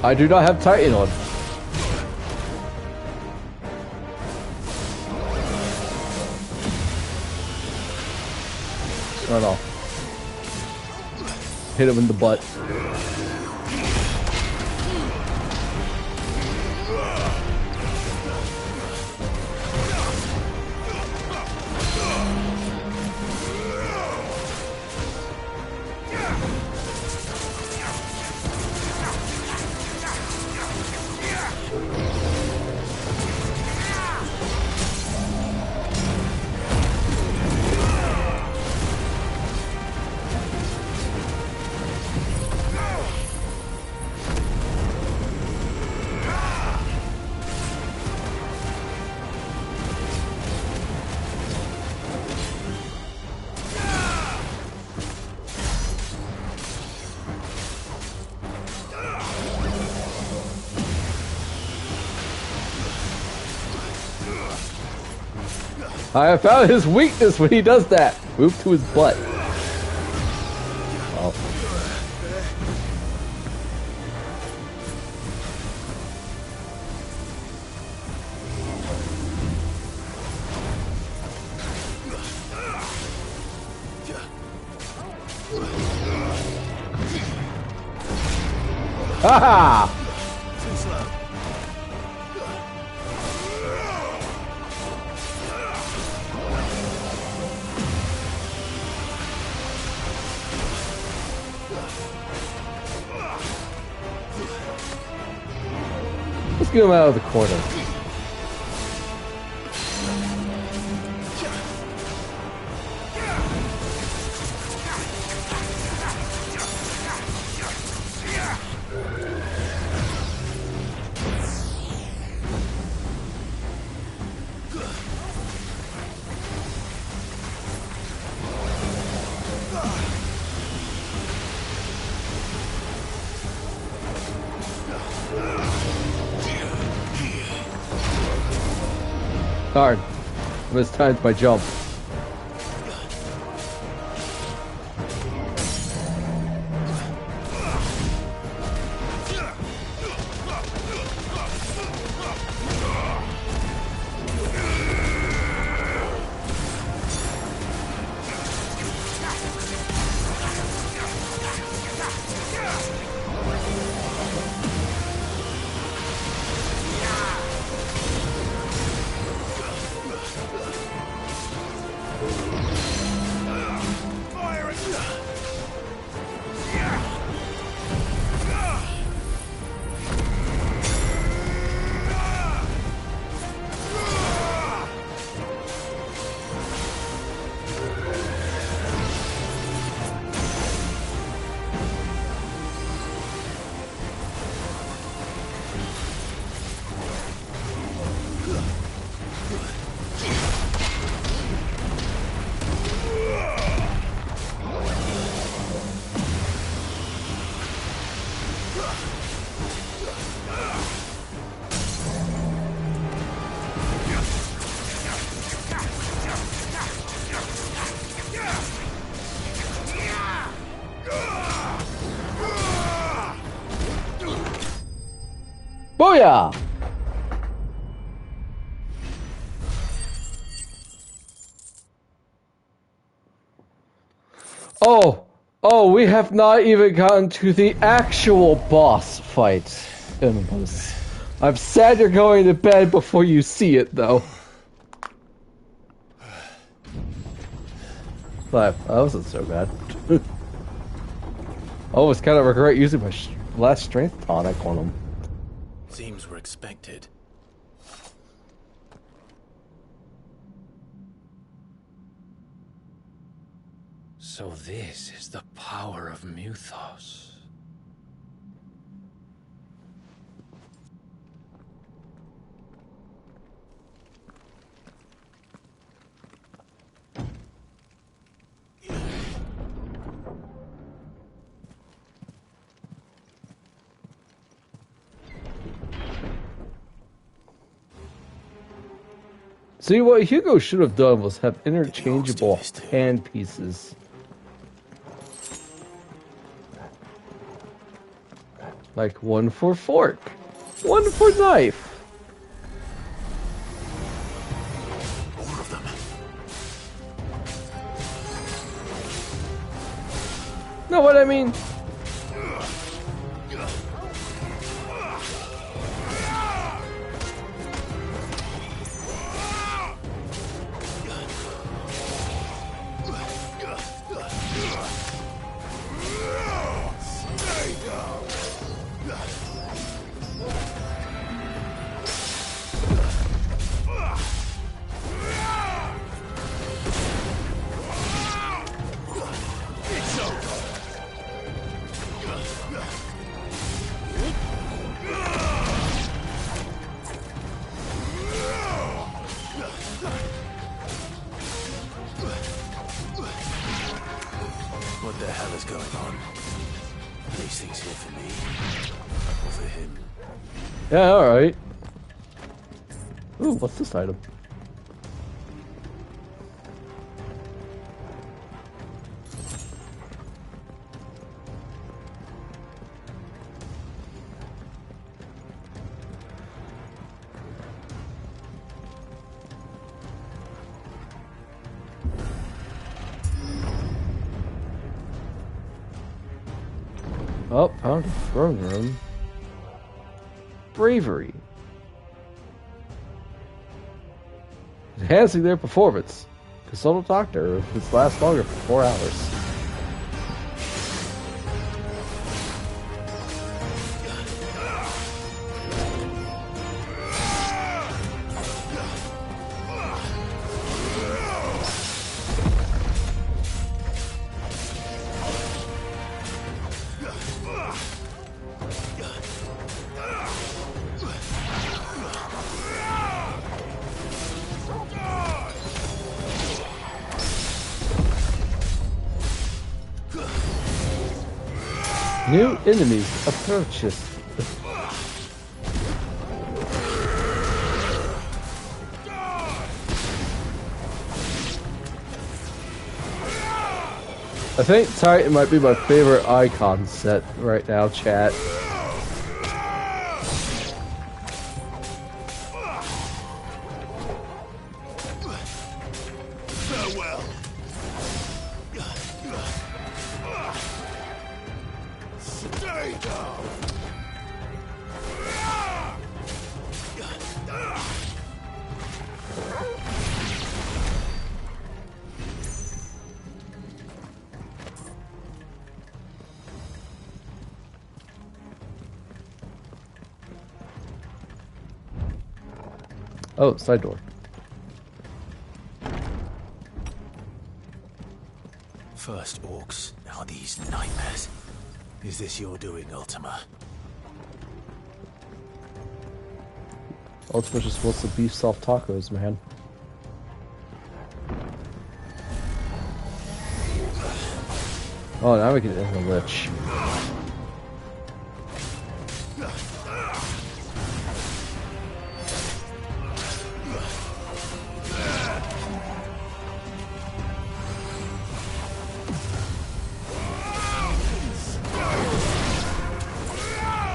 I do not have Titan on. Run off. Hit him in the butt. I have found his weakness when he does that. Move to his butt. Oh. Haha! Just get him out of the corner. Darn. I mistimed my jump. Booyah! Oh, we have not even gotten to the actual boss fight. I'm sad you're going to bed before you see it, though. But that wasn't so bad. I almost kind of regret using my last strength tonic on him. Seems we're expected. So this is the power of Muthos. See, what Hugo should have done was have interchangeable hand pieces. Like one for fork, one for knife. More of them. Know what I mean? What the hell is going on? These things here for me? Or for him? Yeah, alright. Ooh, what's this item? Oh, found a throne room. Bravery. Enhancing their performance. Consult a doctor if this lasts longer for 4 hours. New enemies approaches. I think Titan might be my favorite icon set right now, chat. Farewell. Stay down. Oh, side door. First orcs, now these nightmares. Is this your doing, Ultima? Ultima just wants the beef soft tacos, man. Oh, now we can end the lich.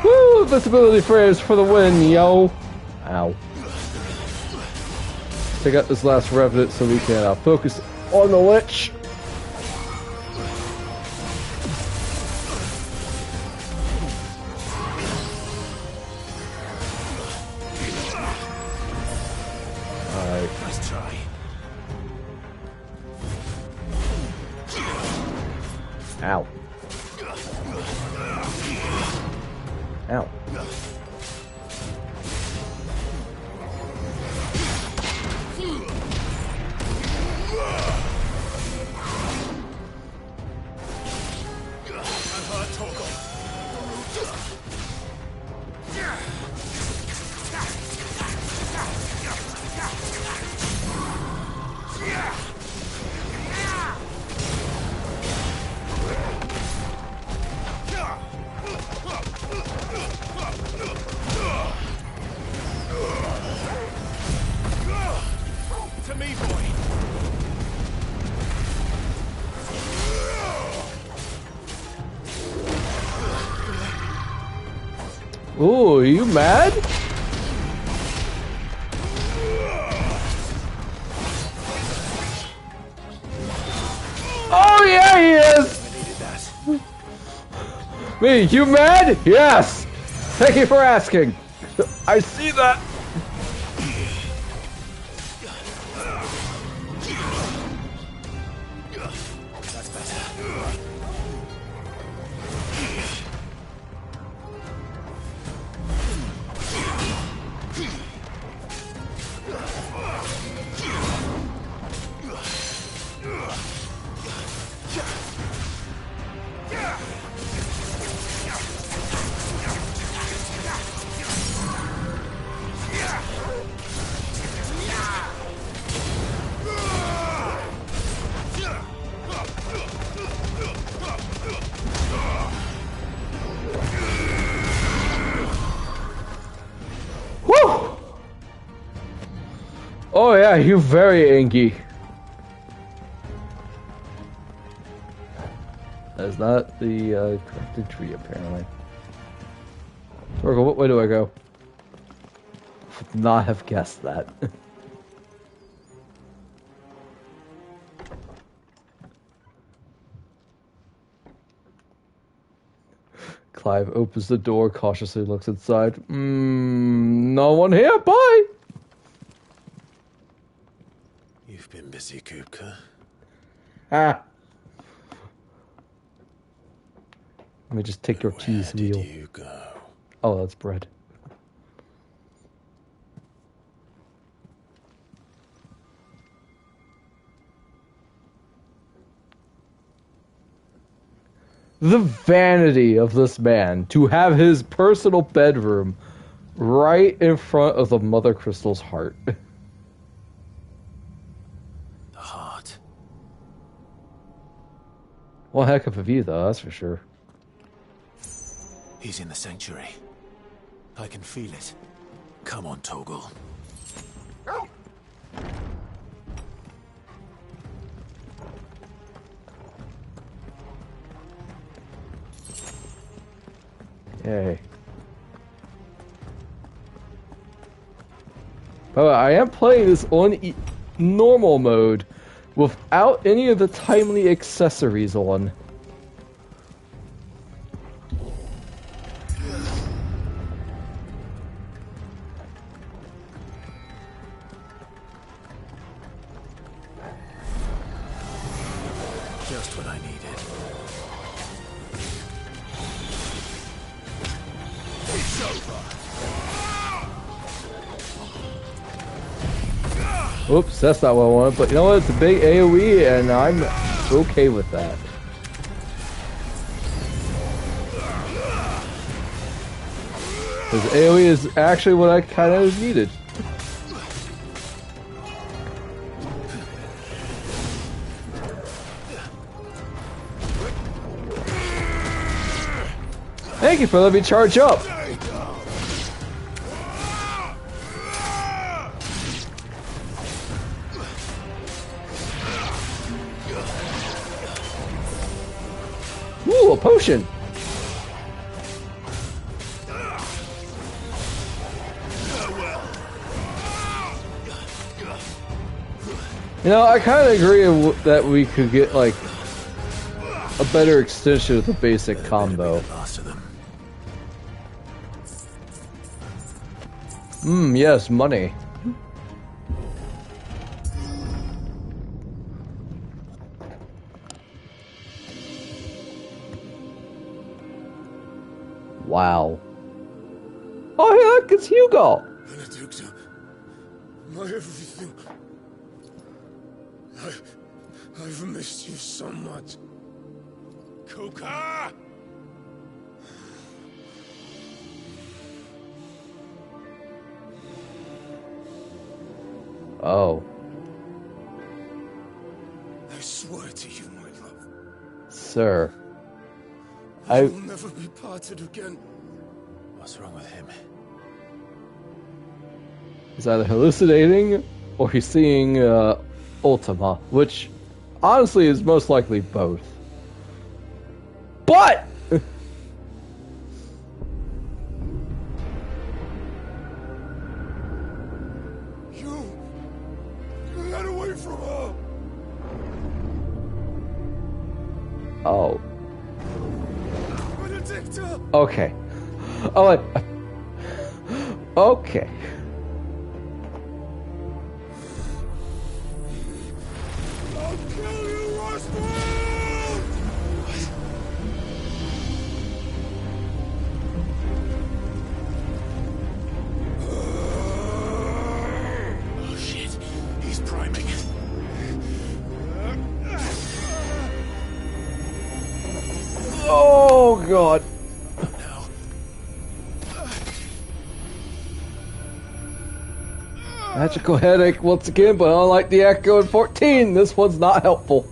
Woo! Visibility frames for the win, yo! Ow. Take out this last revenant so we can focus on the lich. Alright. Let's try. Ow. Ow. To me, boy. Ooh, are you mad? Oh yeah, he is! Me, you mad? Yes! Thank you for asking. I see that. That's better. Whew! Oh yeah, you very angy. That's not the corrected tree, apparently. Torgo, what way do I go? Would not have guessed that. Clive opens the door, cautiously looks inside. No one here, bye! You've been busy, Kupka. Ah. Let me just take your cheese meal. Where did you go? Oh, that's bread. The vanity of this man to have his personal bedroom right in front of the Mother Crystal's heart. The heart. One heck of a view, though, that's for sure. He's in the sanctuary. I can feel it. Come on, Torgal. Yay. But I am playing this on normal mode without any of the timely accessories on. Just what I needed. It's over. Oops, that's not what I wanted, but you know what? It's a big AoE, and I'm okay with that. Because AoE is actually what I kind of needed. Thank you for letting me charge up. Ooh, a potion. You know, I kind of agree that we could get like a better extension of the basic combo. Yes, money. Wow. Oh, hey, look, it's Hugo. Benedicta, my everything. I've missed you so much. Kuka! Oh. I swear to you, my love. Sir. I will never be parted again. What's wrong with him? He's either hallucinating or he's seeing Ultima, which honestly is most likely both. But You got away from her. oh. Benedicta! Okay. Oh, okay. I'll kill you, Roswell! Oh shit, he's priming. Oh god. Magical headache once again, but unlike the Echo in 14, this one's not helpful.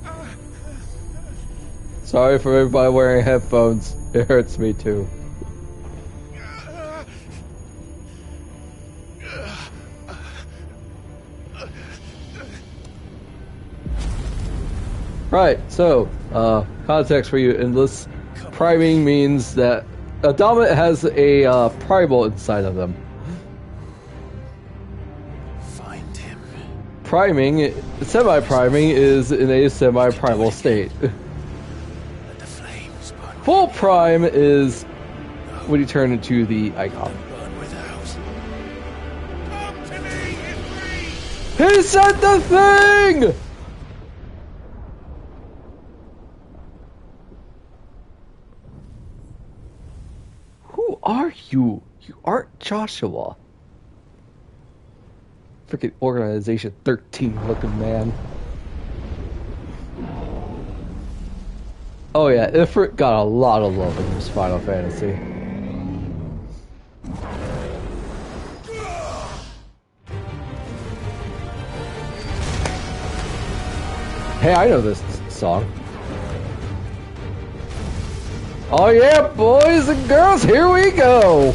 Sorry for everybody wearing headphones. It hurts me too. Right, so, context for you. In this, priming means that a dominant has a primal inside of them. Find him. Priming, semi-priming is in a semi-primal state. Let the flames burn. Full prime is when you turn into the icon. Burn without. Come to me, Ifrit! He said the thing! Who are you? You aren't Joshua. Freaking Organization 13 looking man. Oh yeah, Ifrit got a lot of love in this Final Fantasy. Hey, I know this song. Oh yeah, boys and girls, here we go!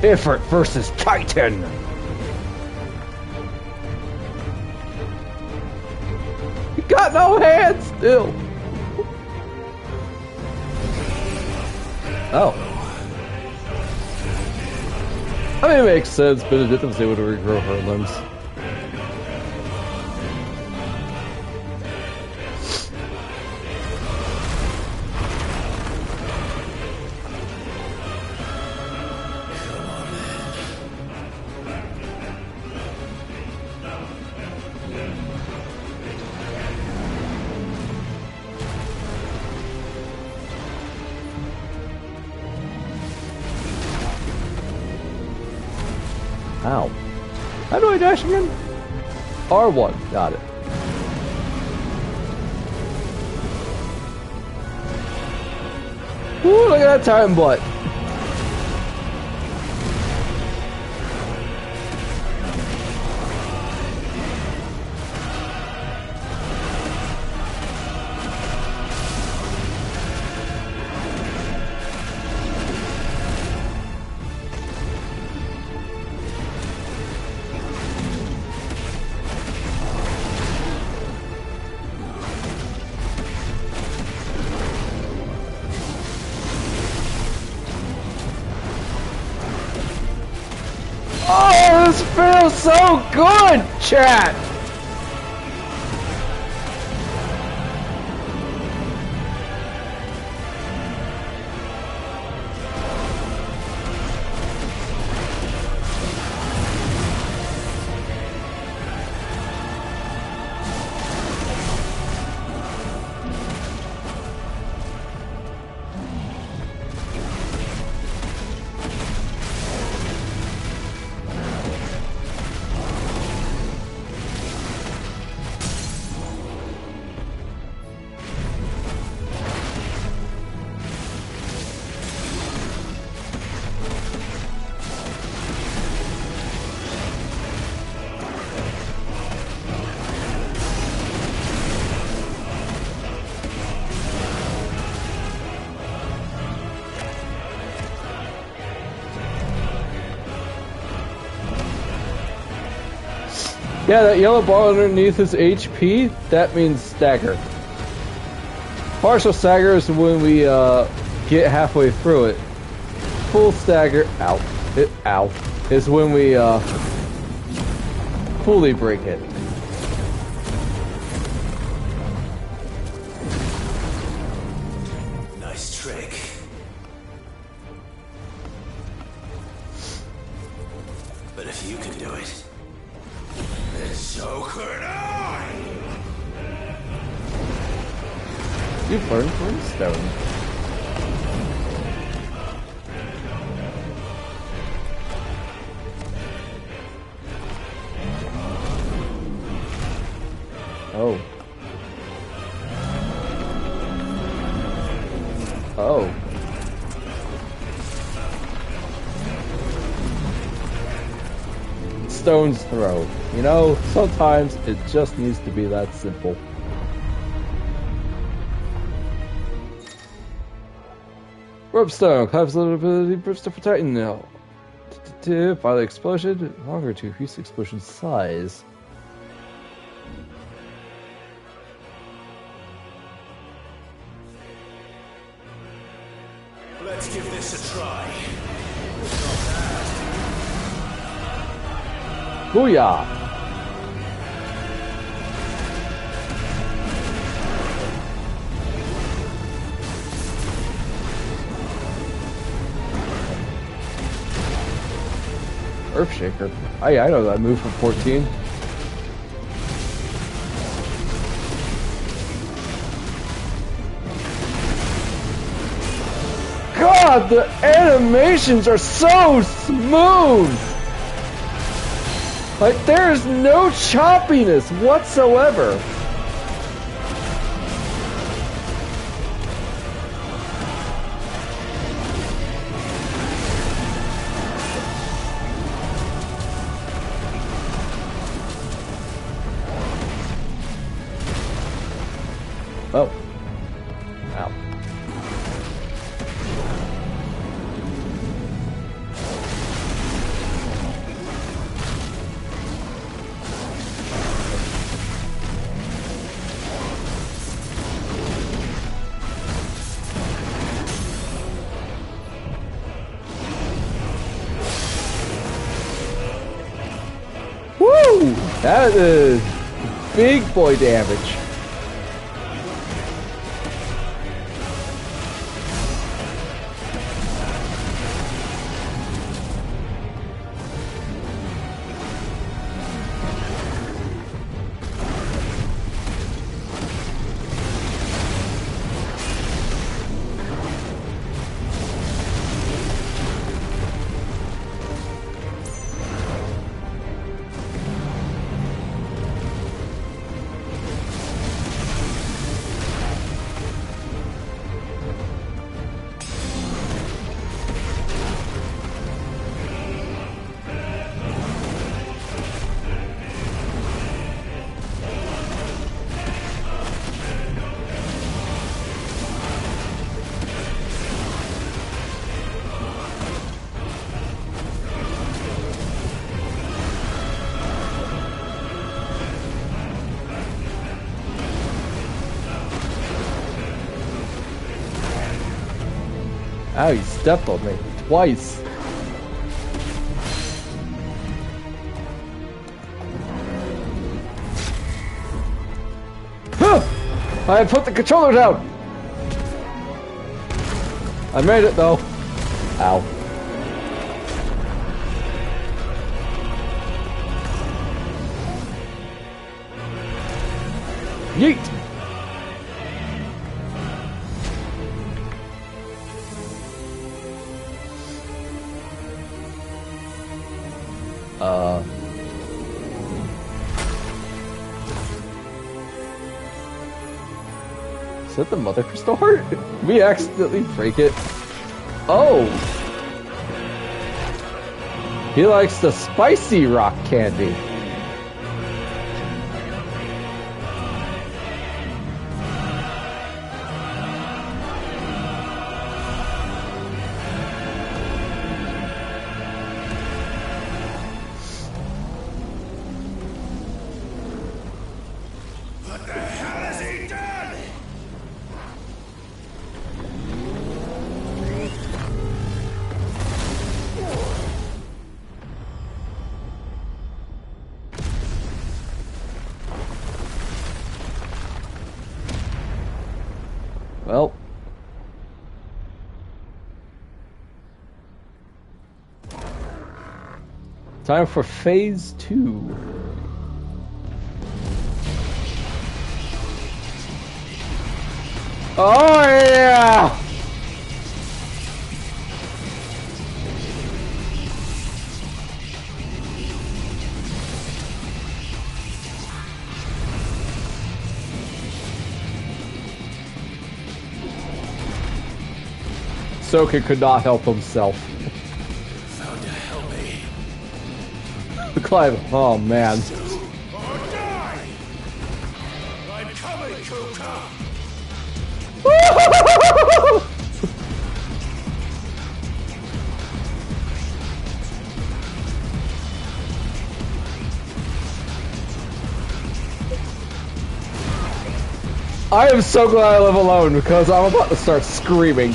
Ifrit versus Titan! You got no hands still! Oh. I mean, it makes sense. Benedict was able to regrow her limbs. Ow. How do I dash again? R1. Got it. Ooh, look at that time butt. Oh, this feels so good, chat! Yeah, that yellow bar underneath his HP, that means stagger. Partial stagger is when we get halfway through it. Full stagger, ow, is when we fully break it. Nice trick. But if you can do it, then so could I! You burned Brimstone. Oh. Oh. Stone's throw. You know, sometimes it just needs to be that simple. Rubstone, claps ability, Brimstone for Titan now. By the explosion, longer to increase explosion size. Let's give this a try. Booyah! Earthshaker. Oh yeah, I know that move from 14. God, the animations are so smooth! Like, there's no choppiness whatsoever. That is big boy damage. Ow, you stepped on me twice. I put the controller down! I made it though. Ow. Yeet! Is that the Mother Crystal Heart? We accidentally break it. Oh! He likes the spicy rock candy. Well. Time for phase 2. Oh yeah! Soka could not help himself. Found to help me. Clive, oh man. I'm coming, Kuka. I am so glad I live alone because I'm about to start screaming.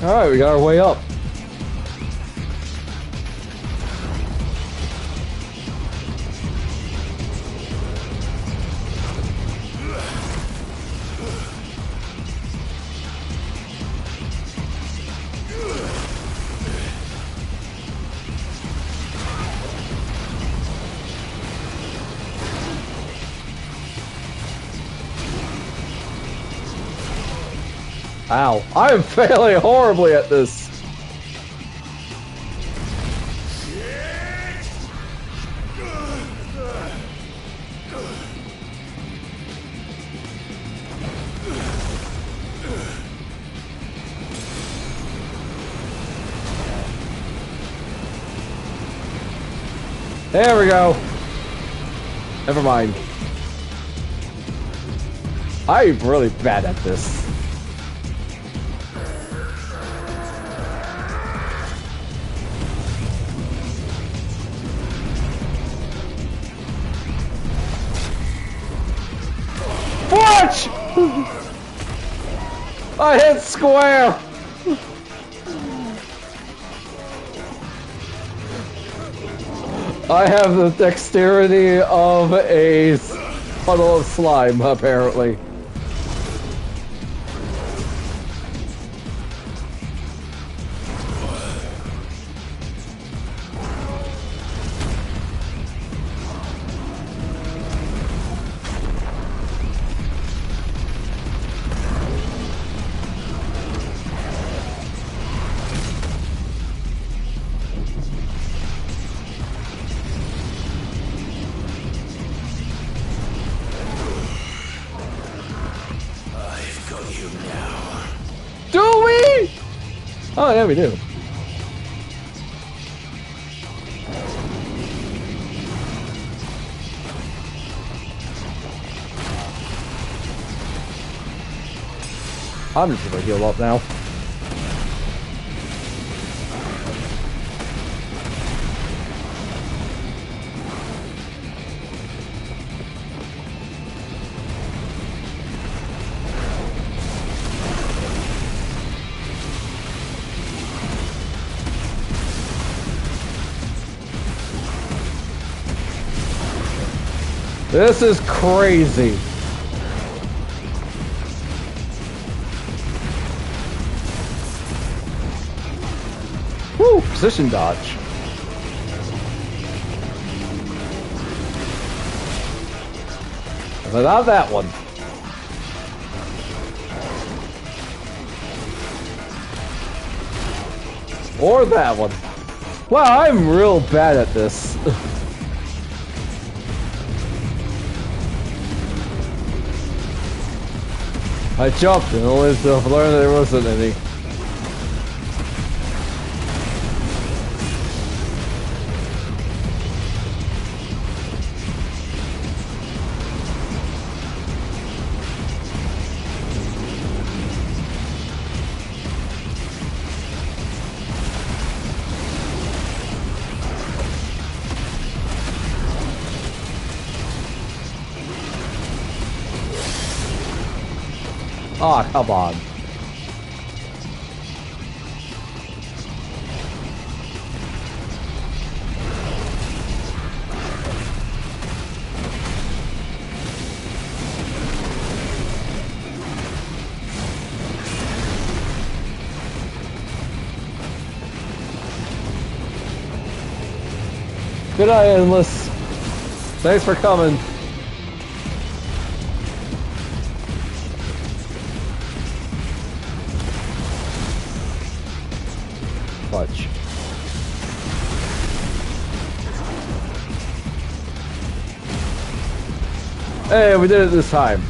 Alright, we got our way up. Ow. I am failing horribly at this. There we go. Never mind. I'm really bad at this. Watch! I hit square! I have the dexterity of a puddle of slime, apparently. Oh, yeah, we do. I'm just gonna heal up now. This is crazy. Woo! Position dodge. Without that one. Or that one. Wow, I'm real bad at this. I jumped and only to learn there wasn't any. Ah, come on. Good night, Endless. Thanks for coming. Clutch. Hey, we did it this time.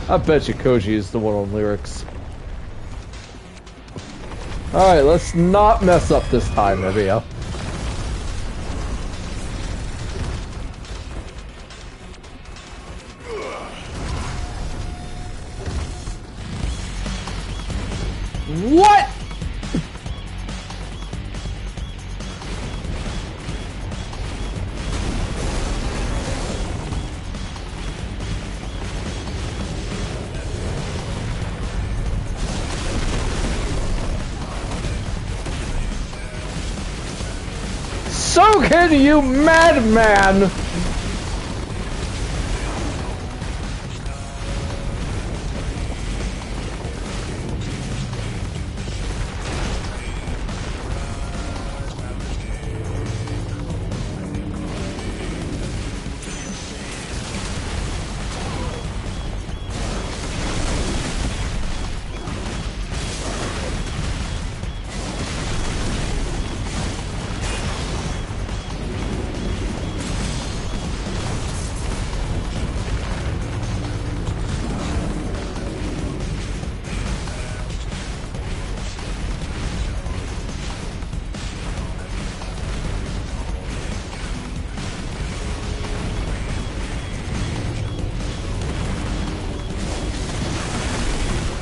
I bet you Koji is the one on lyrics. Alright, let's not mess up this time, Evia. What? So can you, madman!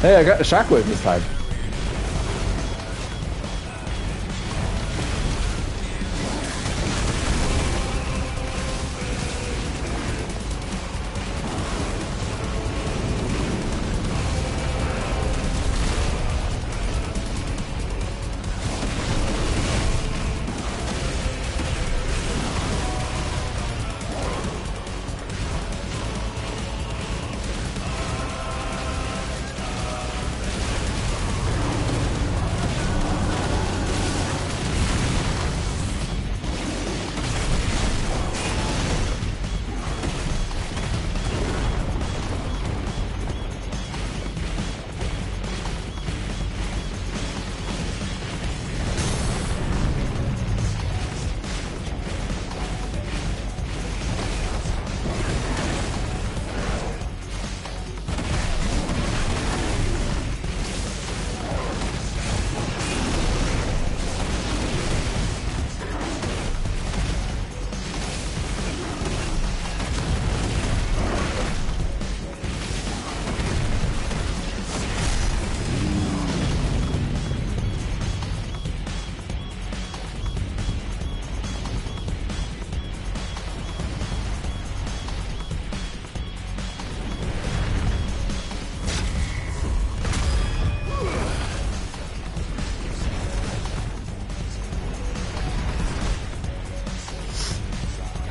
Hey, I got the shockwave this time.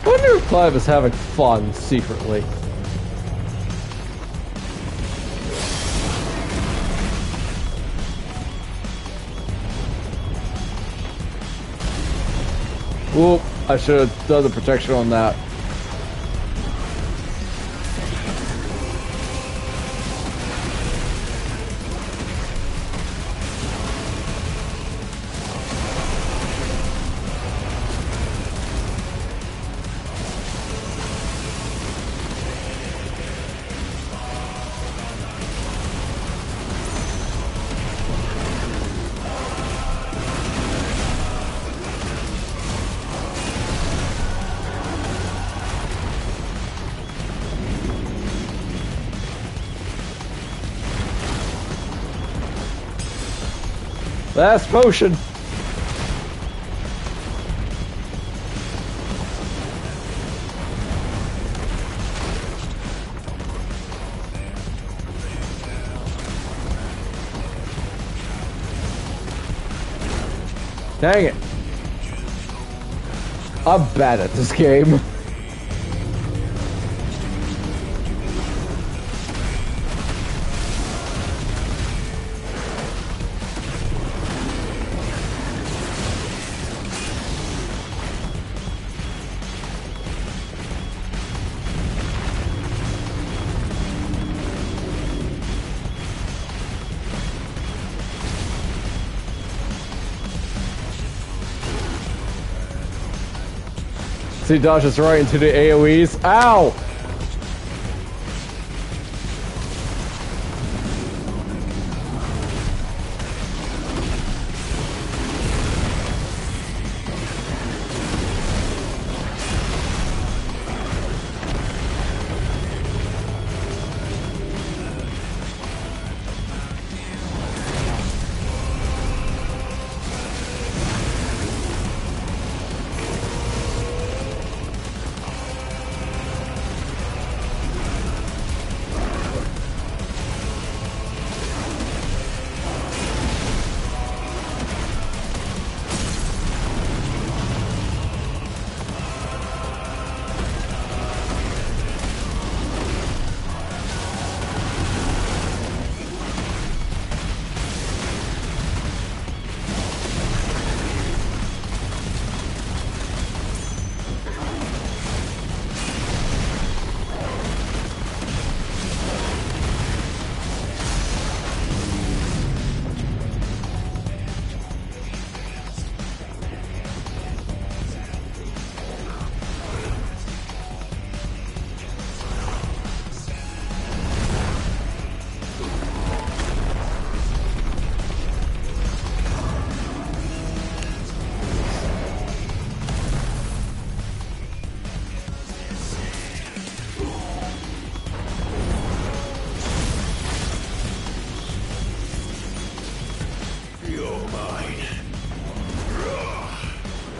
I wonder if Clive is having fun secretly. Oop, I should have done the protection on that. Last potion. Dang it. I'm bad at this game. So he dodges right into the AoEs. Ow!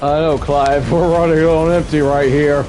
I know, Clive. We're running on empty right here.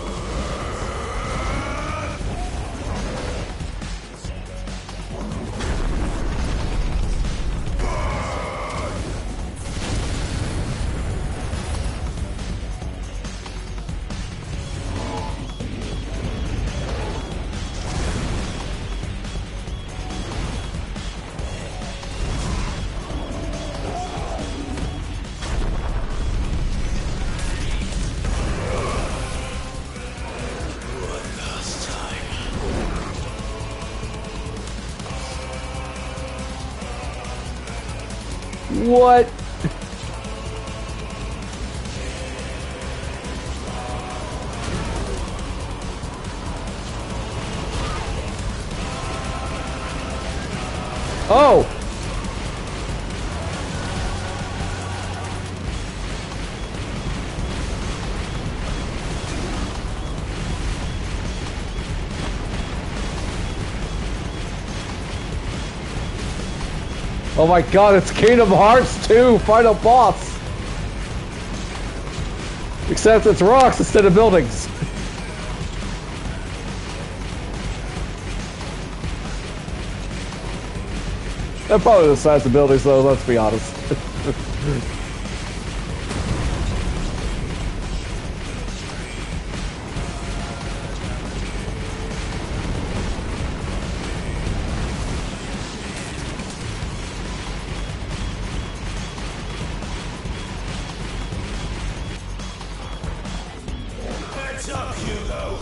What? Oh! Oh my god, it's Kingdom Hearts 2 final boss! Except it's rocks instead of buildings. They're probably the size of buildings though, let's be honest. Heads up, Hugo!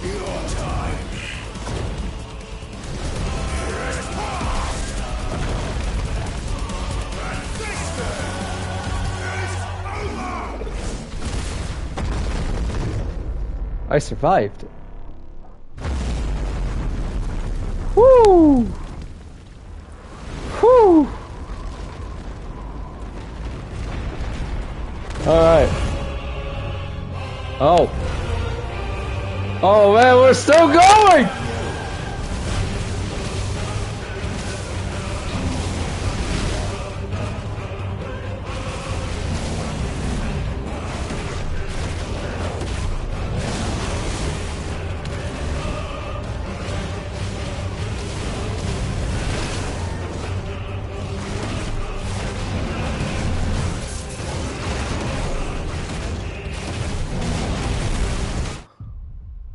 Your time. I survived. Woo! Woo! Alright. Oh. Oh man, we're still going!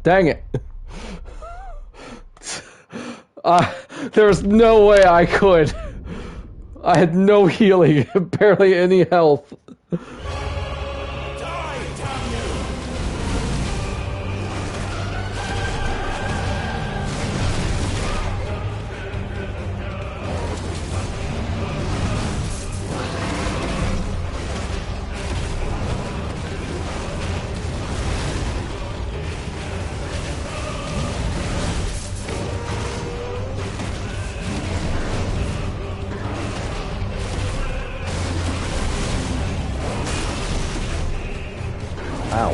Dang it. There was no way I could. I had no healing, barely any health. Ow.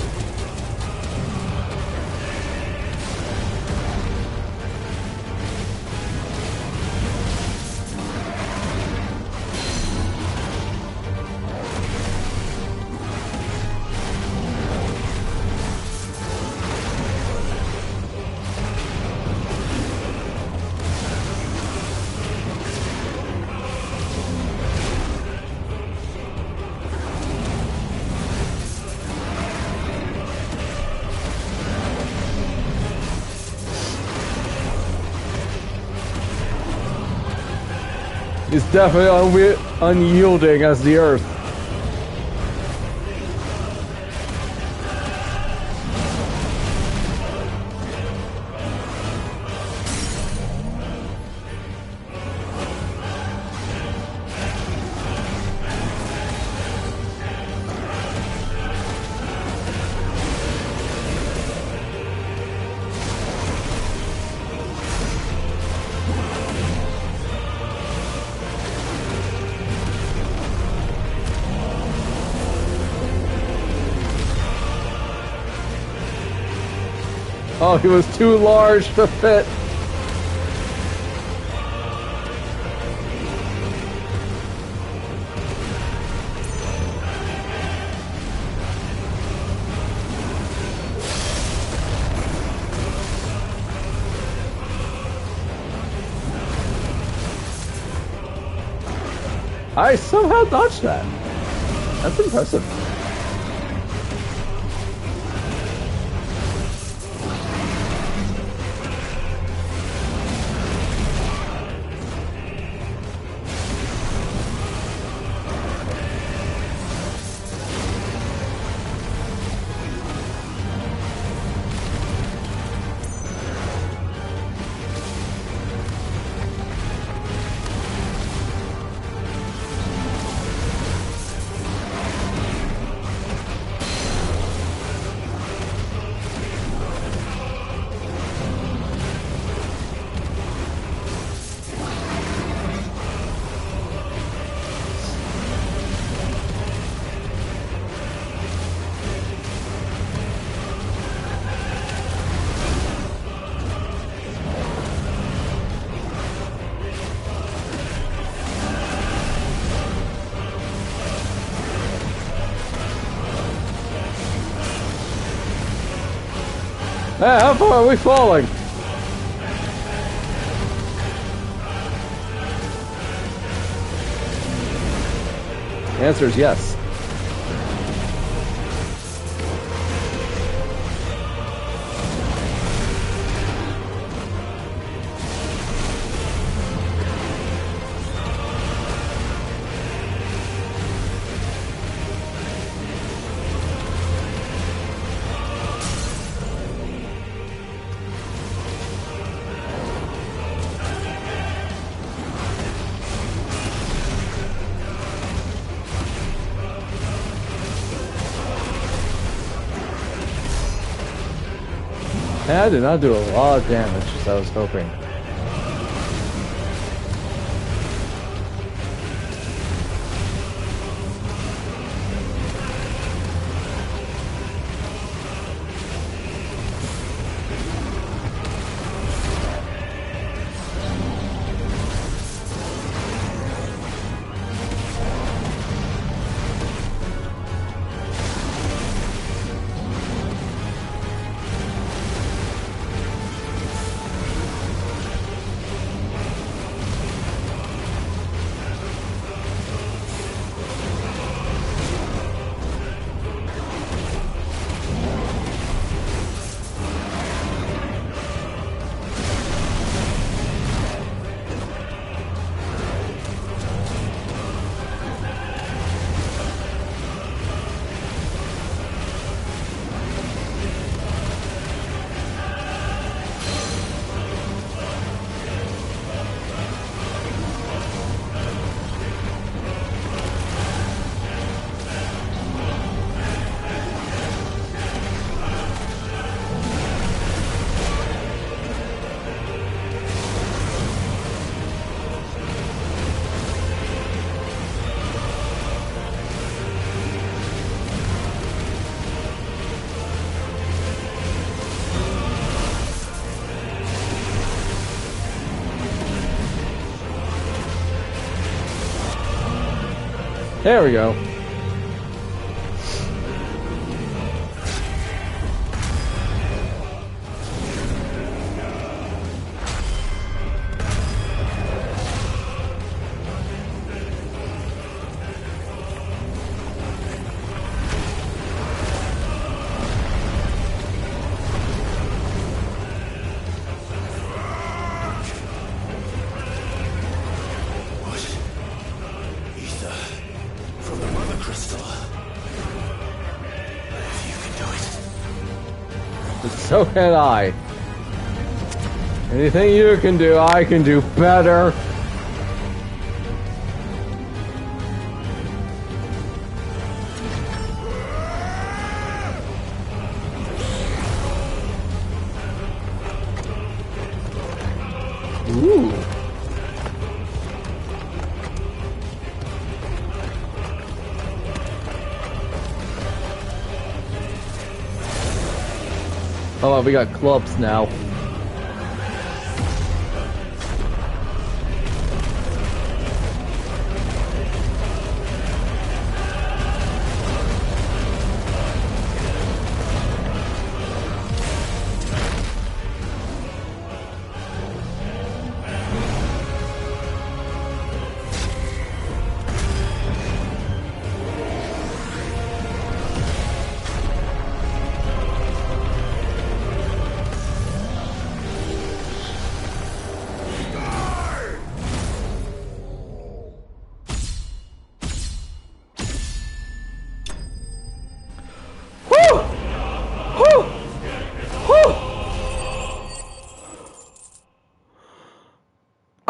It's definitely unyielding as the earth. Oh, he was too large to fit. I somehow dodged that. That's impressive. How far are we falling? The answer is yes. I did not do a lot of damage as I was hoping. There we go. So can I. Anything you can do, I can do better. Ooh. Oh, we got clubs now.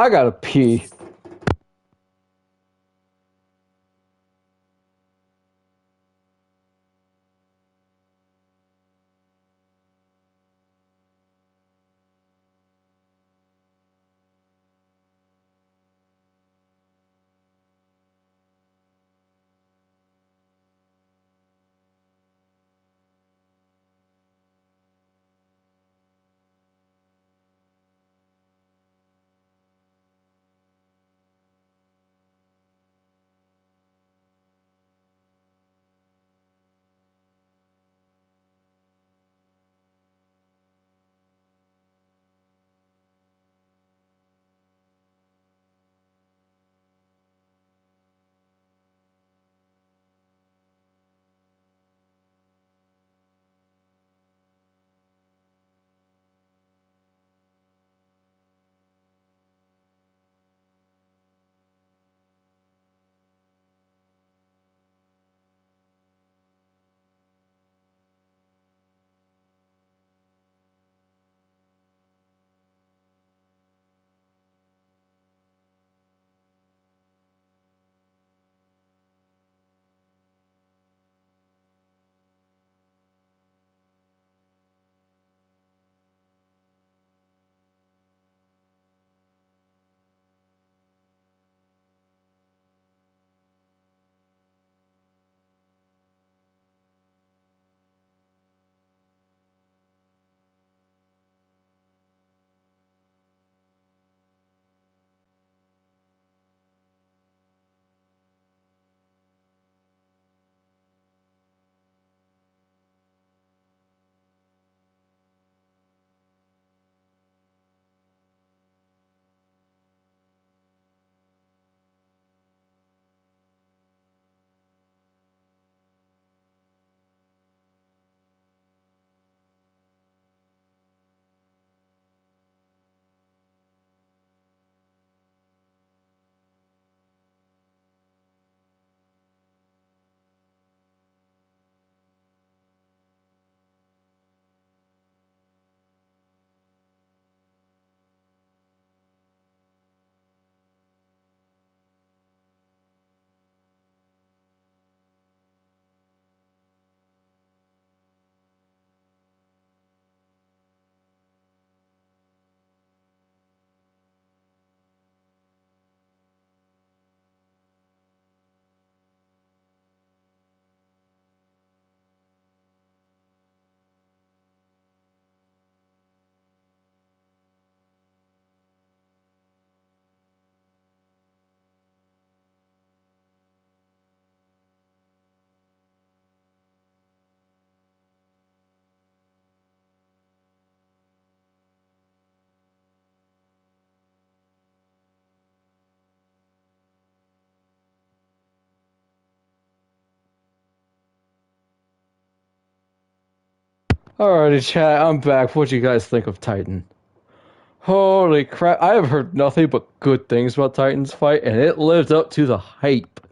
I gotta pee. Alrighty, chat, I'm back. What do you guys think of Titan? Holy crap, I have heard nothing but good things about Titan's fight, and it lived up to the hype.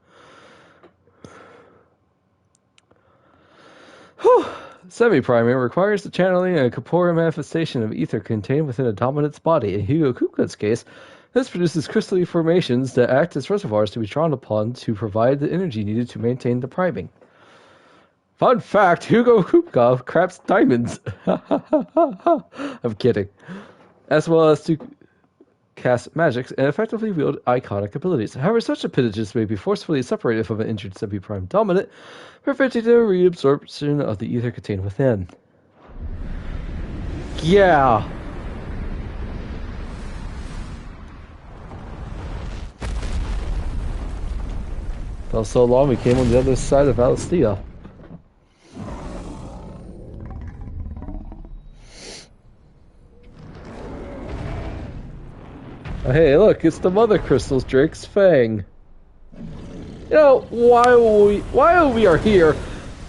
Whew. Semi-primate requires the channeling and corporeal manifestation of ether contained within a dominant's body. In Hugo Kupka's case, this produces crystalline formations that act as reservoirs to be drawn upon to provide the energy needed to maintain the priming. Fun fact, Hugo Kupka crafts diamonds. I'm kidding. As well as to cast magics and effectively wield iconic abilities. However, such appendages may be forcefully separated from an injured semi-prime dominant, preventing the reabsorption of the ether contained within. yeah. Felt so long we came on the other side of Alastia. Oh, hey, look, it's the mother crystals, Drake's Fang. You know, while we are here,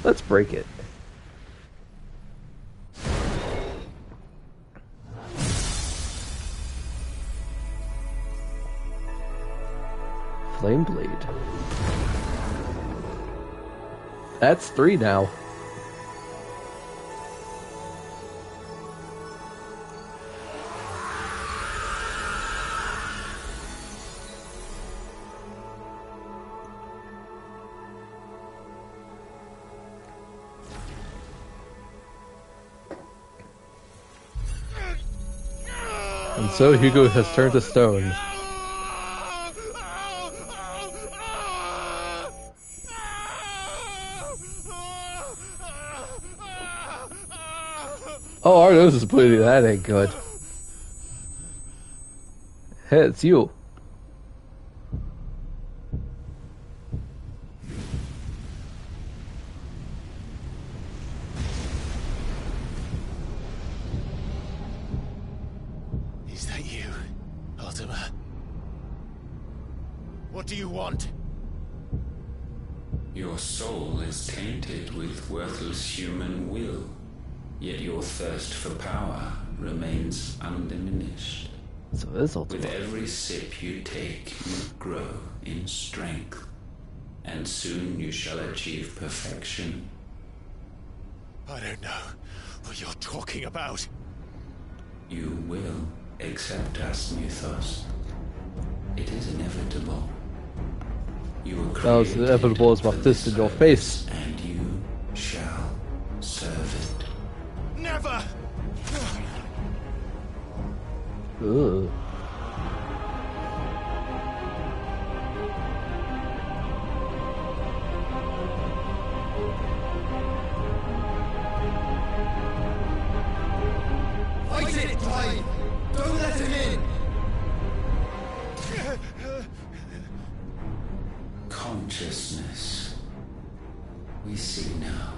let's break it. Flame Blade. That's 3 now. And so Hugo has turned to stone. Oh, our nose is bleeding. That ain't good. Hey, it's you. Is that you, Ultima? What do you want? Your soul is tainted with worthless human will, yet your thirst for power remains undiminished. So this Ultima. With every sip you take, you grow in strength, and soon you shall achieve perfection. I don't know what you're talking about. You will accept us, Mythos. It is inevitable. You were That was inevitable as my fist in your face. And you shall serve it. Never! Ugh. Fight it, Clive! Don't let him in! Consciousness. We see now.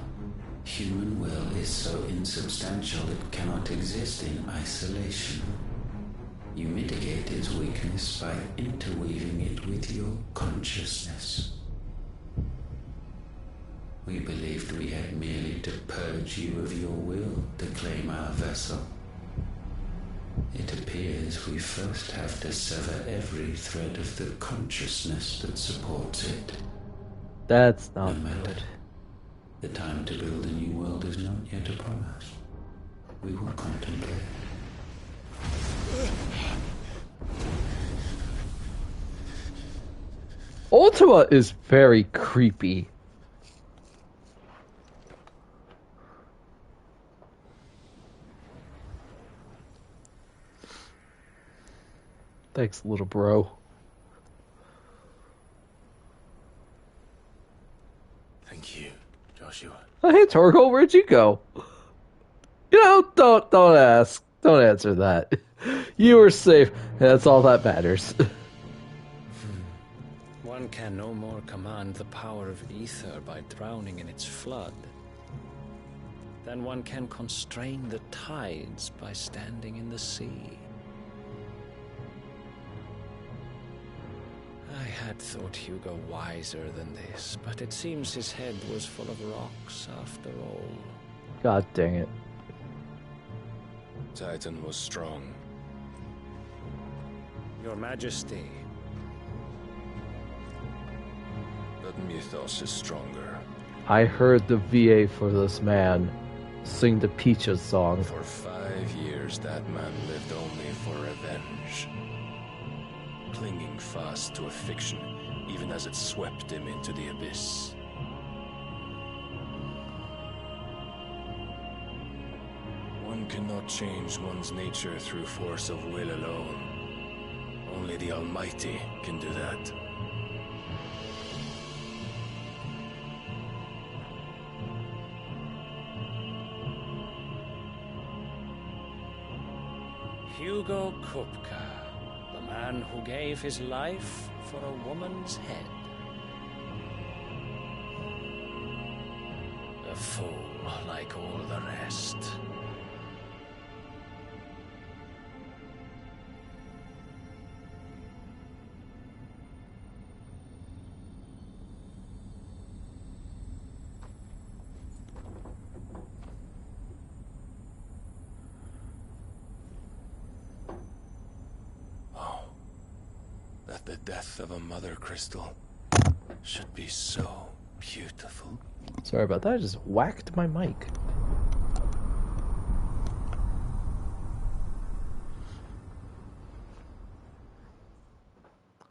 Human will is so insubstantial it cannot exist in isolation. You mitigate its weakness by interweaving it with your consciousness. We believed we had merely to purge you of your will to claim our vessel. It appears we first have to sever every thread of the consciousness that supports it. That's not good. The time to build a new world is not yet upon us. We will contemplate. Ultima is very creepy. Thanks, little bro. Thank you, Joshua. Oh, hey, Torgal, where'd you go? You know, don't ask. Don't answer that. You were safe. That's all that matters. One can no more command the power of ether by drowning in its flood than one can constrain the tides by standing in the sea. I had thought Hugo wiser than this, but it seems his head was full of rocks after all. God dang it. Titan was strong. Your Majesty. But Mythos is stronger. I heard the VA for this man sing the Peaches song. For 5 years, that man lived only for revenge. Clinging fast to a fiction, even as it swept him into the abyss. One cannot change one's nature through force of will alone. Only the Almighty can do that. Hugo Kupka, the man who gave his life for a woman's head. A fool like all the rest. That the death of a mother crystal should be so beautiful. Sorry about that, I just whacked my mic.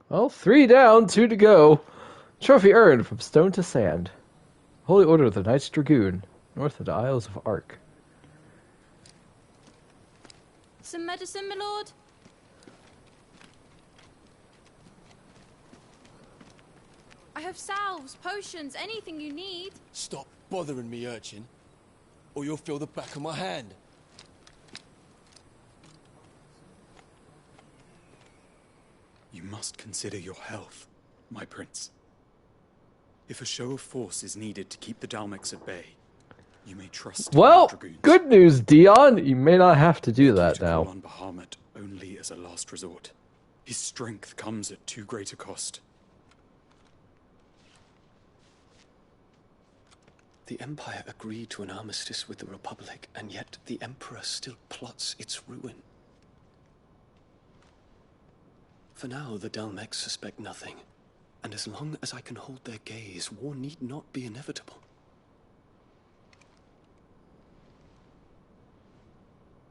Well, 3 down, 2 to go. Trophy earned from stone to sand. Holy Order of the Knights Dragoon, north of the Isles of Ark. Some medicine, my lord? I have salves, potions, anything you need. Stop bothering me, urchin, or you'll feel the back of my hand. You must consider your health, my prince. If a show of force is needed to keep the Dalmex at bay, you may trust Well, the dragoons. good news, Dion. You may not have to do that To now. call on Bahamut only as a last resort. His strength comes at too great a cost. The Empire agreed to an armistice with the Republic, and yet the Emperor still plots its ruin. For now, the Dalmex suspect nothing, and as long as I can hold their gaze, war need not be inevitable.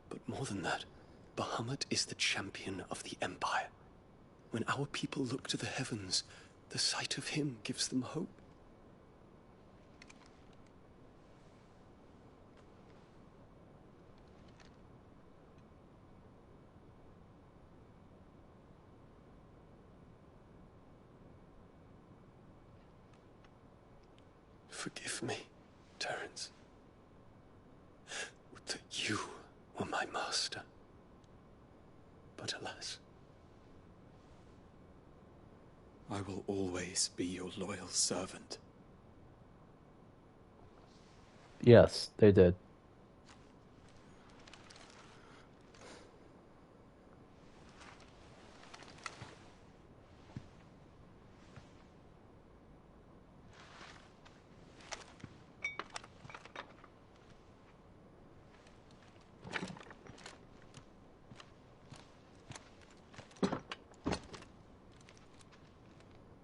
But more than that, Bahamut is the champion of the Empire. When our people look to the heavens, the sight of him gives them hope. Forgive me, Terence. Would that you were my master. But alas. I will always be your loyal servant. Yes, they did.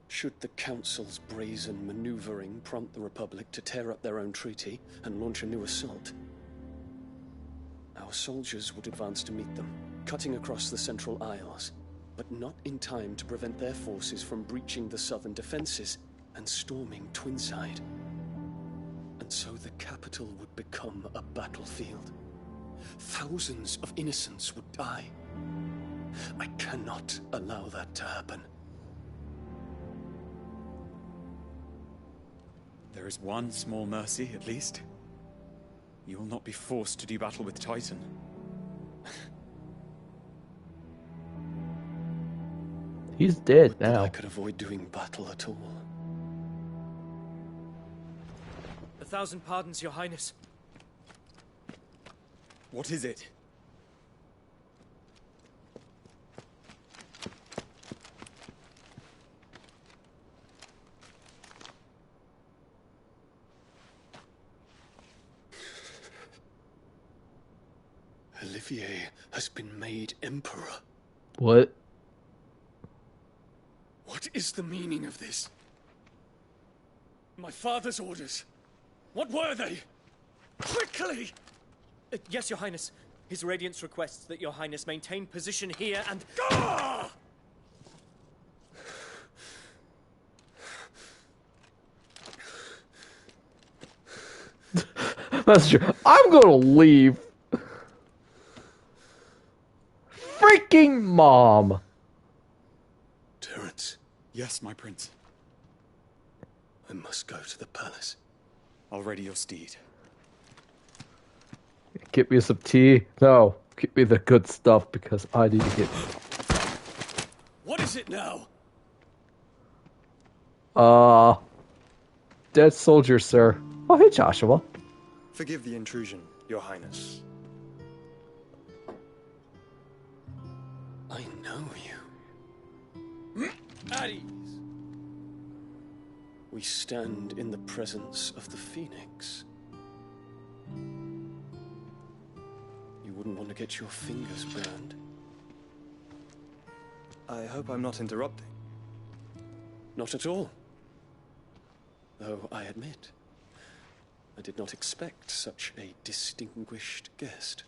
Should the Council's brazen maneuvering prompt the Republic to tear up their own treaty and launch a new assault, our soldiers would advance to meet them, cutting across the Central Isles, but not in time to prevent their forces from breaching the southern defenses and storming Twinside. And so the capital would become a battlefield. Thousands of innocents would die. I cannot allow that to happen. There is one small mercy, at least. You will not be forced to do battle with Titan. He's dead Would that now. I could avoid doing battle at all. 1,000 pardons, Your Highness. What is it? Olivier has been made Emperor. What? What is the meaning of this? My father's orders. What were they? Quickly! Yes, Your Highness. His Radiance requests that Your Highness maintain position here and... Ah! That's true. I'm gonna leave. Freaking mom. Terence. Yes, my prince. I must go to the palace. I'll ready your steed. Get me some tea. No. Give me the good stuff because I need to get... What is it now? Dead soldier, sir. Oh, hey, Joshua. Forgive the intrusion, Your Highness. I know you. At ease. We stand in the presence of the Phoenix. You wouldn't want to get your fingers burned. I hope I'm not interrupting. Not at all. Though I admit, I did not expect such a distinguished guest.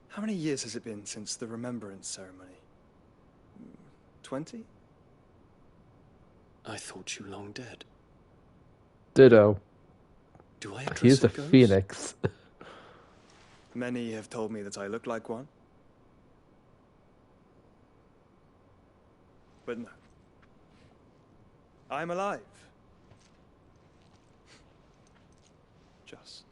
How many years has it been since the Remembrance ceremony? 20? I thought you long dead. Ditto. Do I He's the address a ghost? Phoenix. Many have told me that I look like one. But no. I'm alive. Just.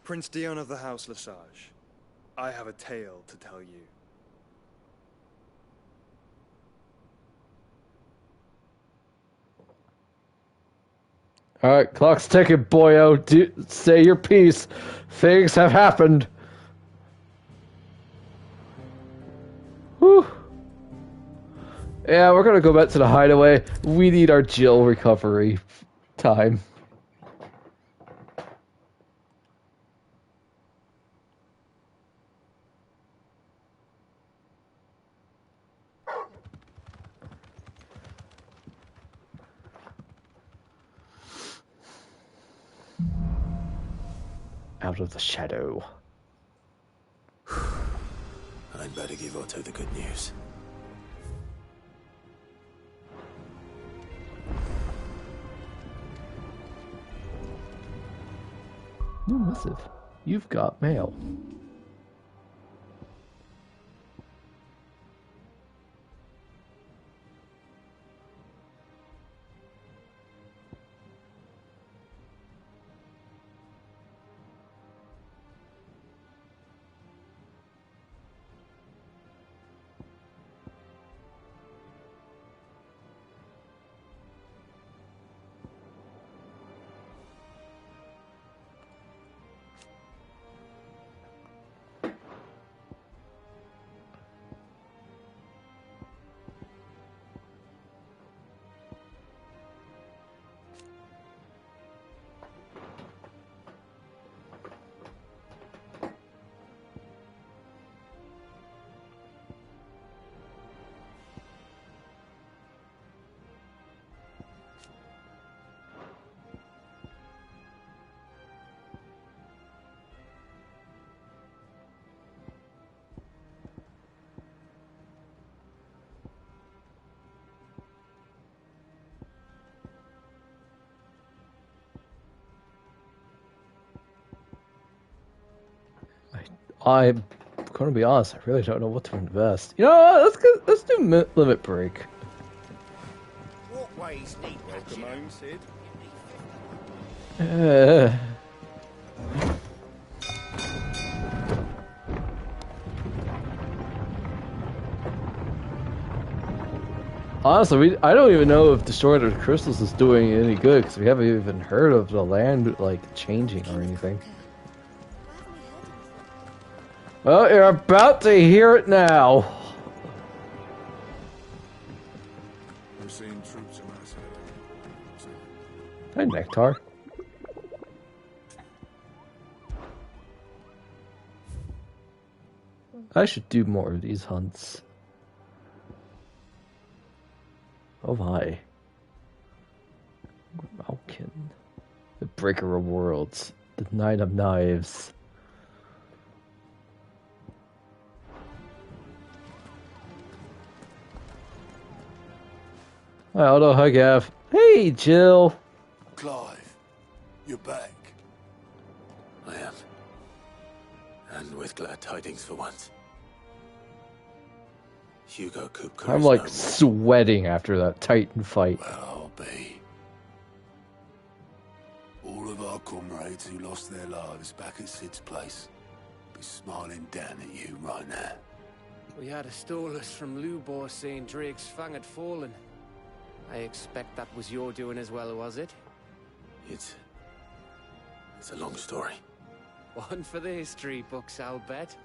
Prince Dion of the House Lesage, I have a tale to tell you. Alright, clock's ticking, boyo. Say your piece. Things have happened. Whew. Yeah, we're gonna go back to the hideaway. We need our Jill recovery time. Out of the shadow. I'd better give Otto the good news. New missive. You've got mail. I'm gonna be honest, I really don't know what to invest. You know what? Let's do limit break. Walkways need Welcome home, Sid. Honestly, I don't even know if Destroyer of the Crystals is doing any good because we haven't even heard of the land like changing or anything. Well, you're about to hear it now. I'm seeing troops in my side. Hi, Nectar. I should do more of these hunts. Oh my. Malkin. The Breaker of Worlds. The Knight of Knives. Hi, Otto. Hi, Gav. Hey, Jill. Clive, you're back. I am. And with glad tidings for once. Hugo Kupka I'm is like no more. sweating after that Titan fight. Well, I'll be. comrades who lost their lives back at Sid's place be smiling down at you right now. We had a stolus from Lubor saying Drake's Fang had fallen. I expect that was your doing as well, was it? It's a long story. One for the history books, I'll bet.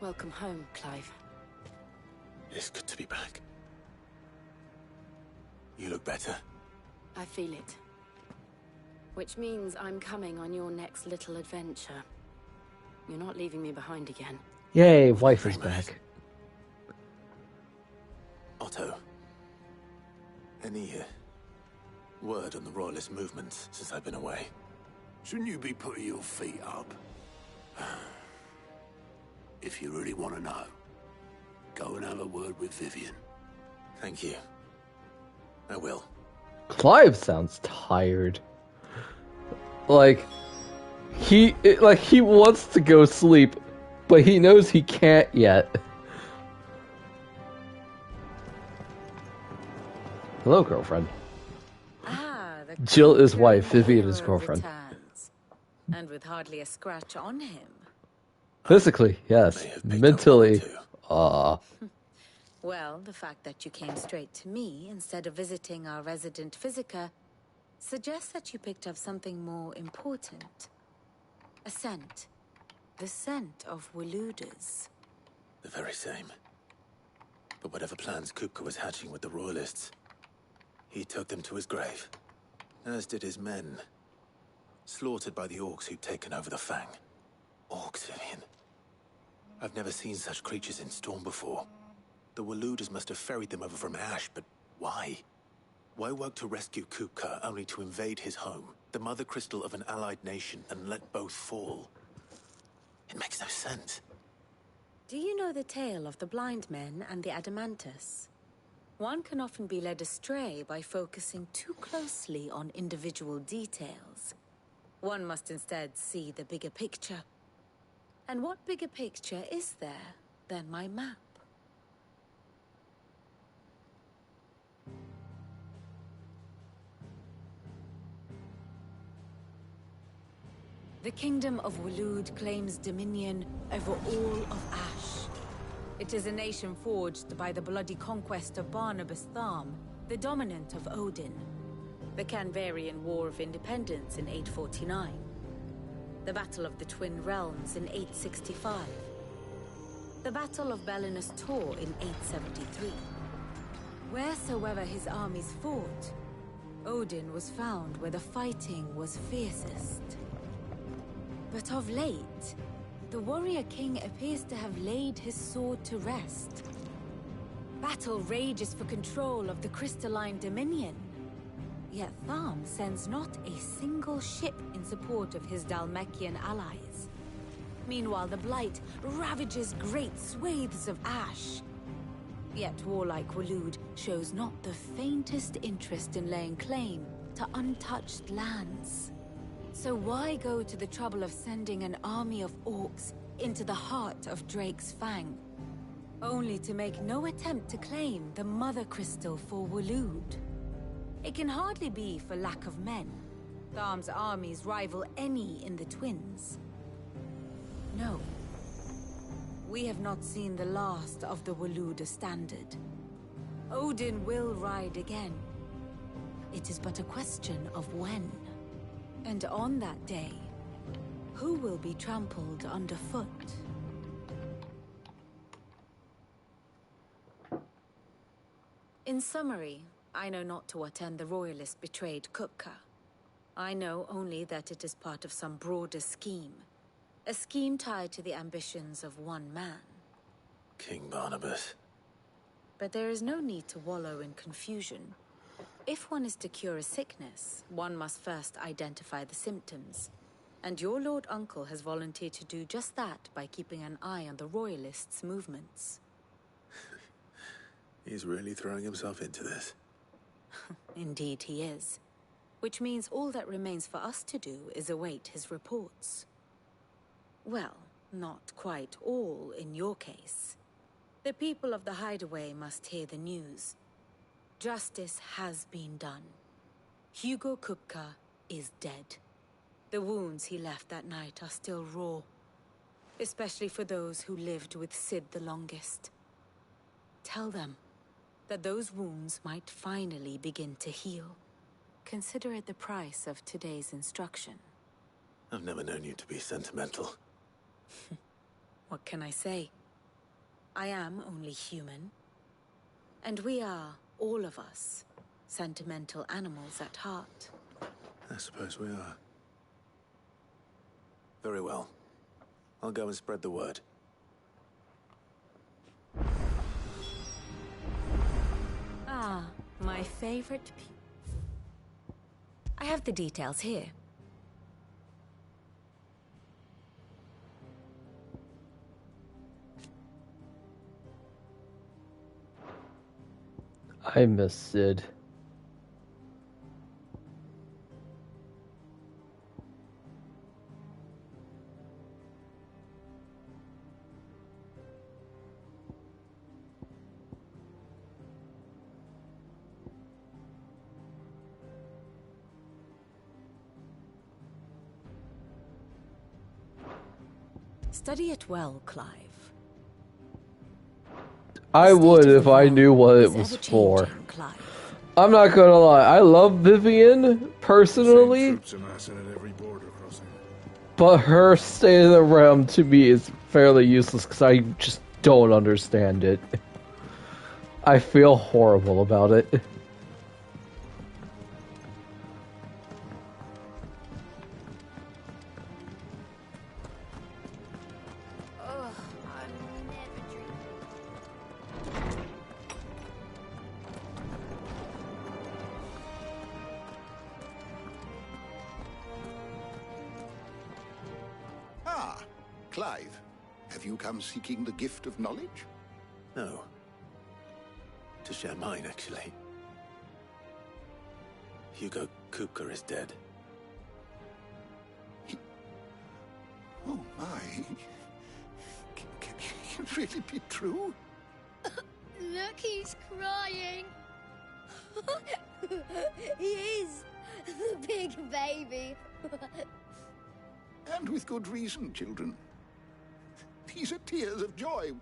Welcome home, Clive. It's good to be back. You look better. I feel it. Which means I'm coming on your next little adventure. You're not leaving me behind again. Yay, wife is back. Otto, any word on the Royalist movement since I've been away? Shouldn't you be putting your feet up? If you really want to know, go and have a word with Vivian. Thank you. I will. Clive sounds tired. Like he wants to go sleep, but he knows he can't yet. Hello, girlfriend. Jill is wife, Vivian is girlfriend. Returns, and with hardly a scratch on him. Physically, yes. Mentally, Well, the fact that you came straight to me instead of visiting our resident physiker suggests that you picked up something more important. A scent. The scent of Waludas. The very same. But whatever plans Kupka was hatching with the Royalists, he took them to his grave. As did his men. Slaughtered by the orcs who'd taken over the Fang. Orcs, Vivian. I've never seen such creatures in Storm before. The Waludas must have ferried them over from Ash, but why? Why work to rescue Kupka only to invade his home, the mother crystal of an allied nation, and let both fall? It makes no sense. Do you know the tale of the blind men and the Adamantus? One can often be led astray by focusing too closely on individual details. One must instead see the bigger picture. And what bigger picture is there than my map? The Kingdom of Waloed claims dominion over all of Ash. It is a nation forged by the bloody conquest of Barnabas Tharm, the dominant of Odin. The Canvarian War of Independence in 849. The Battle of the Twin Realms in 865. The Battle of Belinus Tor in 873. Wheresoever his armies fought, Odin was found where the fighting was fiercest. But of late, the warrior king appears to have laid his sword to rest. Battle rages for control of the crystalline dominion. Yet Tharm sends not a single ship in support of his Dhalmekian allies. Meanwhile, the Blight ravages great swathes of Ash. Yet warlike Waloed shows not the faintest interest in laying claim to untouched lands. So why go to the trouble of sending an army of orcs into the heart of Drake's Fang, only to make no attempt to claim the Mother Crystal for Waloed? It can hardly be for lack of men. Tharm's armies rival any in the Twins. No. We have not seen the last of the Waluda standard. Odin will ride again. It is but a question of when. And on that day, who will be trampled underfoot? In summary, I know not to what end the Royalists betrayed Kupka. I know only that it is part of some broader scheme. A scheme tied to the ambitions of one man. King Barnabas. But there is no need to wallow in confusion. If one is to cure a sickness, one must first identify the symptoms. And your Lord Uncle has volunteered to do just that by keeping an eye on the Royalists' movements. He's really throwing himself into this. Indeed he is. Which means all that remains for us to do is await his reports. Well, not quite all in your case. The people of the Hideaway must hear the news. Justice has been done. Hugo Kupka is dead. The wounds he left that night are still raw, especially for those who lived with Sid the longest. Tell them that those wounds might finally begin to heal. Consider it the price of today's instruction. I've never known you to be sentimental. What can I say? I am only human. And we are, all of us, sentimental animals at heart. I suppose we are. Very well. I'll go and spread the word. Ah, my favorite I have the details here. I miss Sid. Study it well, Clive. I would if I knew what it was for. I'm not gonna lie, I love Vivian personally, but her State of the Realm to me is fairly useless because I just don't understand it. I feel horrible about it. Clive, have you come seeking the gift of knowledge? No. To share mine, actually. Hugo Kupka is dead. Oh my. Can it really be true? Look, he's crying. He is. The big baby. And with good reason, children. These are tears of joy.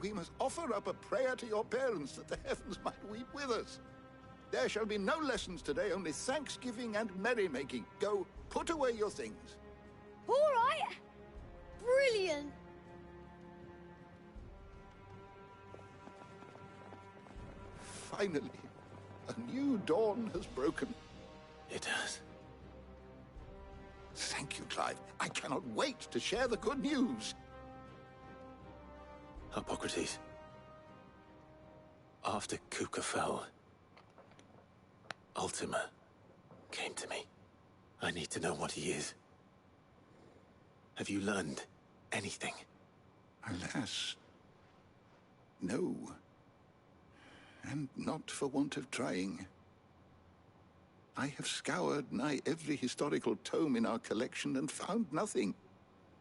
We must offer up a prayer to your parents that the heavens might weep with us. There shall be no lessons today, only thanksgiving and merrymaking. Go, put away your things. All right. Brilliant. Finally, a new dawn has broken. It has. Thank you, Clive. I cannot wait to share the good news. Hippocrates. After Kupka fell, Ultima came to me. I need to know what he is. Have you learned anything? Alas, no. And not for want of trying. I have scoured nigh every historical tome in our collection and found nothing.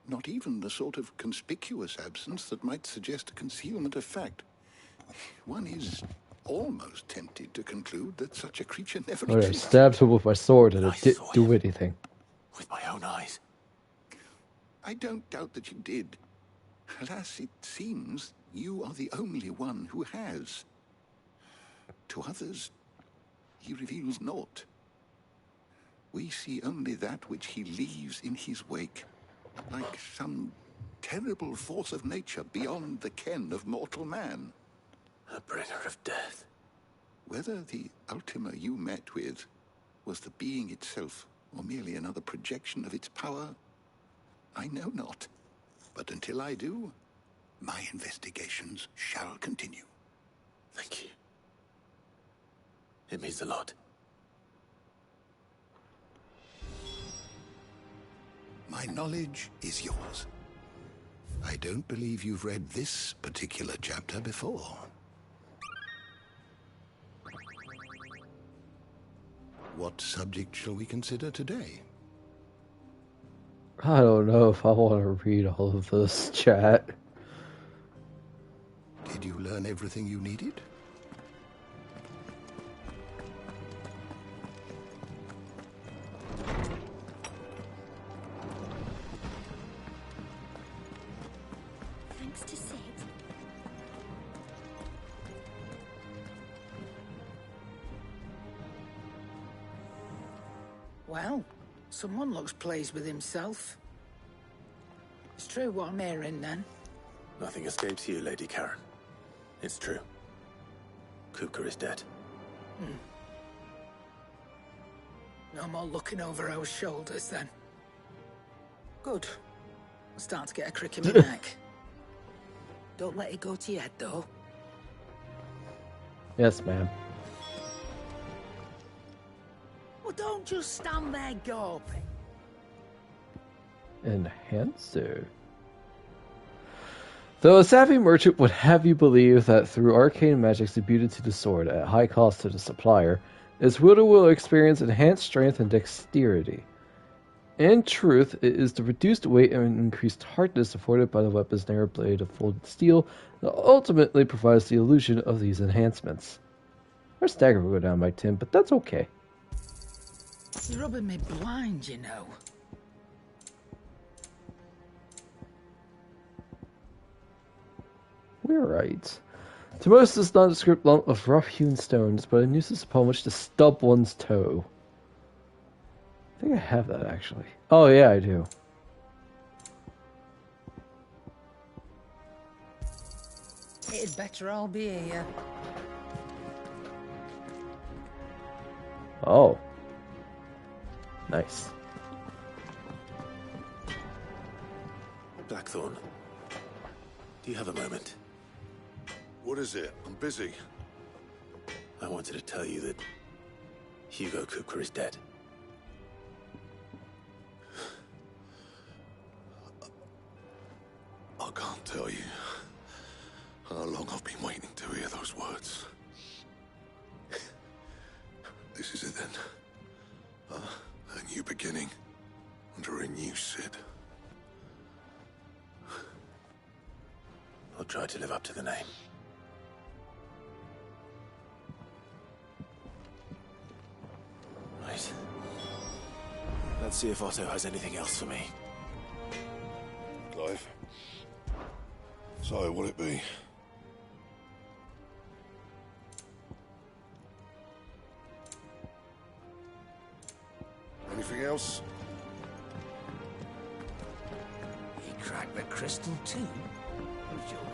Not even the sort of conspicuous absence that might suggest a concealment of fact. One is almost tempted to conclude that such a creature never I existed. stabbed him with my sword and it didn't do anything. With my own eyes. I don't doubt that you did. Alas, it seems you are the only one who has. To others, he reveals naught. We see only that which he leaves in his wake, like some terrible force of nature beyond the ken of mortal man. A bringer of death. Whether the Ultima you met with was the being itself, or merely another projection of its power, I know not. But until I do, my investigations shall continue. Thank you. It means a lot. My knowledge is yours. I don't believe you've read this particular chapter before. What subject shall we consider today? I don't know if I want to read all of this, chat. Did you learn everything you needed? next to Sid? Well, someone looks pleased with himself. It's true what I'm hearing, then. Nothing escapes you, Lady Karen. It's true. Kupka is dead. No more looking over our shoulders, then. Good. I'm starting to get a crick in my neck. Don't let it go to your head, though. Yes, ma'am. Well, don't just stand there gawping. Enhancer. Though a savvy merchant would have you believe that through arcane magics imbued to the sword at high cost to the supplier, its wielder will experience enhanced strength and dexterity. In truth, it is the reduced weight and increased hardness afforded by the weapon's narrow blade of folded steel that ultimately provides the illusion of these enhancements. Our stagger will go down by 10, but that's okay. You're rubbing me blind, you know. We're right. To most, this nondescript lump of rough-hewn stones, but a nuisance upon which to stub one's toe. I think I have that, actually. Oh, yeah, I do. It'd better all be here. Oh. Nice. Blackthorn, do you have a moment? What is it? I'm busy. I wanted to tell you that Hugo Kupka is dead. I can't tell you how long I've been waiting to hear those words. This is it then. A new beginning under a new Sid. I'll try to live up to the name. Right. Let's see if Otto has anything else for me. Clive. So, will it be? Anything else? He cracked the crystal too? Who's joking?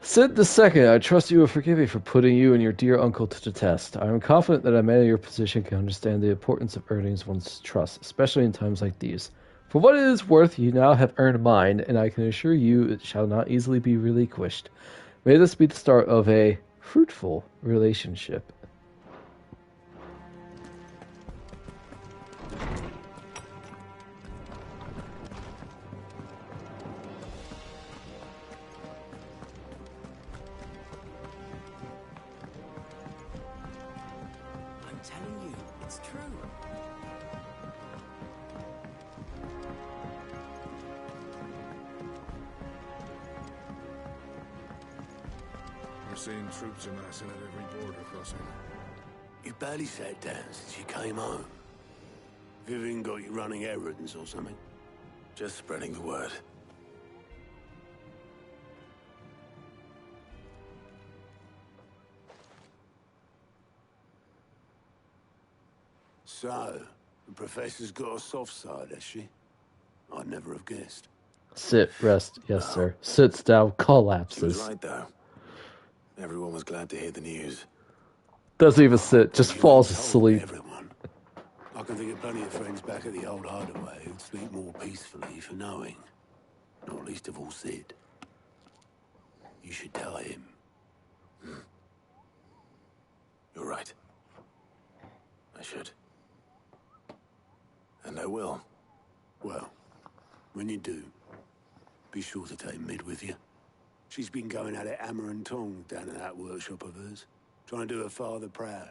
Sid II, I trust you will forgive me for putting you and your dear uncle to the test. I am confident that a man in your position can understand the importance of earning one's trust, especially in times like these. For what it is worth, you now have earned mine, and I can assure you it shall not easily be relinquished. May this be the start of a fruitful relationship. I'm telling you, it's true. We're seeing troops amassing at every border crossing. You barely sat down since you came home. Vivian got you running errands or something? Just spreading the word. So, the professor's got a soft side, has she? I'd never have guessed. Sit, rest, yes, sir. Sits down, She collapses. was right, though. Everyone was glad to hear the news. Doesn't even sit, just falls asleep. Everyone. I can think of plenty of friends back at the old hideaway who'd sleep more peacefully for knowing. Not least of all Sid. You should tell him. You're right. I should. And I will. Well, when you do, be sure to take Mid with you. She's been going at it hammer and tong down in that workshop of hers, trying to do her father proud.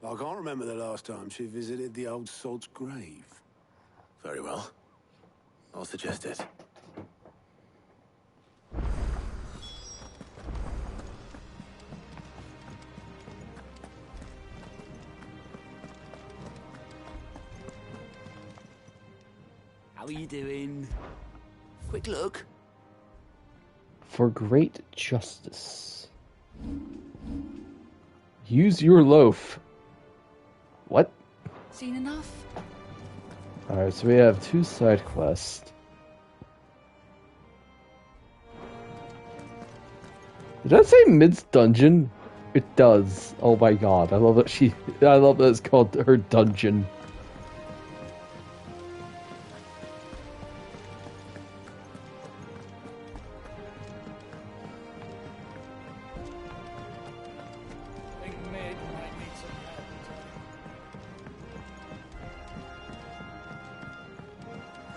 I can't remember the last time she visited the old sod's grave. Very well. I'll suggest it. How are you doing? Quick look. For great justice. Use your loaf. What? Seen enough? Alright, so we have 2 side quests. Did I say Mid's dungeon? It does. Oh my god, I love that I love that it's called her dungeon.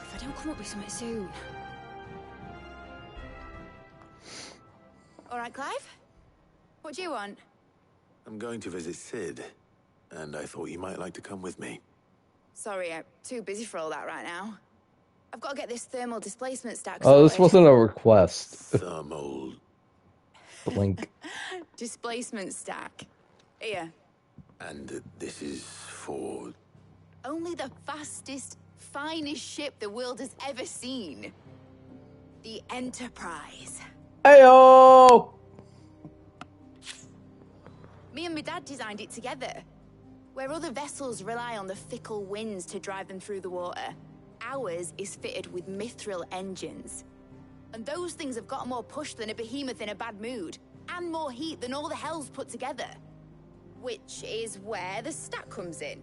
If I don't come up with something soon. All right, Clive? What do you want? I'm going to visit Sid, and I thought you might like to come with me. Sorry, I'm too busy for all that right now. I've got to get this thermal displacement stack Oh, this sorted. wasn't a request. Thermal... Blink. Displacement stack. Here. And this is for... Only the fastest, finest ship the world has ever seen. The Enterprise. Ayo! Me and my dad designed it together. Where other vessels rely on the fickle winds to drive them through the water, ours is fitted with mithril engines. And those things have got more push than a behemoth in a bad mood, and more heat than all the hells put together. Which is where the stack comes in.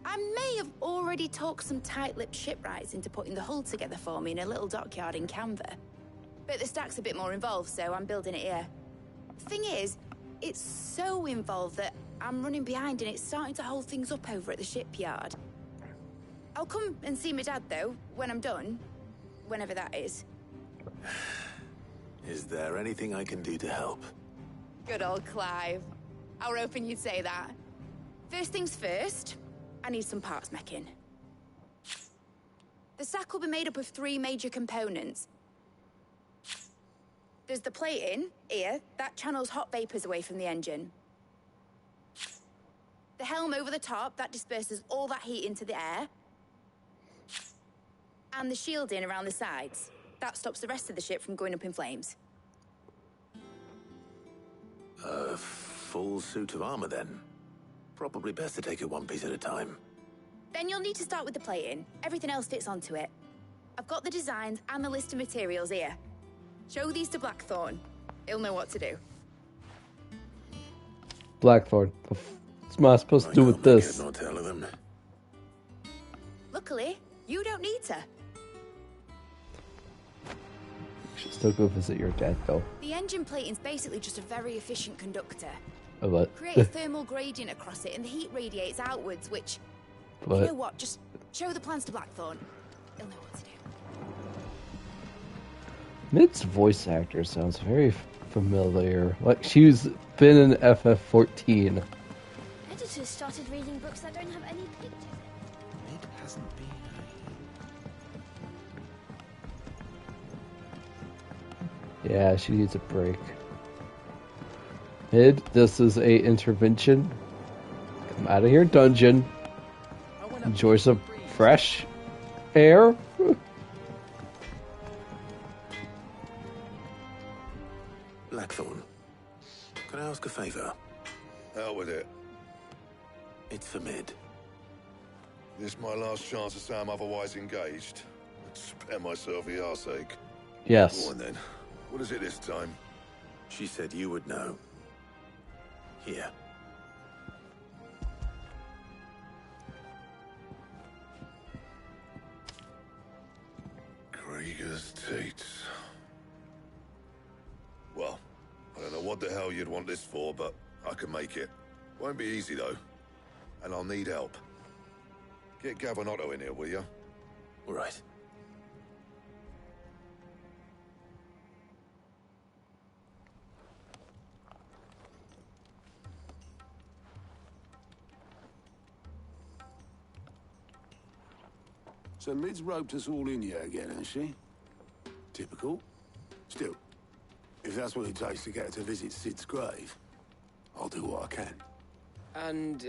I may have already talked some tight-lipped shipwrights into putting the hull together for me in a little dockyard in Canva. But the stack's a bit more involved, so I'm building it here. Thing is, it's so involved that I'm running behind and it's starting to hold things up over at the shipyard. I'll come and see my dad, though, when I'm done. Whenever that is. Is there anything I can do to help? Good old Clive. I were hoping you'd say that. First things first, I need some parts meching. The stack will be made up of 3 major components. There's the plating, here, that channels hot vapors away from the engine. The helm over the top, that disperses all that heat into the air. And the shielding around the sides. That stops the rest of the ship from going up in flames. A full suit of armor, then? Probably best to take it one piece at a time. Then you'll need to start with the plating. Everything else fits onto it. I've got the designs and the list of materials here. Show these to Blackthorn. He'll know what to do. Blackthorn. What's am I supposed to do with this? Not tell them. Luckily, you don't need to. You should still go visit your dad, though. The engine plating's basically just a very efficient conductor. Oh, what? Create a thermal gradient across it and the heat radiates outwards, which... What? You know what? Just show the plans to Blackthorn. He'll know what to do. Mid's voice actor sounds very familiar. Like she's been in FF14. Editors started reading books that don't have any pictures in. It hasn't been. Yeah, she needs a break. Mid, this is a intervention. Come out of your dungeon. Enjoy some fresh air. Blackthorn, can I ask a favor? Hell with it. It's for Mid. This my last chance to say I'm otherwise engaged. I'd spare myself the arseache. Yes. Go on then. What is it this time? She said you would know. Here. Krieger's Teats. Well, I don't know what the hell you'd want this for, but I can make it. Won't be easy, though. And I'll need help. Get Gavin-Otto in here, will you? All right. So Mid's roped us all in here again, has she? Typical. Still, if that's what it takes to get her to visit Sid's grave, I'll do what I can. And,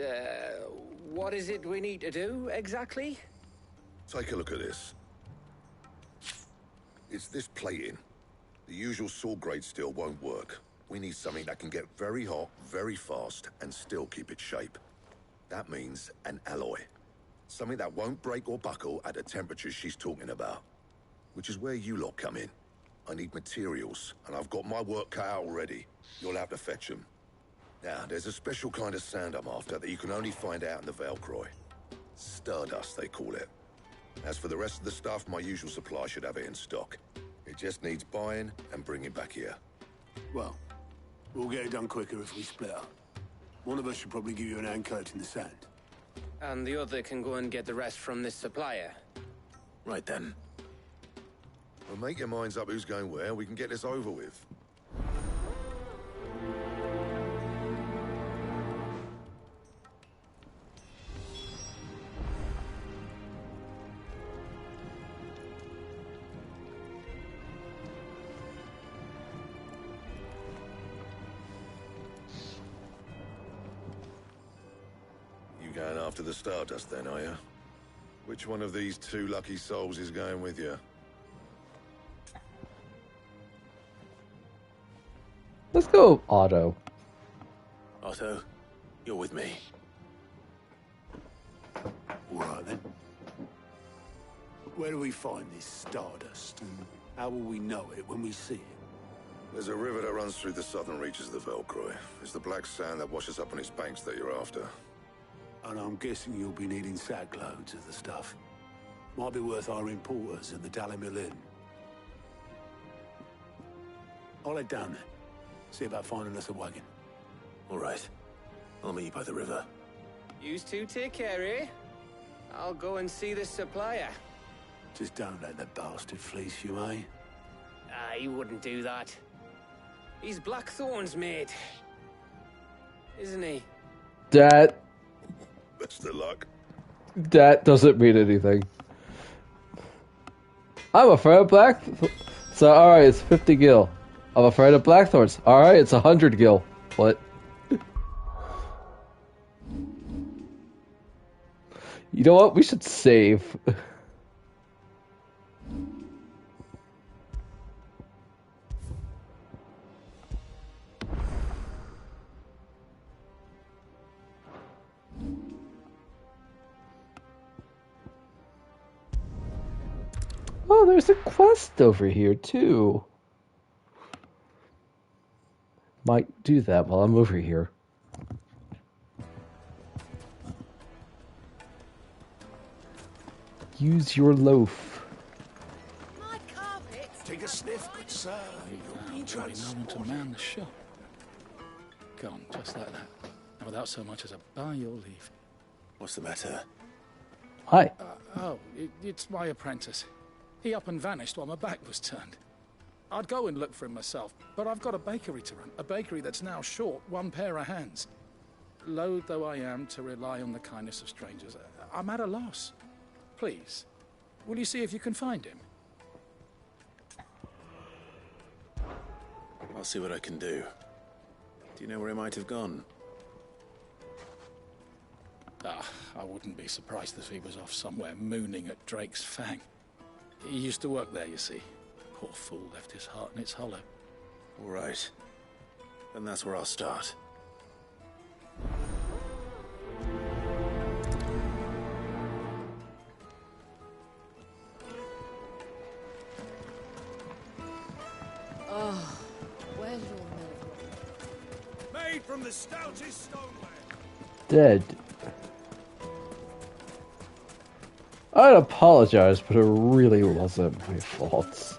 what is it we need to do, exactly? Take a look at this. It's this plating. The usual sword-grade steel won't work. We need something that can get very hot, very fast, and still keep its shape. That means an alloy. Something that won't break or buckle at the temperatures she's talking about. Which is where you lot come in. I need materials, and I've got my work cut out already. You'll have to fetch them. Now, there's a special kind of sand I'm after that you can only find out in the Velcroy. Stardust, they call it. As for the rest of the stuff, my usual supply should have it in stock. It just needs buying and bringing back here. Well, we'll get it done quicker if we split up. One of us should probably give you an hand collecting the sand. And the other can go and get the rest from this supplier. Right then. Well, make your minds up who's going where, we can get this over with. You going after the Stardust then, are you? Which one of these two lucky souls is going with you? Let's go, Otto. Otto, you're with me. All right then. Where do we find this Stardust, and how will we know it when we see it? There's a river that runs through the southern reaches of the Velcroy. It's the black sand that washes up on its banks that you're after. And I'm guessing you'll be needing sack loads of the stuff. Might be worth hiring porters at the Dalimil Inn. I'll head down there. See about finding us a wagon. All right. I'll meet you by the river. You two take care, eh? I'll go and see this supplier. Just don't let the bastard fleece you, eh? He wouldn't do that. He's Blackthorn's mate. Isn't he? That Best of luck. doesn't mean anything. I'm afraid of black. So alright, it's 50 gil. I'm afraid of blackthorns. Alright, it's 100 gil. What? You know what? We should save. Oh, there's a quest over here, too. Might do that while I'm over here. Use your loaf. My carpet. Take a sniff, good sir. You'll be moment to man the shop. Gone, just like that. And without so much as a by your leave. What's the matter? Hi. It's my apprentice. He up and vanished while my back was turned. I'd go and look for him myself, but I've got a bakery to run. A bakery that's now short one pair of hands. Loath though I am to rely on the kindness of strangers, I'm at a loss. Please, will you see if you can find him? I'll see what I can do. Do you know where he might have gone? I wouldn't be surprised if he was off somewhere mooning at Drake's Fang. He used to work there, you see. Poor fool left his heart in its hollow. All right. Then that's where I'll start. Oh, where's your milk? Made from the stoutest stoneware. Dead. I'd apologize, but it really wasn't my fault.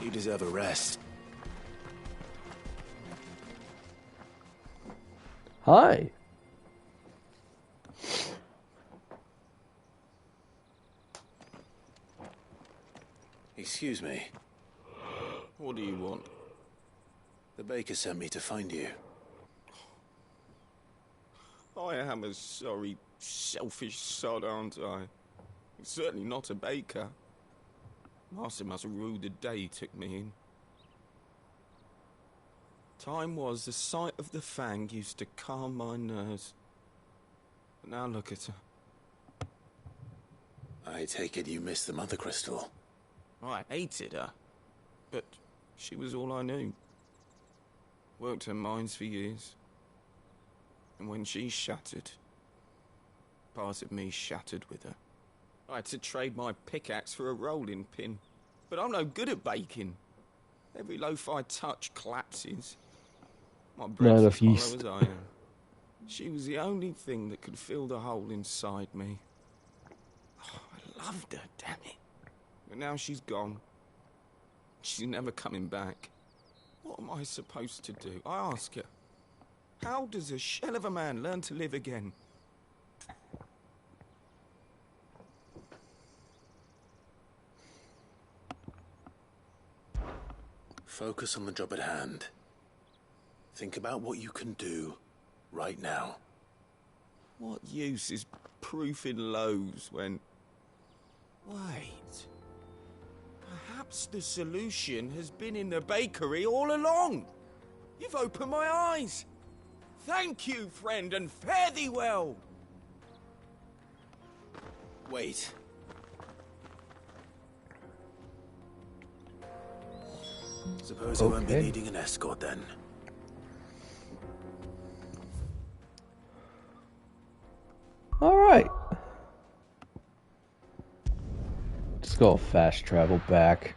You deserve a rest. Hi. Excuse me. What do you want? The baker sent me to find you. I am a sorry, selfish sod, aren't I? I'm certainly not a baker. Master must have ruled the day he took me in. Time was the sight of the fang used to calm my nerves. But now look at her. I take it you missed the Mother Crystal. I hated her, but she was all I knew. Worked her mines for years. And when she shattered, part of me shattered with her. I had to trade my pickaxe for a rolling pin. But I'm no good at baking. Every loaf I touch collapses. My bread's as hollow as I am. She was the only thing that could fill the hole inside me. Oh, I loved her, damn it. But now she's gone. She's never coming back. What am I supposed to do? I ask her. How does a shell of a man learn to live again? Focus on the job at hand. Think about what you can do right now. What use is proofing loaves when... Wait. Perhaps the solution has been in the bakery all along. You've opened my eyes. Thank you, friend, and fare thee well. Wait. Suppose I won't be needing an escort then. Alright. Just go fast travel back.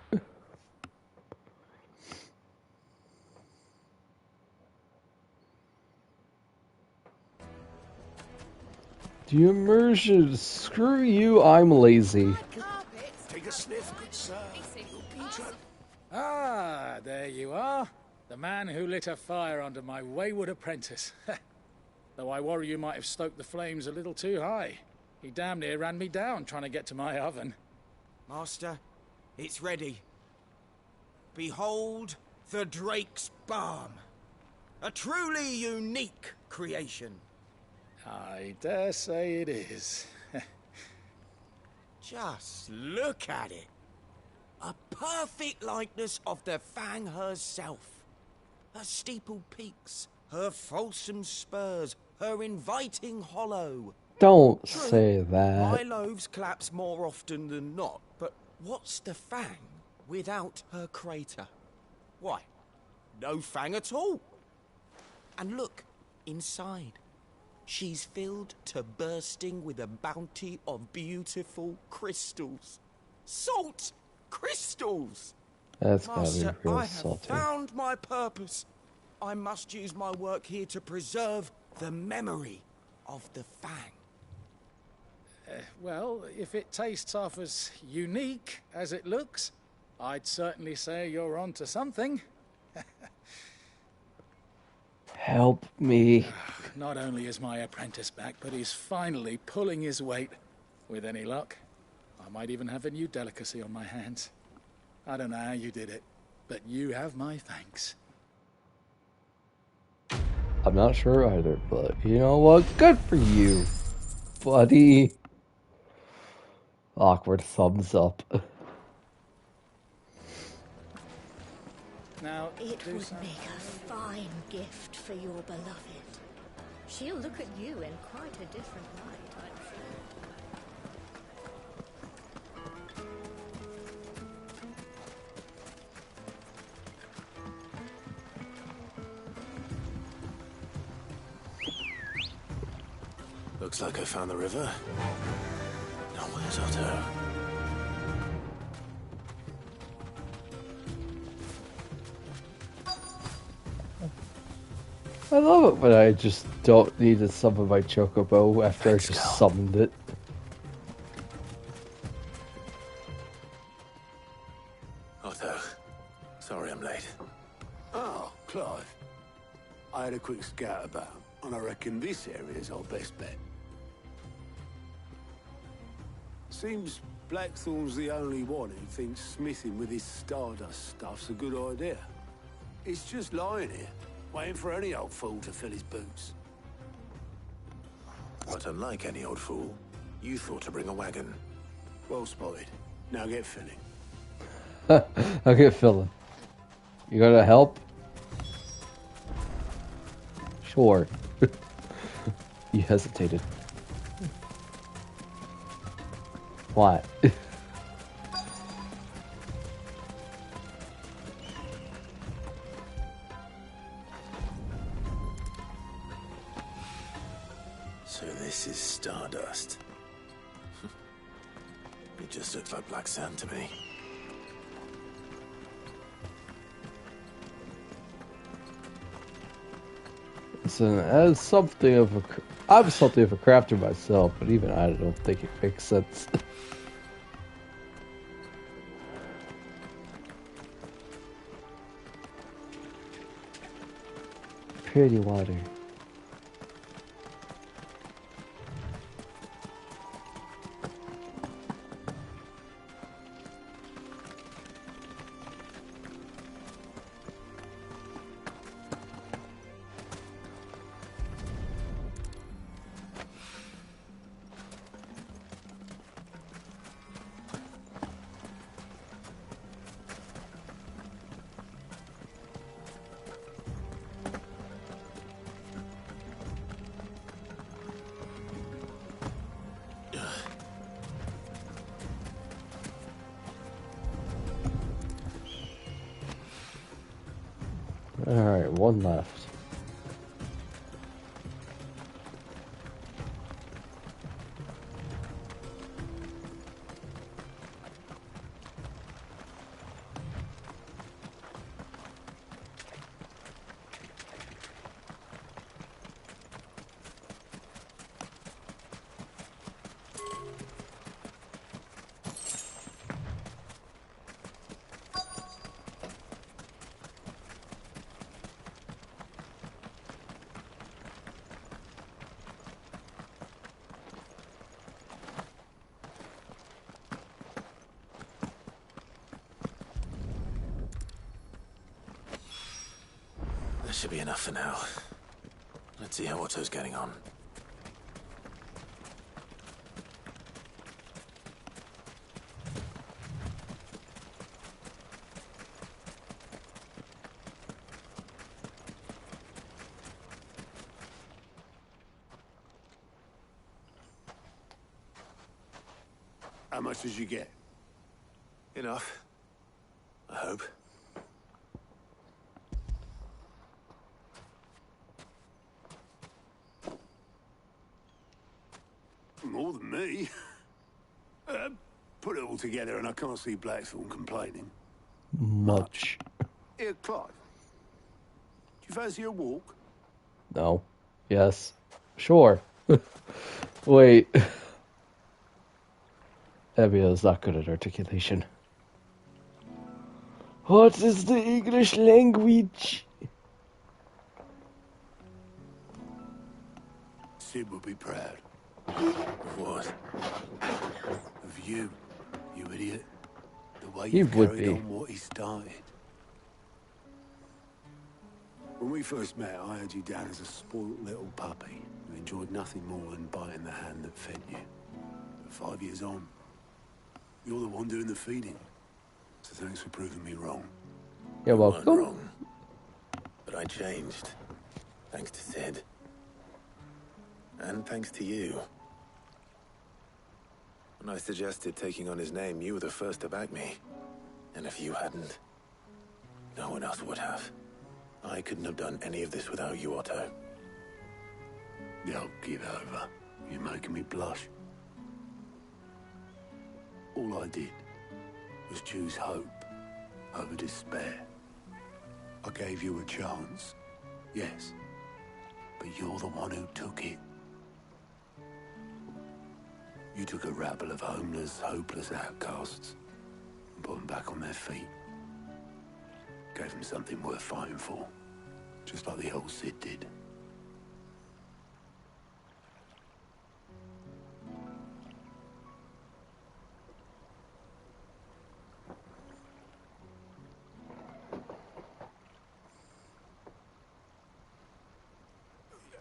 The immersion. Screw you, I'm lazy. Take a sniff, good sir. Ah, there you are. The man who lit a fire under my wayward apprentice. Though I worry you might have stoked the flames a little too high. He damn near ran me down trying to get to my oven. Master, it's ready. Behold the Drake's Balm. A truly unique creation. I dare say it is. Just look at it. A perfect likeness of the Fang herself. Her steepled peaks, her fulsome spurs, her inviting hollow. Don't True, say that. my loaves collapse more often than not, but what's the Fang without her crater? Why, no Fang at all. And look, inside. She's filled to bursting with a bounty of beautiful crystals. Salt crystals! That's gotta Master, be real I have salty. found my purpose. I must use my work here to preserve the memory of the Fang. Well, if it tastes half as unique as it looks, I'd certainly say you're onto something. Help me. Not only is my apprentice back, but he's finally pulling his weight. With any luck, I might even have a new delicacy on my hands. I don't know how you did it, but you have my thanks. I'm not sure either, but you know what? Good for you, buddy. Awkward thumbs up. Now, it would make a fine gift for your beloved. She'll look at you in quite a different light, I'm sure. Looks like I found the river. Now where's Otto? I love it when I just don't need to summon my chocobo after I just summoned it. Otto, Sorry I'm late. Oh, Clive. I had a quick scout about, and I reckon this area's our best bet. Seems Blackthorn's the only one who thinks smithing with his stardust stuff's a good idea. It's just lying here, waiting for any old fool to fill his boots. But unlike any old fool, you thought to bring a wagon. Well spotted. Now get filling. I'll get filling. You gonna help? Sure. You hesitated. What? So this is stardust. It just looks like black sand to me. Listen, as something of a, I'm something of a crafter myself, but even I don't think it makes sense. Pretty water. Alright, one left. That should be enough for now. Let's see how Otto's getting on. How much did you get? Enough. I hope. More than me. Put it all together and I can't see Blackthorn complaining. Much. Here, Clive. Do you fancy a walk? No. Yes. Sure. Wait. Abby's not good at articulation. What is the English language? Sid will be proud. Of what? Of you, you idiot. The way you carried on what he started. When we first met, I had you down as a spoilt little puppy who enjoyed nothing more than biting the hand that fed you. But 5 years on, you're the one doing the feeding. So thanks for proving me wrong. You're welcome. You weren't wrong. But I changed. Thanks to Sid. And thanks to you. When I suggested taking on his name, you were the first to back me. And if you hadn't, no one else would have. I couldn't have done any of this without you, Otto. Yo, give over. You're making me blush. All I did was choose hope over despair. I gave you a chance, yes, but you're the one who took it. You took a rabble of homeless, hopeless outcasts and put them back on their feet. Gave him something worth fighting for. Just like the old Cid did.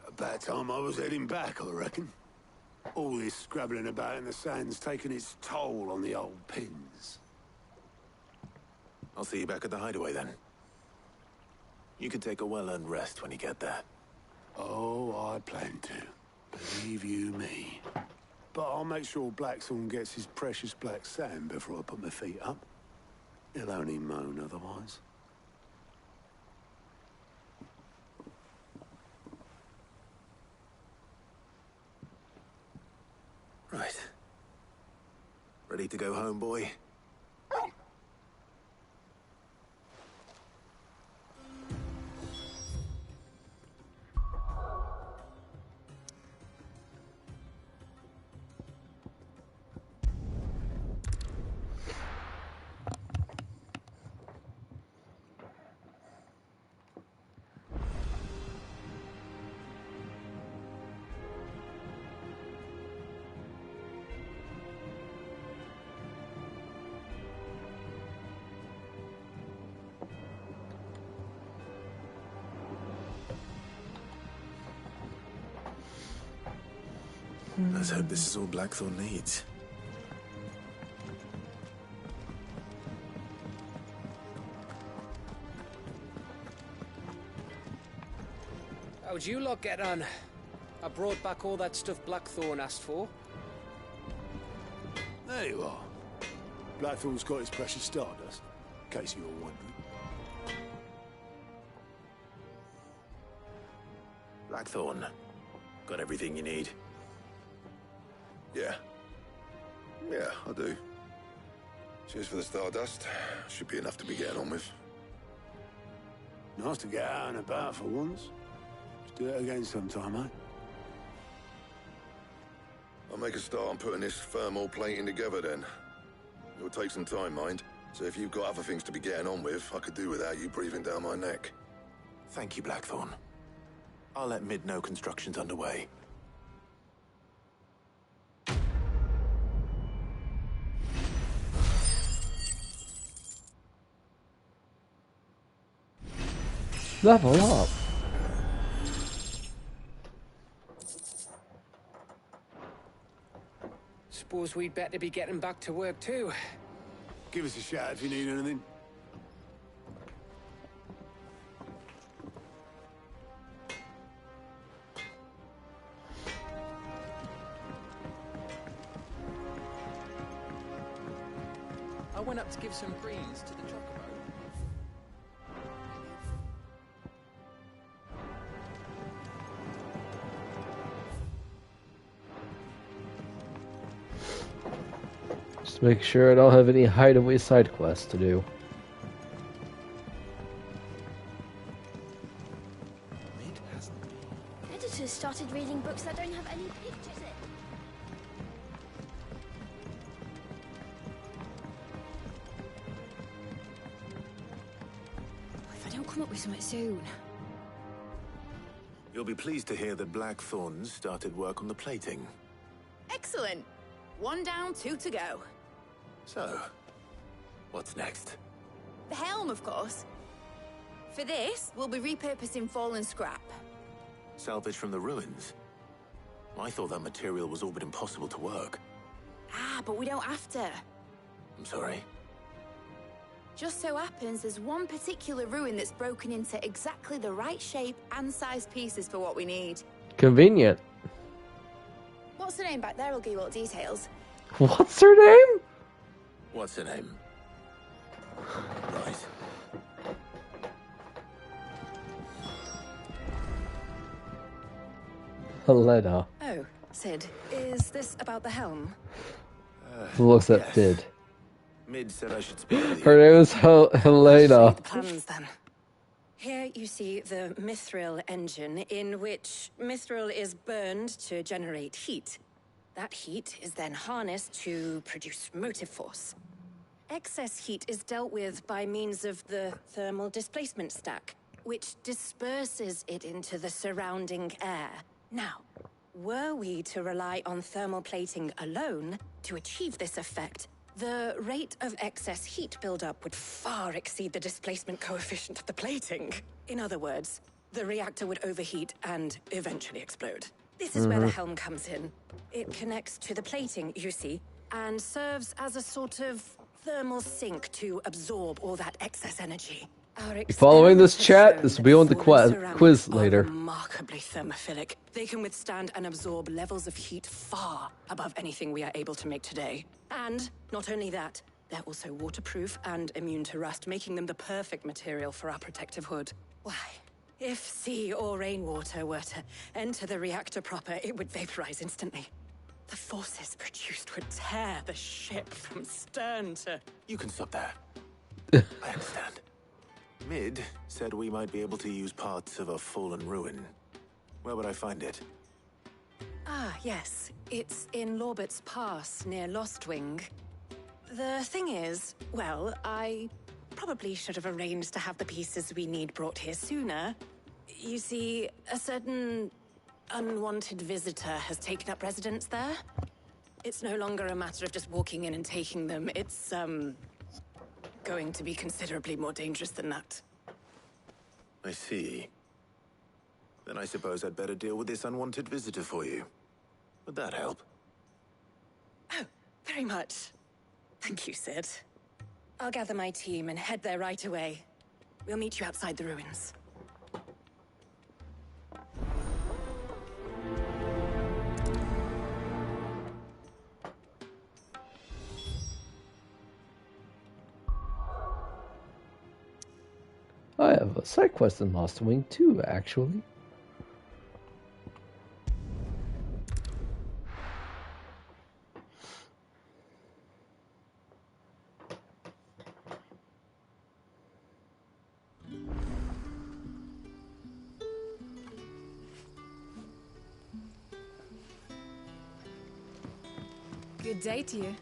About time I was heading back, I reckon. All this scrabbling about in the sand's taken its toll on the old pins. I'll see you back at the hideaway then. You can take a well-earned rest when you get there. Oh, I plan to. Believe you me. But I'll make sure Blackthorn gets his precious black sand before I put my feet up. He'll only moan otherwise. Right. Ready to go home, boy? Let's hope this is all Blackthorn needs. How'd you lot get on? I brought back all that stuff Blackthorn asked for. There you are. Blackthorn's got his precious stardust, in case you were wondering. Blackthorn, got everything you need? Yeah. Yeah, I do. Cheers for the stardust. Should be enough to be getting on with. Nice to get out and about for once. Let's do it again sometime, eh? I'll make a start on putting this thermal plating together then. It'll take some time, mind. So if you've got other things to be getting on with, I could do without you breathing down my neck. Thank you, Blackthorn. I'll let Mid know construction's underway. Level up. Suppose we'd better be getting back to work too. Give us a shout if you need anything. I went up to give some greens to the chocobo. Just make sure I don't have any hideaway side quests to do. Editors started reading books that don't have any pictures in. If I don't come up with something soon. You'll be pleased to hear that Blackthorn's started work on the plating. Excellent. 1 down, 2 to go. So, what's next? The helm, of course. For this, we'll be repurposing fallen scrap. Salvage from the ruins? I thought that material was all but impossible to work. Ah, but we don't have to. I'm sorry. Just so happens there's one particular ruin that's broken into exactly the right shape and size pieces for what we need. Convenient. What's the name back there? I'll give you all the details. What's her name? What's her name? Right. Helena. Oh, Sid, is this about the helm? Looks at Sid. Mid said I should speak with you. Her name is Helena. The plans then. Here you see the mithril engine, in which mithril is burned to generate heat. That heat is then harnessed to produce motive force. Excess heat is dealt with by means of the thermal displacement stack, which disperses it into the surrounding air. Now, were we to rely on thermal plating alone to achieve this effect, the rate of excess heat buildup would far exceed the displacement coefficient of the plating. In other words, the reactor would overheat and eventually explode. This is where the helm comes in. It connects to the plating, you see, and serves as a sort of thermal sink to absorb all that excess energy. Following this chat, this will be on the quiz later. Remarkably thermophilic. They can withstand and absorb levels of heat far above anything we are able to make today. And not only that, they're also waterproof and immune to rust, making them the perfect material for our protective hood. Why, if sea or rainwater were to enter the reactor proper, it would vaporize instantly. The forces produced would tear the ship from stern to... You can stop there. I understand. Mid said we might be able to use parts of a fallen ruin. Where would I find it? Ah, yes. It's in Lorbert's Pass, near Lostwing. The thing is, well, I probably should have arranged to have the pieces we need brought here sooner. You see, a certain unwanted visitor has taken up residence there. It's no longer a matter of just walking in and taking them. It's, going to be considerably more dangerous than that. I see. Then I suppose I'd better deal with this unwanted visitor for you. Would that help? Oh, very much. Thank you, Sid. I'll gather my team and head there right away. We'll meet you outside the ruins. I have a side quest in Lost Wing too, actually. Good day to you.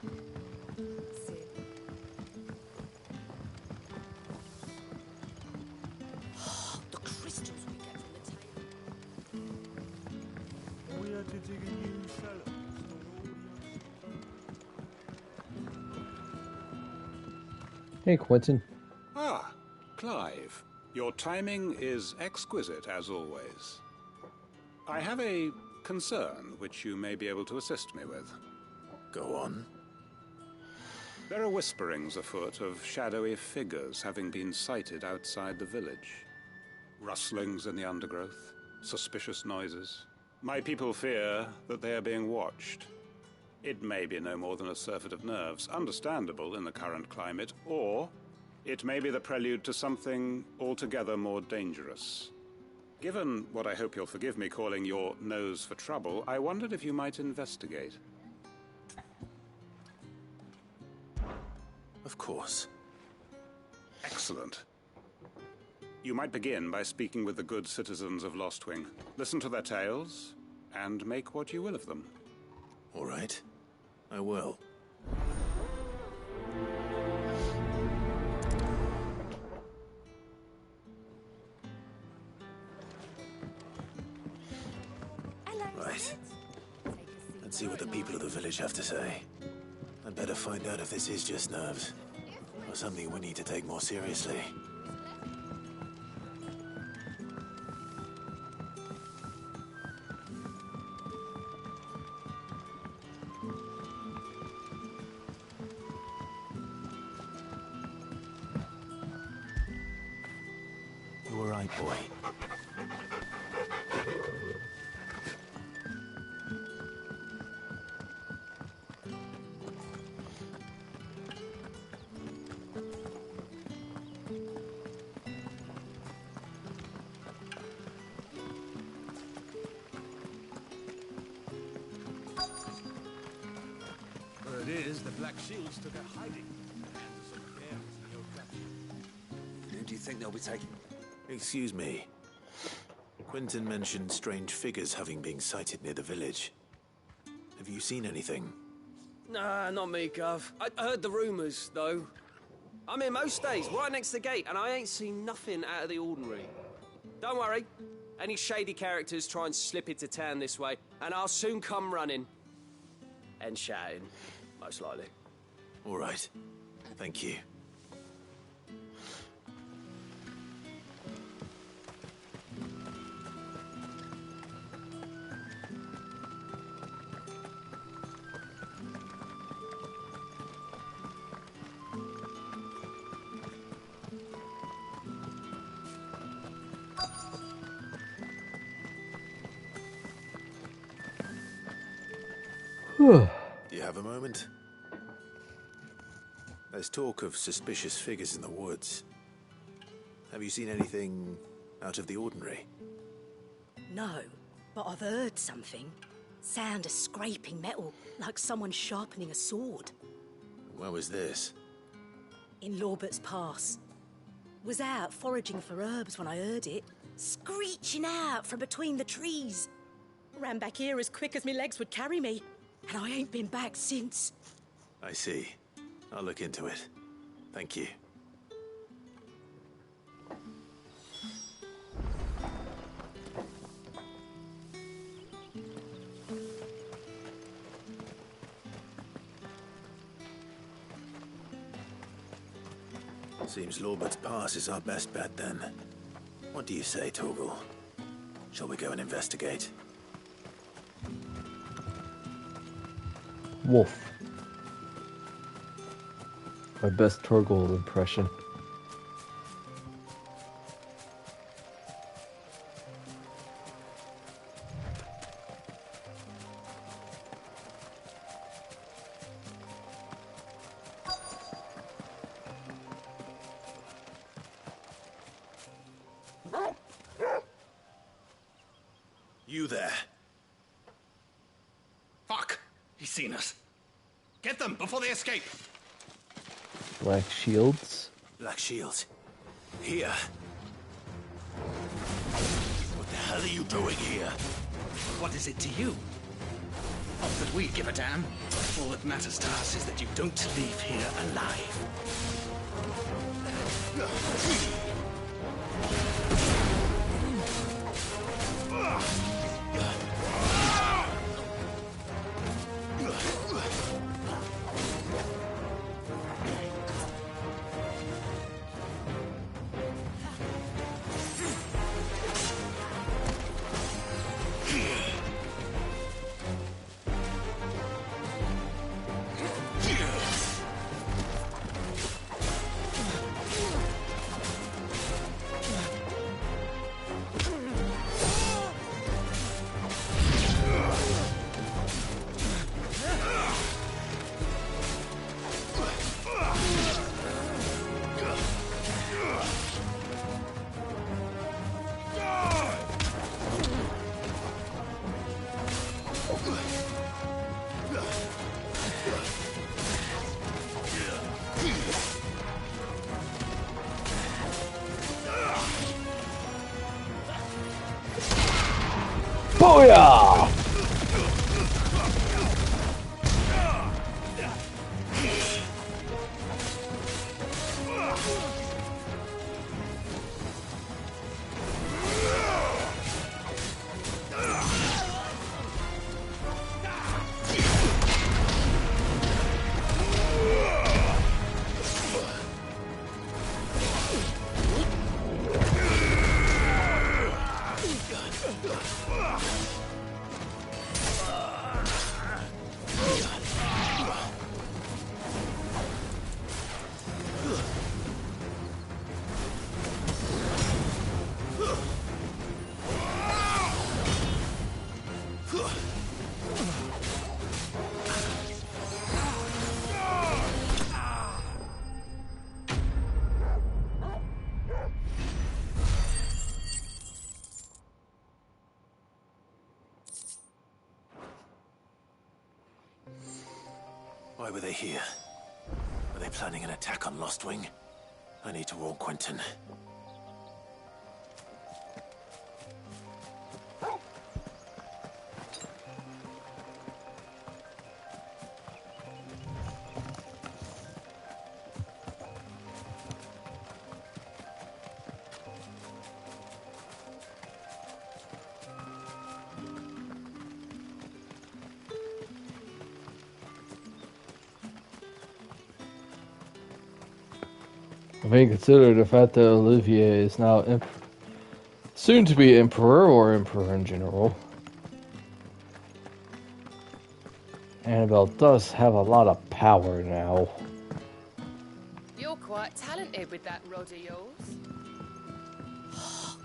The crystals we get from the table. We had to dig a new cellar. Hey, Quentin. Ah, Clive. Your timing is exquisite, as always. I have a concern which you may be able to assist me with. Go on. There are whisperings afoot of shadowy figures having been sighted outside the village. Rustlings in the undergrowth, suspicious noises. My people fear that they are being watched. It may be no more than a surfeit of nerves, understandable in the current climate, or it may be the prelude to something altogether more dangerous. Given what I hope you'll forgive me calling your nose for trouble, I wondered if you might investigate. Of course. Excellent. You might begin by speaking with the good citizens of Lostwing. Listen to their tales, and make what you will of them. All right. I will. Right. Let's see what the people of the village have to say. I'd better find out if this is just nerves, or something we need to take more seriously. You were right, boy. Word is, the Black Shields took a hiding. Who do you think they'll be taking? Excuse me. Quentin mentioned strange figures having been sighted near the village. Have you seen anything? Nah, not me, Gov. I heard the rumours, though. I'm here most days, right next to the gate, and I ain't seen nothing out of the ordinary. Don't worry. Any shady characters try and slip into town this way, and I'll soon come running. And shouting, most likely. All right. Thank you. Do you have a moment? There's talk of suspicious figures in the woods. Have you seen anything out of the ordinary? No, but I've heard something. Sound of scraping metal, like someone sharpening a sword. Where was this? In Lorbert's Pass. Was out foraging for herbs when I heard it, screeching out from between the trees. Ran back here as quick as my legs would carry me, and I ain't been back since. I see. I'll look into it. Thank you. Seems Lorbert's Pass is our best bet then. What do you say, Torgal? Shall we go and investigate? Wolf. My best Torgal impression. You there. Fuck! He's seen us. Get them before they escape. Black shields. Black shields. Here. What the hell are you doing here? What is it to you? Not that we give a damn. All that matters to us is that you don't leave here alive. Booyah! Why were they here? Were they planning an attack on Lostwing? I need to warn Quentin. I mean, consider the fact that Olivier is now soon to be Emperor or Emperor in general. Annabelle does have a lot of power now. You're quite talented with that rod of yours.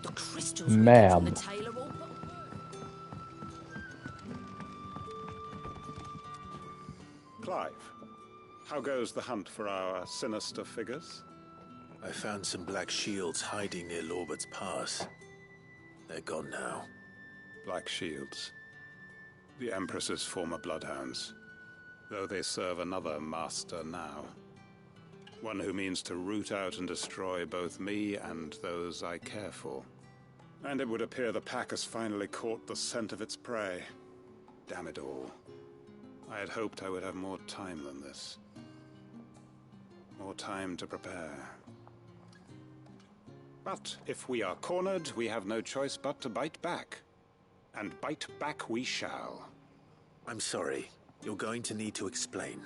The crystals we get from the Ma'am. tailor all put. Clive, how goes the hunt for our sinister figures? I found some black shields hiding near Lorbert's Pass. They're gone now. Black shields. The Empress's former bloodhounds, though they serve another master now. One who means to root out and destroy both me and those I care for. And it would appear the pack has finally caught the scent of its prey. Damn it all. I had hoped I would have more time than this. More time to prepare. But if we are cornered, we have no choice but to bite back. And bite back we shall. I'm sorry. You're going to need to explain.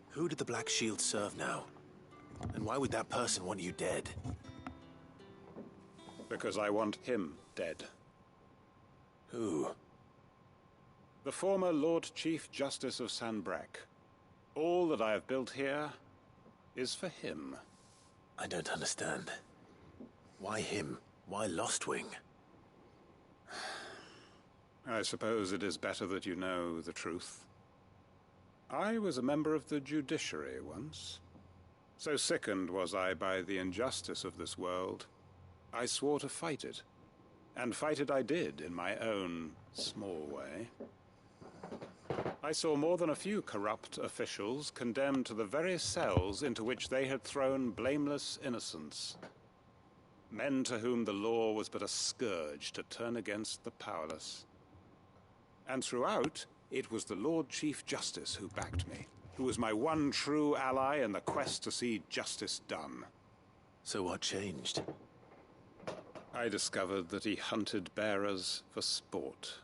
Who did the Black Shield serve now? And why would that person want you dead? Because I want him dead. Who? The former Lord Chief Justice of Sanbreque. All that I have built here is for him. I don't understand. Why him? Why Lostwing? I suppose it is better that you know the truth. I was a member of the judiciary once. So sickened was I by the injustice of this world, I swore to fight it. And fight it I did, in my own small way. I saw more than a few corrupt officials condemned to the very cells into which they had thrown blameless innocents. Men to whom the law was but a scourge to turn against the powerless. And throughout, it was the Lord Chief Justice who backed me, who was my one true ally in the quest to see justice done. So what changed? I discovered that he hunted bearers for sport.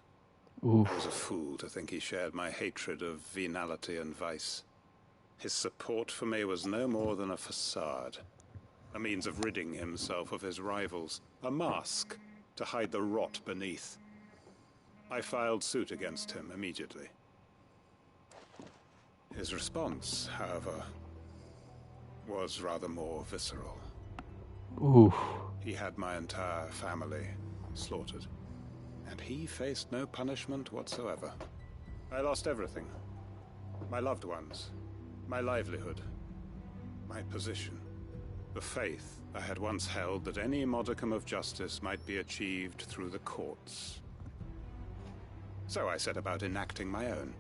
Oof. I was a fool to think he shared my hatred of venality and vice. His support for me was no more than a facade. A means of ridding himself of his rivals, a mask to hide the rot beneath. I filed suit against him immediately. His response, however, was rather more visceral. Oof. He had my entire family slaughtered, and he faced no punishment whatsoever. I lost everything. My loved ones, my livelihood, my position. The faith I had once held that any modicum of justice might be achieved through the courts. So I set about enacting my own.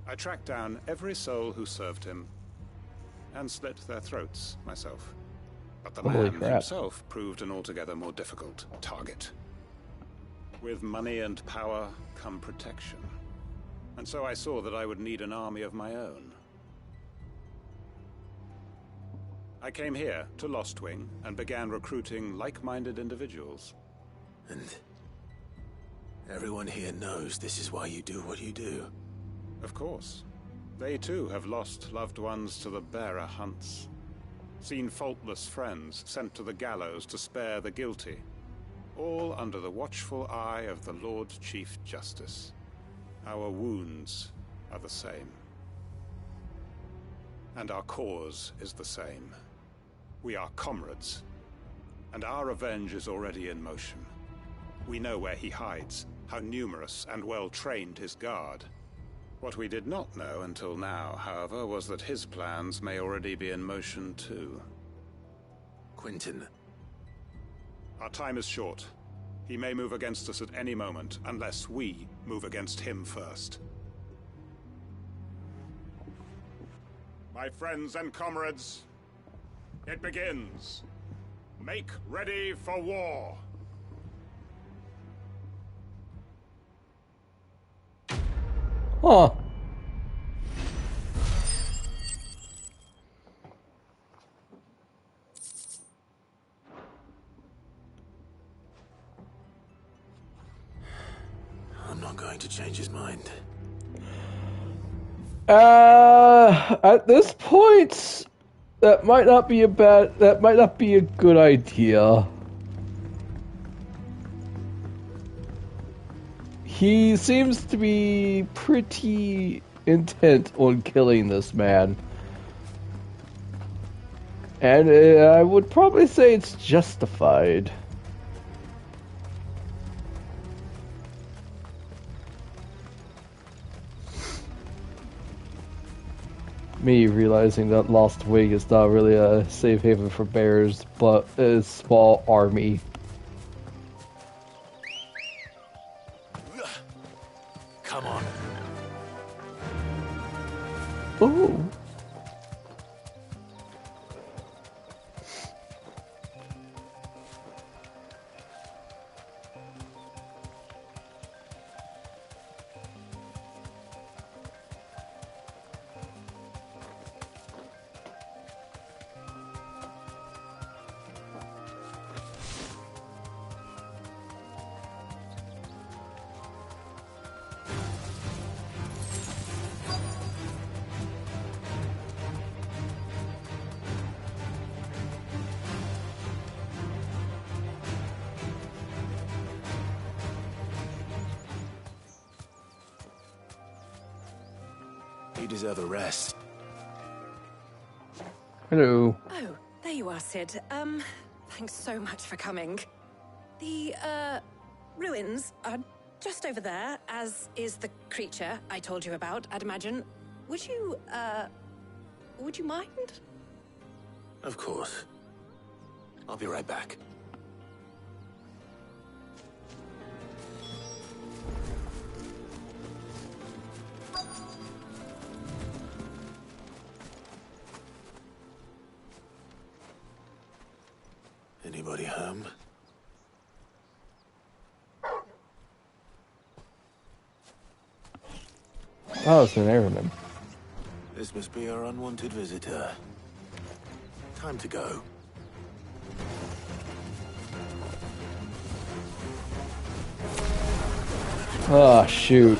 I tracked down every soul who served him, and slit their throats myself. But the Holy man crap. himself proved an altogether more difficult target. With money and power come protection. And so I saw that I would need an army of my own. I came here to Lostwing and began recruiting like-minded individuals. And everyone here knows this is why you do what you do. Of course. They too have lost loved ones to the bearer hunts. Seen faultless friends sent to the gallows to spare the guilty. All under the watchful eye of the Lord Chief Justice. Our wounds are the same. And our cause is the same. We are comrades. And our revenge is already in motion. We know where he hides, how numerous and well-trained his guard. What we did not know until now, however, was that his plans may already be in motion too. Quentin. Our time is short. He may move against us at any moment, unless we move against him first. My friends and comrades, it begins. Make ready for war. Huh. I'm not going to change his mind. At this point, That might not be a good idea. He seems to be pretty intent on killing this man. And I would probably say it's justified. Me realizing that Lost Wing is not really a safe haven for bears, but a small army. Come on. Oh. You deserve a rest. Hello. Oh, there you are, Sid. Thanks so much for coming. The, ruins are just over there, as is the creature I told you about, I'd imagine. Would you mind? Of course. I'll be right back. Anybody home? Oh, it's an airman. This must be our unwanted visitor. Time to go. Oh, shoot.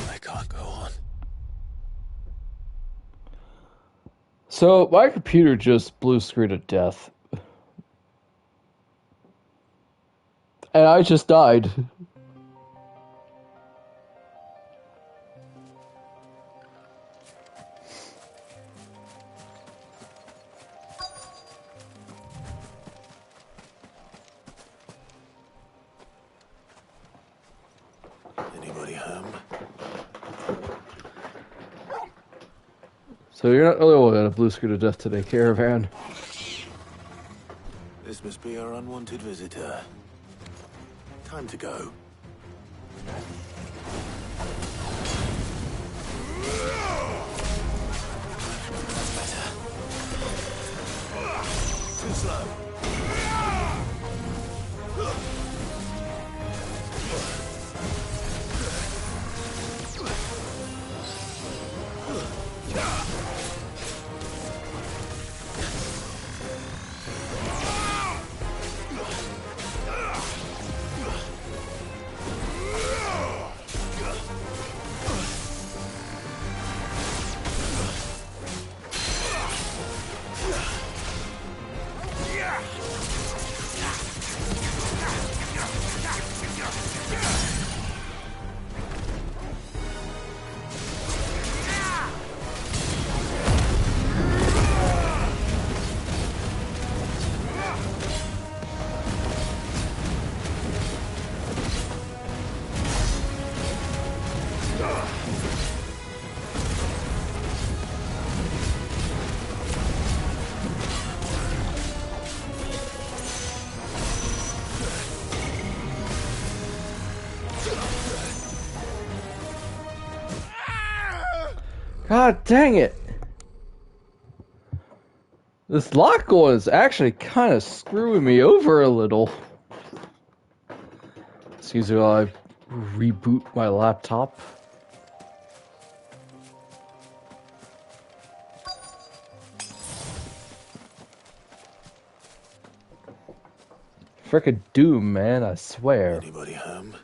I can't go on. So, my computer just blue screened to death. And I just died. Anybody home? So you're not the only one that blue screen to death today, Caravan. This must be our unwanted visitor. Time to go. That's better. Too slow. God dang it! This lock on is actually kind of screwing me over a little. Excuse me while I reboot my laptop. Frickin' Doom, man, I swear. Anybody home?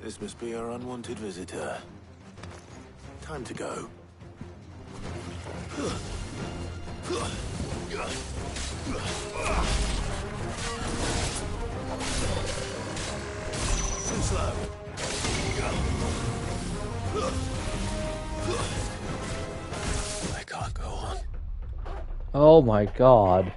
This must be our unwanted visitor. Time to go. Too slow. I can't go on. Oh my god.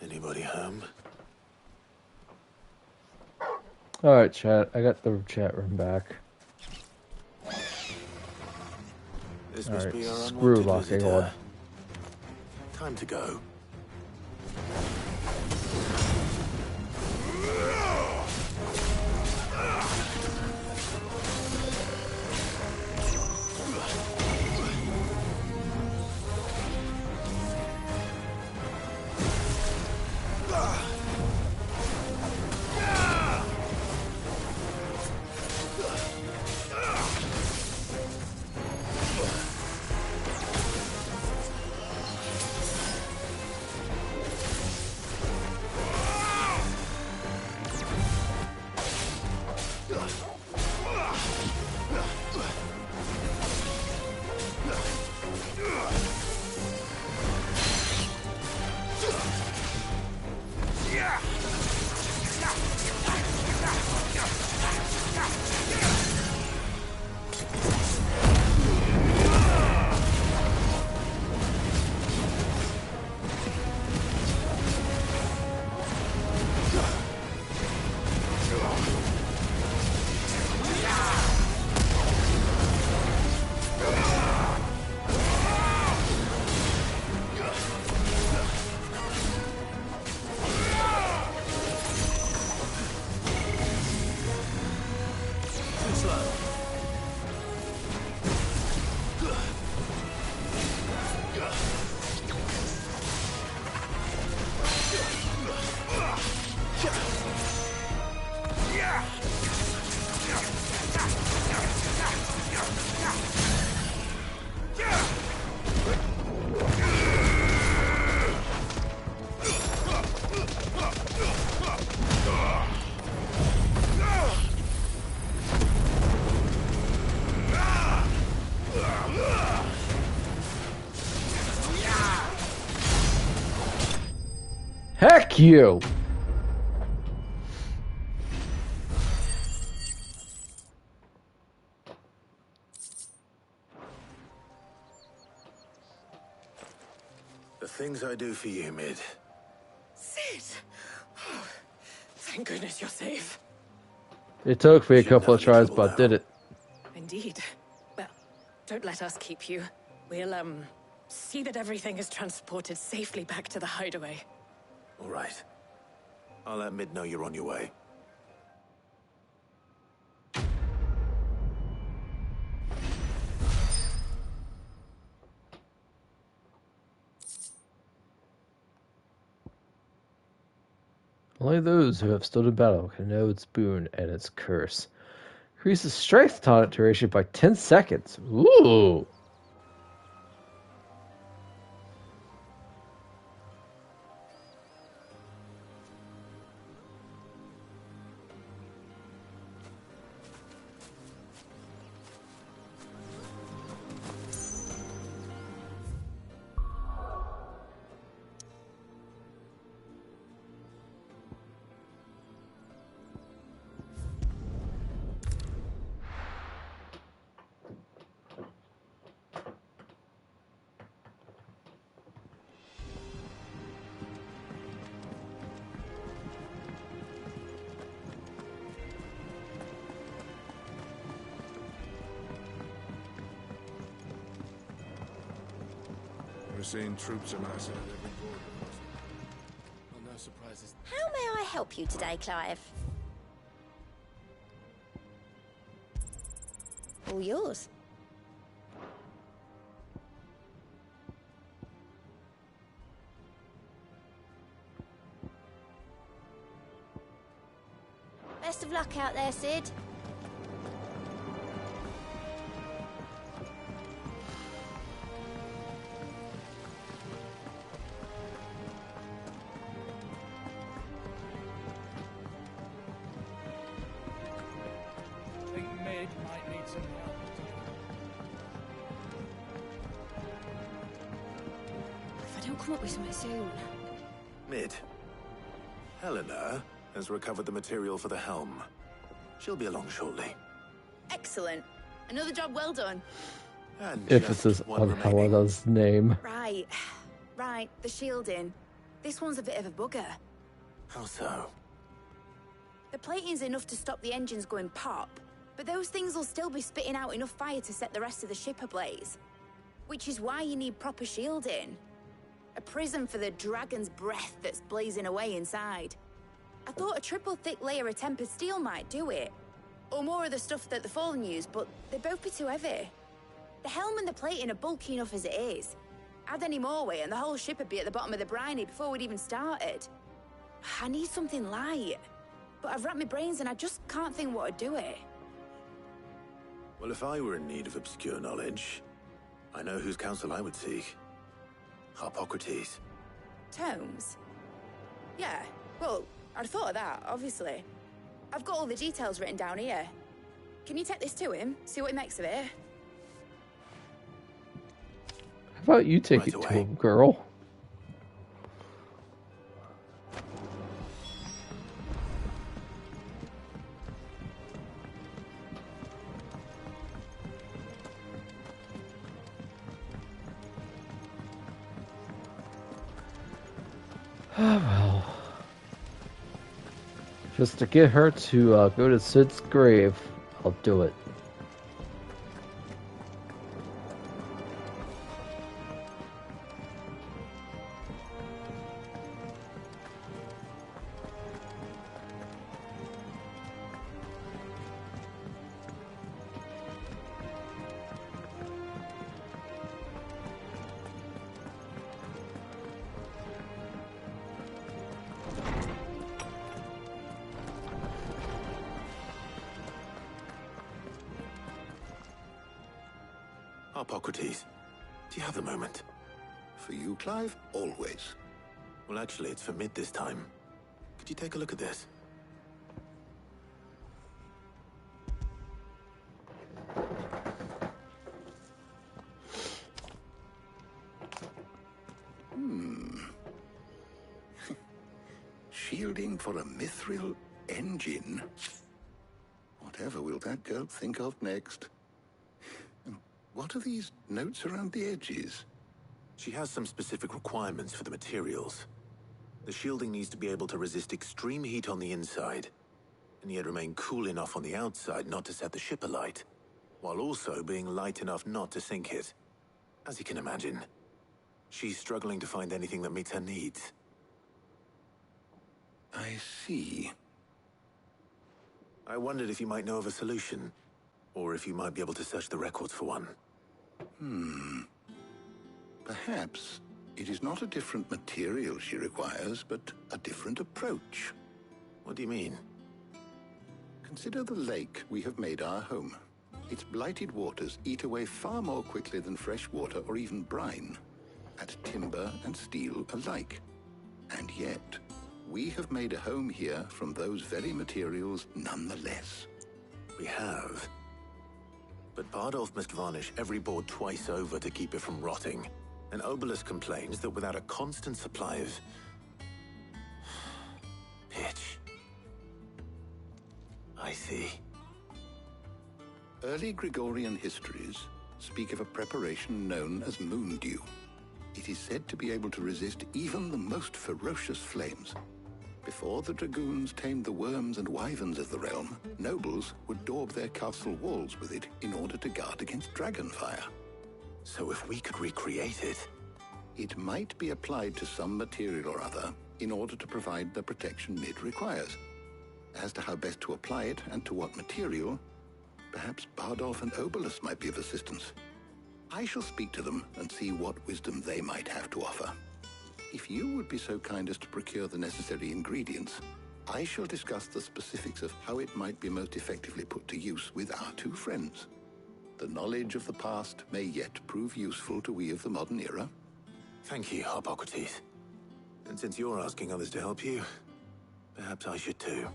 Anybody home? Alright, chat. I got the chat room back. This must Alright, be our screw unwanted locking visitor. on. Time to go. Heck you! The things I do for you, Mid. Sid! Oh, thank goodness you're safe. It took me a couple of tries, but I did it. Indeed. Well, don't let us keep you. We'll, see that everything is transported safely back to the hideaway. All right. I'll let Mid know you're on your way. Only those who have stood in battle can know its boon and its curse. Increases strength taunt duration by 10 seconds. Ooh! We're seeing troops amassing at every border. Well, no surprises. How help you today, Clive? All yours. Best of luck out there, Sid. I think Mid might need some help. If I don't come up with something soon. Mid. Helena has recovered the material for the helm. She'll be along shortly. Excellent. Another job well done. And Emphasis just one on remaining. Helena's name. Right. Right, the shielding. This one's a bit of a bugger. How so? The plating's enough to stop the engines going pop, but those things will still be spitting out enough fire to set the rest of the ship ablaze. Which is why you need proper shielding. A prison for the dragon's breath that's blazing away inside. I thought a triple thick layer of tempered steel might do it. Or more of the stuff that the Fallen use, but they'd both be too heavy. The helm and the plating are bulky enough as it is. Add any more weight and the whole ship would be at the bottom of the briny before we'd even started. I need something light. But I've racked my brains and I just can't think what to do it. Well, if I were in need of obscure knowledge, I know whose counsel I would seek. Harpocrates. Tomes? Yeah, well, I'd thought of that, obviously. I've got all the details written down here. Can you take this to him, see what he makes of it? How about you take it to him, girl? Oh, well. Just to get her to go to Sid's grave, I'll do it. Harpocrates, do you have a moment? For you, Clive? Always. Well, actually, it's for Mid this time. Could you take a look at this? Shielding for a mithril engine? Whatever will that girl think of next? And what are these notes around the edges? She has some specific requirements for the materials. The shielding needs to be able to resist extreme heat on the inside, and yet remain cool enough on the outside not to set the ship alight, while also being light enough not to sink it. As you can imagine, she's struggling to find anything that meets her needs. I see. I wondered if you might know of a solution, or if you might be able to search the records for one. Perhaps it is not a different material she requires, but a different approach. What do you mean? Consider the lake we have made our home. Its blighted waters eat away far more quickly than fresh water or even brine, at timber and steel alike. And yet, we have made a home here from those very materials nonetheless. We have. But Bardolph must varnish every board twice over to keep it from rotting. And Obelus complains that without a constant supply of pitch. I see. Early Gregorian histories speak of a preparation known as moon dew. It is said to be able to resist even the most ferocious flames. Before the dragoons tamed the worms and wyverns of the realm, nobles would daub their castle walls with it in order to guard against dragon fire. So if we could recreate it... It might be applied to some material or other, in order to provide the protection Mid requires. As to how best to apply it and to what material, perhaps Bardolph and Obolus might be of assistance. I shall speak to them and see what wisdom they might have to offer. If you would be so kind as to procure the necessary ingredients, I shall discuss the specifics of how it might be most effectively put to use with our two friends. The knowledge of the past may yet prove useful to we of the modern era. Thank you, Hippocrates. And since you're asking others to help you, perhaps I should too.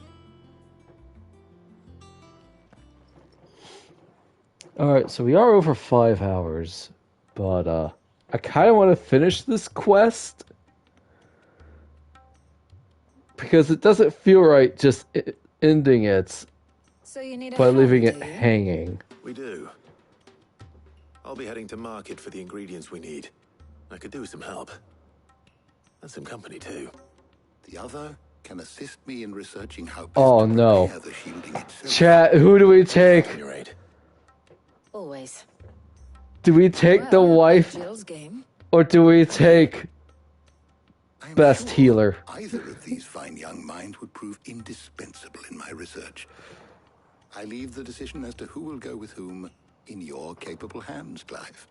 Alright, so we are over 5 hours, but I kind of want to finish this quest because it doesn't feel right just ending it So you need a by hand, leaving it do you? hanging. We do. I'll be heading to market for the ingredients we need. I could do with some help. And some company too. The other can assist me in researching how best Oh to no. prepare the shielding itself. Chat, who do we take? Always. Do we take the wife Jill's game. or do we take best healer? Either of these fine young minds would prove indispensable in my research. I leave the decision as to who will go with whom in your capable hands, Clive.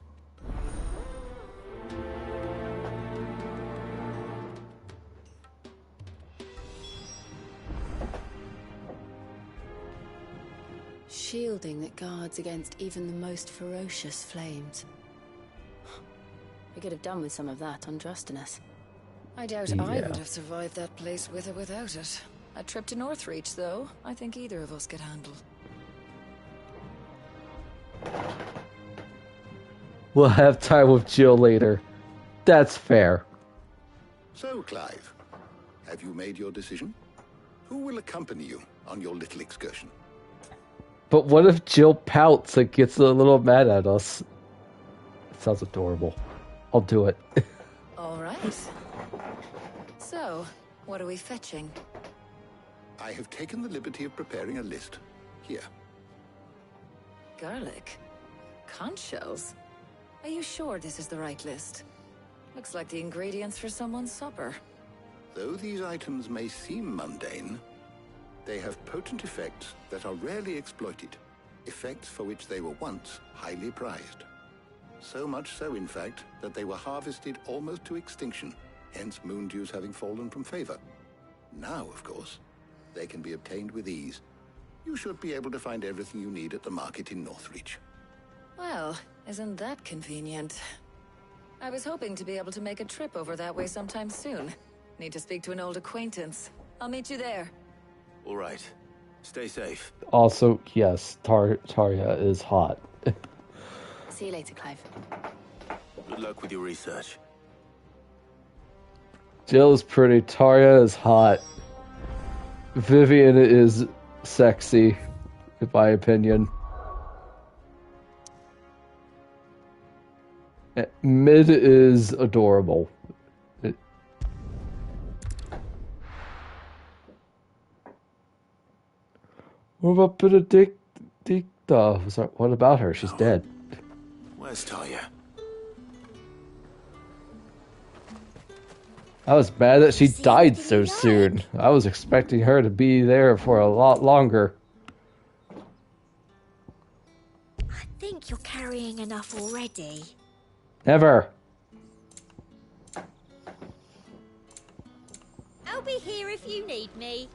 Shielding that guards against even the most ferocious flames. We could have done with some of that on Drustinus. I doubt I Yeah. would have survived that place with or without it. A trip to Northreach, though, I think either of us could handle. We'll have time with Jill later. That's fair. So, Clive, have you made your decision? Who will accompany you on your little excursion? But what if Jill pouts and gets a little mad at us? It sounds adorable. I'll do it. All right. So, what are we fetching? I have taken the liberty of preparing a list. Here. Garlic? Conch shells? Are you sure this is the right list? Looks like the ingredients for someone's supper. Though these items may seem mundane, they have potent effects that are rarely exploited, effects for which they were once highly prized. So much so, in fact, that they were harvested almost to extinction, hence moon dews having fallen from favor. Now, of course, they can be obtained with ease. You should be able to find everything you need at the market in Northreach. Well, isn't that convenient? I was hoping to be able to make a trip over that way sometime soon. Need to speak to an old acquaintance. I'll meet you there. All right. Stay safe. Also, yes, Tarya is hot. See you later, Clive. Good luck with your research. Jill is pretty. Tarya is hot. Vivian is sexy, in my opinion. Mid is adorable. What about Benedicta? What about her? She's dead. Where's Talia? I was mad that she died so soon. I was expecting her to be there for a lot longer. I think you're carrying enough already. Never. I'll be here if you need me.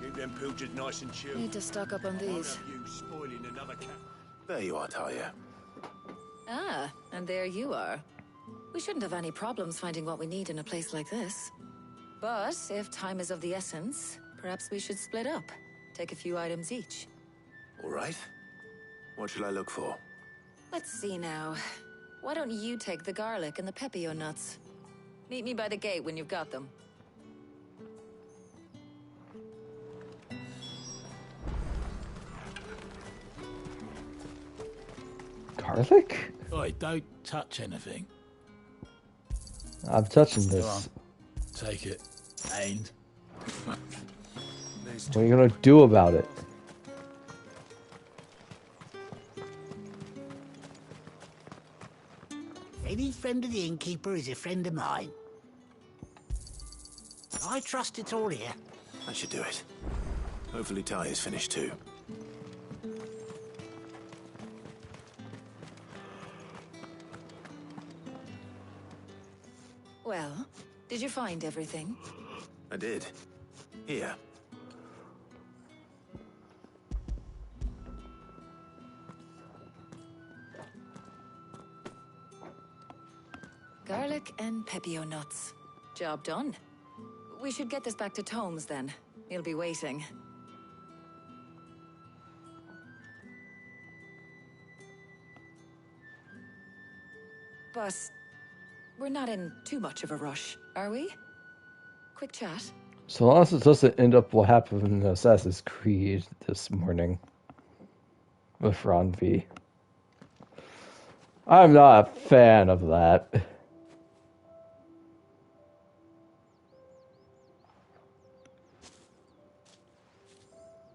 Keep them pilchards nice and chilled. Need to stock up on these. You spoiling another cat. There you are, Talia. Ah, and there you are. We shouldn't have any problems finding what we need in a place like this. But if time is of the essence, perhaps we should split up. Take a few items each. All right. What should I look for? Let's see now. Why don't you take the garlic and the pepio nuts? Meet me by the gate when you've got them. Garlic? Oi, don't touch anything. I'm touching Go this. on. Take it. And What are you gonna do about it? Any friend of the innkeeper is a friend of mine. I trust it's all here. That should do it. Hopefully Ty is finished too. Well, did you find everything? I did. Here. Garlic and pepio nuts. Job done. We should get this back to Tomes then. He'll be waiting. But we're not in too much of a rush, are we? Quick chat. So long as it doesn't end up what happened in Assassin's Creed this morning with Ron V. I'm not a fan of that.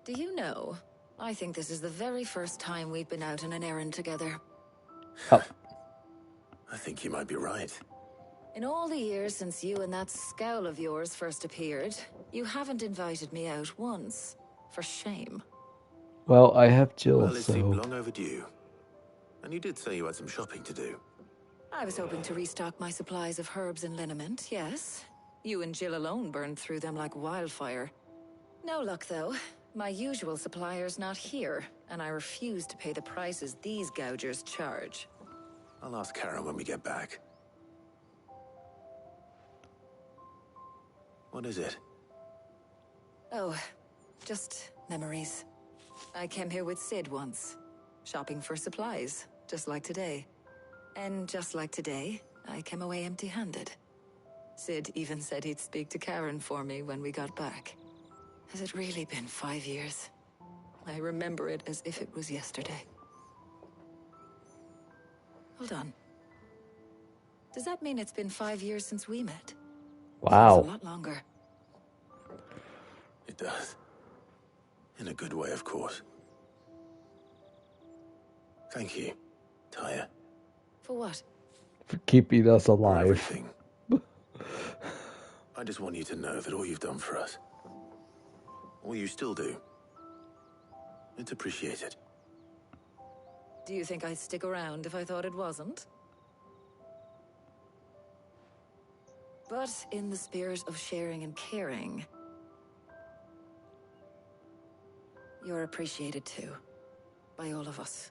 Do you know, I think this is the very first time we've been out on an errand together. Oh. I think you might be right. In all the years since you and that scowl of yours first appeared, you haven't invited me out once. For shame. Well, I have Jill, Well, it so... seemed long overdue. And you did say you had some shopping to do. I was hoping to restock my supplies of herbs and liniment, yes. You and Jill alone burned through them like wildfire. No luck, though. My usual supplier's not here, and I refuse to pay the prices these gougers charge. I'll ask Karen when we get back. What is it? Oh, just memories. I came here with Sid once, shopping for supplies, just like today. And just like today, I came away empty-handed. Sid even said he'd speak to Karen for me when we got back. Has it really been 5 years? I remember it as if it was yesterday. Hold on. Does that mean it's been 5 years since we met? Wow. Seems a lot longer. It does. In a good way, of course. Thank you, Tyre. For what? For keeping us For alive. everything. I just want you to know that all you've done for us, all you still do, it's appreciated. Do you think I'd stick around if I thought it wasn't? But in the spirit of sharing and caring, you're appreciated too, by all of us.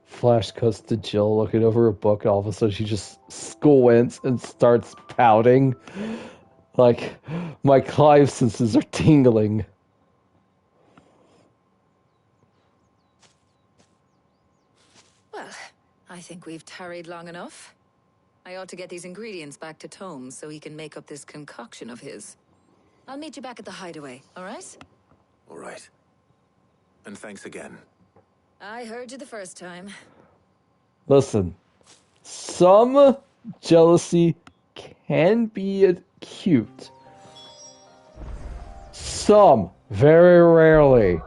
Flash cuts to Jill looking over a book, and all of a sudden she just squints and starts pouting. Like, my Clive senses are tingling. Well, I think we've tarried long enough. I ought to get these ingredients back to Tomes so he can make up this concoction of his. I'll meet you back at the hideaway, all right? All right. And thanks again. I heard you the first time. Listen, some jealousy can be cute. Some, very rarely.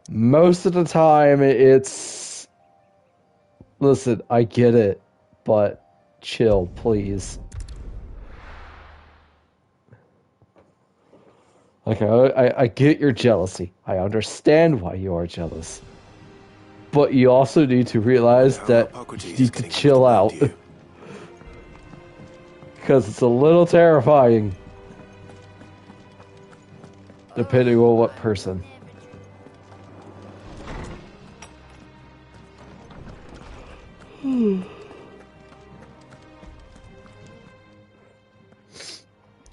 Most of the time, it's... Listen, I get it, but chill, please. Like, I get your jealousy. I understand why you are jealous. But you also need to realize that you need to chill out. Because it's a little terrifying. Depending on what person.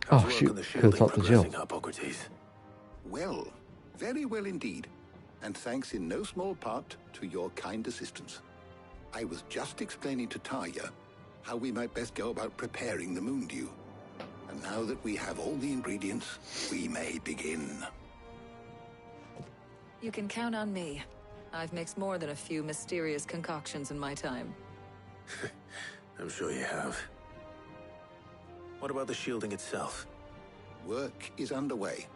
Oh shoot, could have talked to Jill. Well, very well indeed. And thanks in no small part to your kind assistance. I was just explaining to Tarja how we might best go about preparing the moon dew. And now that we have all the ingredients, we may begin. You can count on me. I've mixed more than a few mysterious concoctions in my time. I'm sure you have. What about the shielding itself? Work is underway,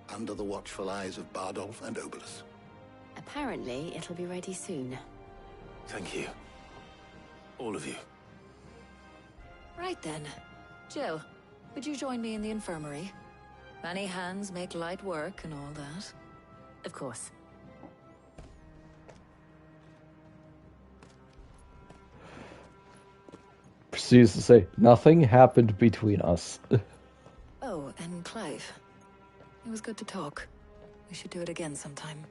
under the watchful eyes of Bardolph and Obolus. Apparently, it'll be ready soon. Thank you. All of you. Right then. Jill, would you join me in the infirmary? Many hands make light work and all that. Of course. Proceeds to say, nothing happened between us. Oh, and Clive. It was good to talk. We should do it again sometime.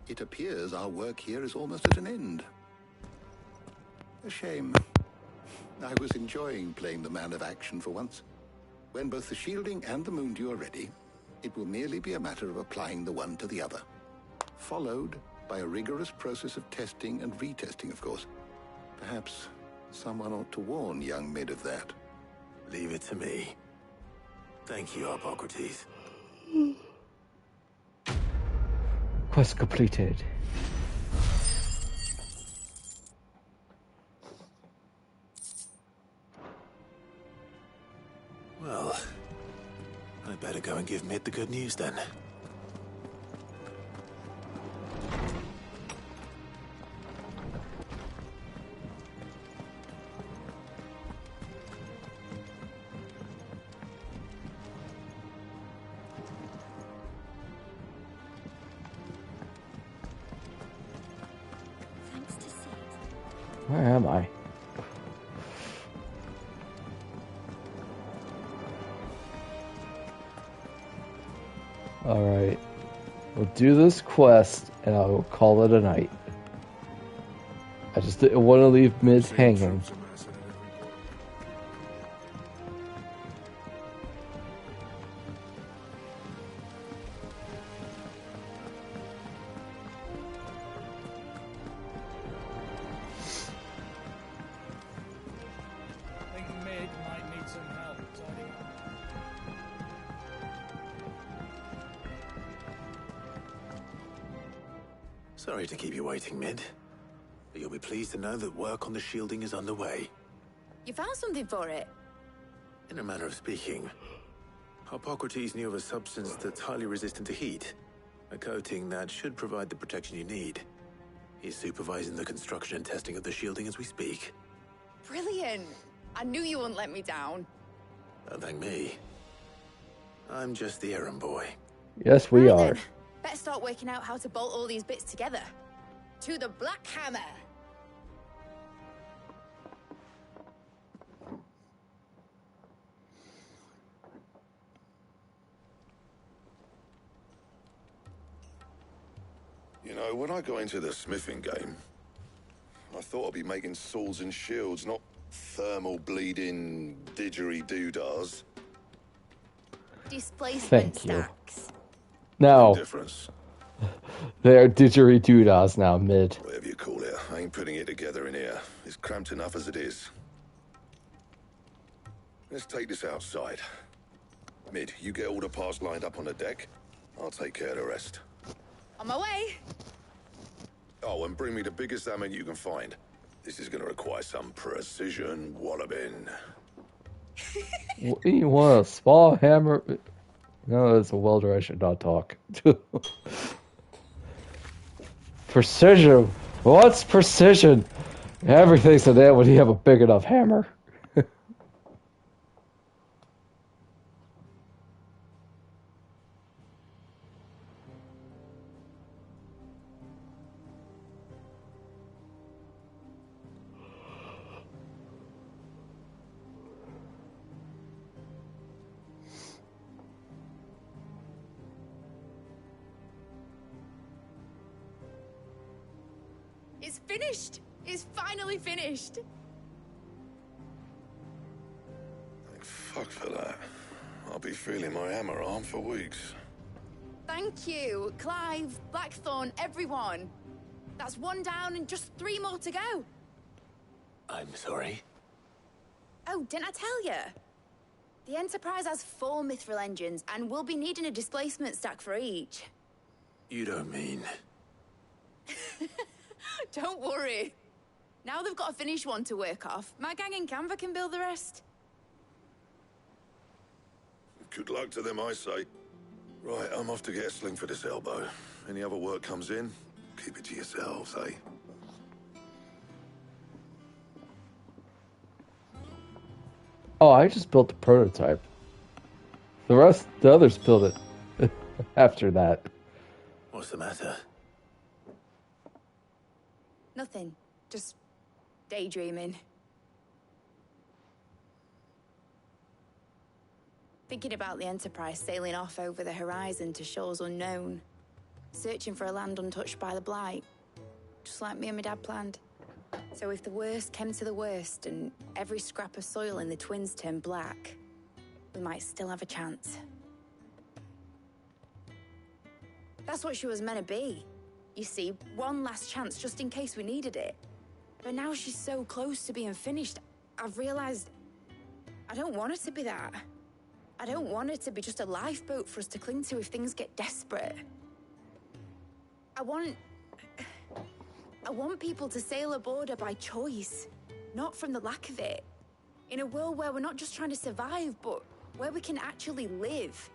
It appears our work here is almost at an end. A shame. I was enjoying playing the man of action for once. When both the shielding and the moondew are ready, it will merely be a matter of applying the one to the other. Followed by a rigorous process of testing and retesting, of course. Perhaps someone ought to warn young Mid of that. Leave it to me. Thank you, Hippocrates. Quest completed. Well, I better go and give Mid the good news then. Where am I? Alright. We'll do this quest and I'll call it a night. I just didn't want to leave Mid hanging. Sorry to keep you waiting, Mid. But you'll be pleased to know that work on the shielding is underway. You found something for it? In a manner of speaking, Hippocrates knew of a substance that's highly resistant to heat. A coating that should provide the protection you need. He's supervising the construction and testing of the shielding as we speak. Brilliant! I knew you wouldn't let me down. Don't thank me. I'm just the errand boy. Yes, we are. Then, better start working out how to bolt all these bits together. To the Black Hammer! You know, when I got into the smithing game, I thought I'd be making swords and shields, not thermal bleeding didgeridoo-dahs. Displacement Thank you. stacks. Now, Difference. they are didgeridoo-dahs now, Mid. Whatever you call it, I ain't putting it together in here. It's cramped enough as it is. Let's take this outside. Mid, you get all the parts lined up on the deck. I'll take care of the rest. On my way! Oh, and bring me the biggest hammer you can find. This is going to require some precision walloping. You want a small hammer? No, as a welder, I should not talk. Precision? What's precision? Everything's in there when you have a big enough hammer. It's finished! It's finally finished! Thank fuck for that. I'll be feeling my hammer arm for weeks. Thank you, Clive, Blackthorn, everyone. That's one down and just 3 more to go. I'm sorry. Oh, didn't I tell you? The Enterprise has 4 mithril engines, and we'll be needing a displacement stack for each. You don't mean... Don't worry. Now they've got a finished one to work off. My gang in Canva can build the rest. Good luck to them, I say. Right, I'm off to get a sling for this elbow. Any other work comes in, Keep it to yourselves, eh? Oh, I just built the prototype. The others built it after that. What's the matter? Nothing. Just daydreaming. Thinking about the Enterprise sailing off over the horizon to shores unknown. Searching for a land untouched by the Blight. Just like me and my dad planned. So if the worst came to the worst and every scrap of soil in the Twins turned black, we might still have a chance. That's what she was meant to be. You see, one last chance just in case we needed it. But now she's so close to being finished, I've realized I don't want her to be that. I don't want her to be just a lifeboat for us to cling to if things get desperate. I want people to sail aboard her by choice, not from the lack of it. In a world where we're not just trying to survive, but where we can actually live.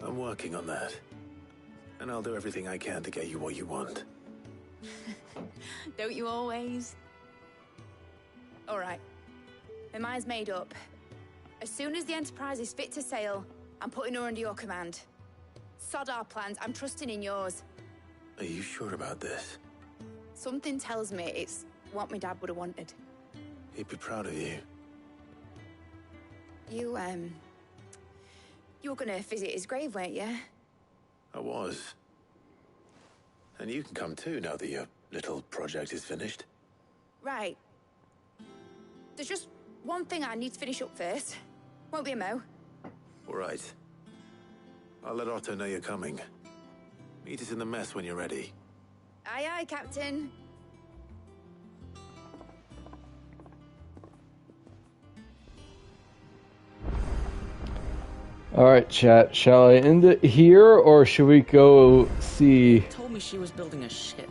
I'm working on that. And I'll do everything I can to get you what you want. Don't you always? All right. My mind's made up. As soon as the Enterprise is fit to sail, I'm putting her under your command. Sod our plans, I'm trusting in yours. Are you sure about this? Something tells me it's what my dad would have wanted. He'd be proud of you. You were gonna visit his grave, weren't you? I was. And you can come too now that your little project is finished. Right. There's just one thing I need to finish up first. Won't be a mo. All right. I'll let Otto know you're coming. Meet us in the mess when you're ready. Aye, aye, Captain. Alright, chat. Shall I end it here, or should we go see... Told me she was building a ship.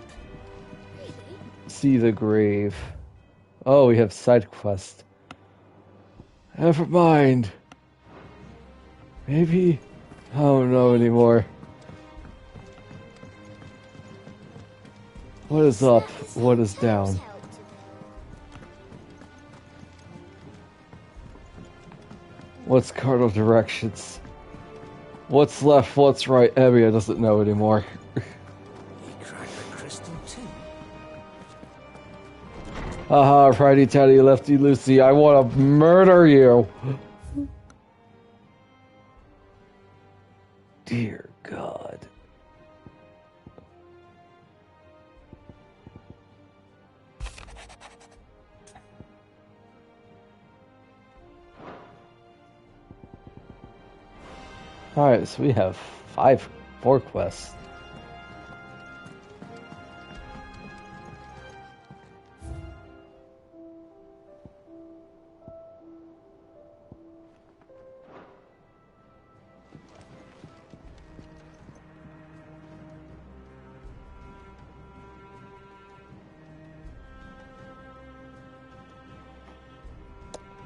See the grave. Oh, we have side quest. Never mind. Maybe... I don't know anymore. What is up? What is down? What's cardinal directions? What's left? What's right? Evia doesn't know anymore. He cracked the crystal too. Haha, righty tighty, lefty loosey, I want to murder you! Dear God. Alright, so we have 4 quests.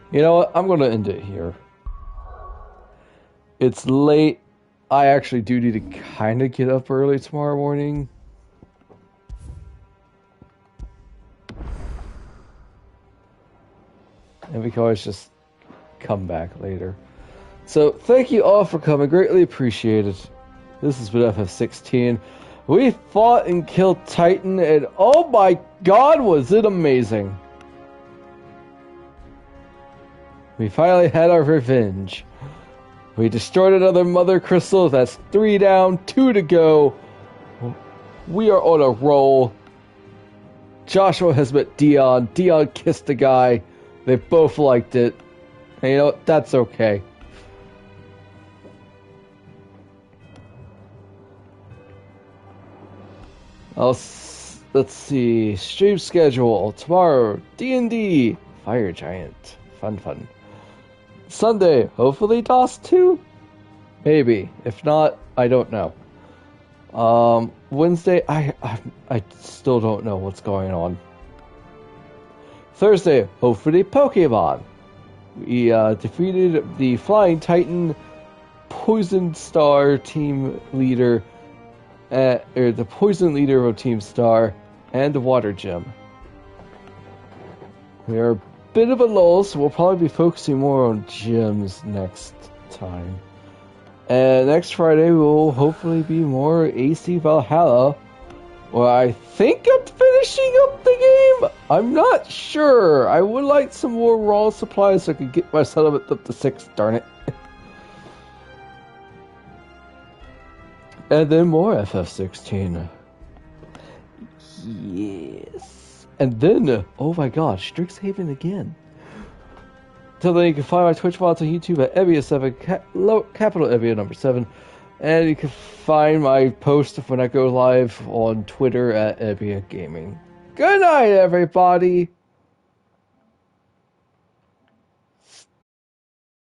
You know what? I'm going to end it here. It's late. I actually do need to kind of get up early tomorrow morning. And we can always just come back later. So, thank you all for coming. Greatly appreciated. This has been FF16. We fought and killed Titan, and oh my god, was it amazing! We finally had our revenge. We destroyed another Mother Crystal. That's 3 down, 2 to go. We are on a roll. Joshua has met Dion. Dion kissed a guy. They both liked it. And you know what? That's okay. Let's see. Stream schedule. Tomorrow, D&D. Fire Giant. Fun. Sunday, hopefully DOS 2? Maybe. If not, I don't know. Wednesday, I still don't know what's going on. Thursday, hopefully Pokemon. We defeated the Flying Titan Poison Star team leader the poison leader of Team Star, and the water gem. We are a bit of a lull, so we'll probably be focusing more on gems next time. And next Friday will hopefully be more AC Valhalla, where I think I'm finishing up the game. I'm not sure. I would like some more raw supplies so I could get my settlement up to 6, darn it. And then more FF16. Yes. And then, oh my gosh, Strixhaven again. Till then, you can find my Twitch VODs on YouTube at Evia7, capital Evia number 7. And you can find my post when I go live on Twitter at Evia Gaming. Good night, everybody!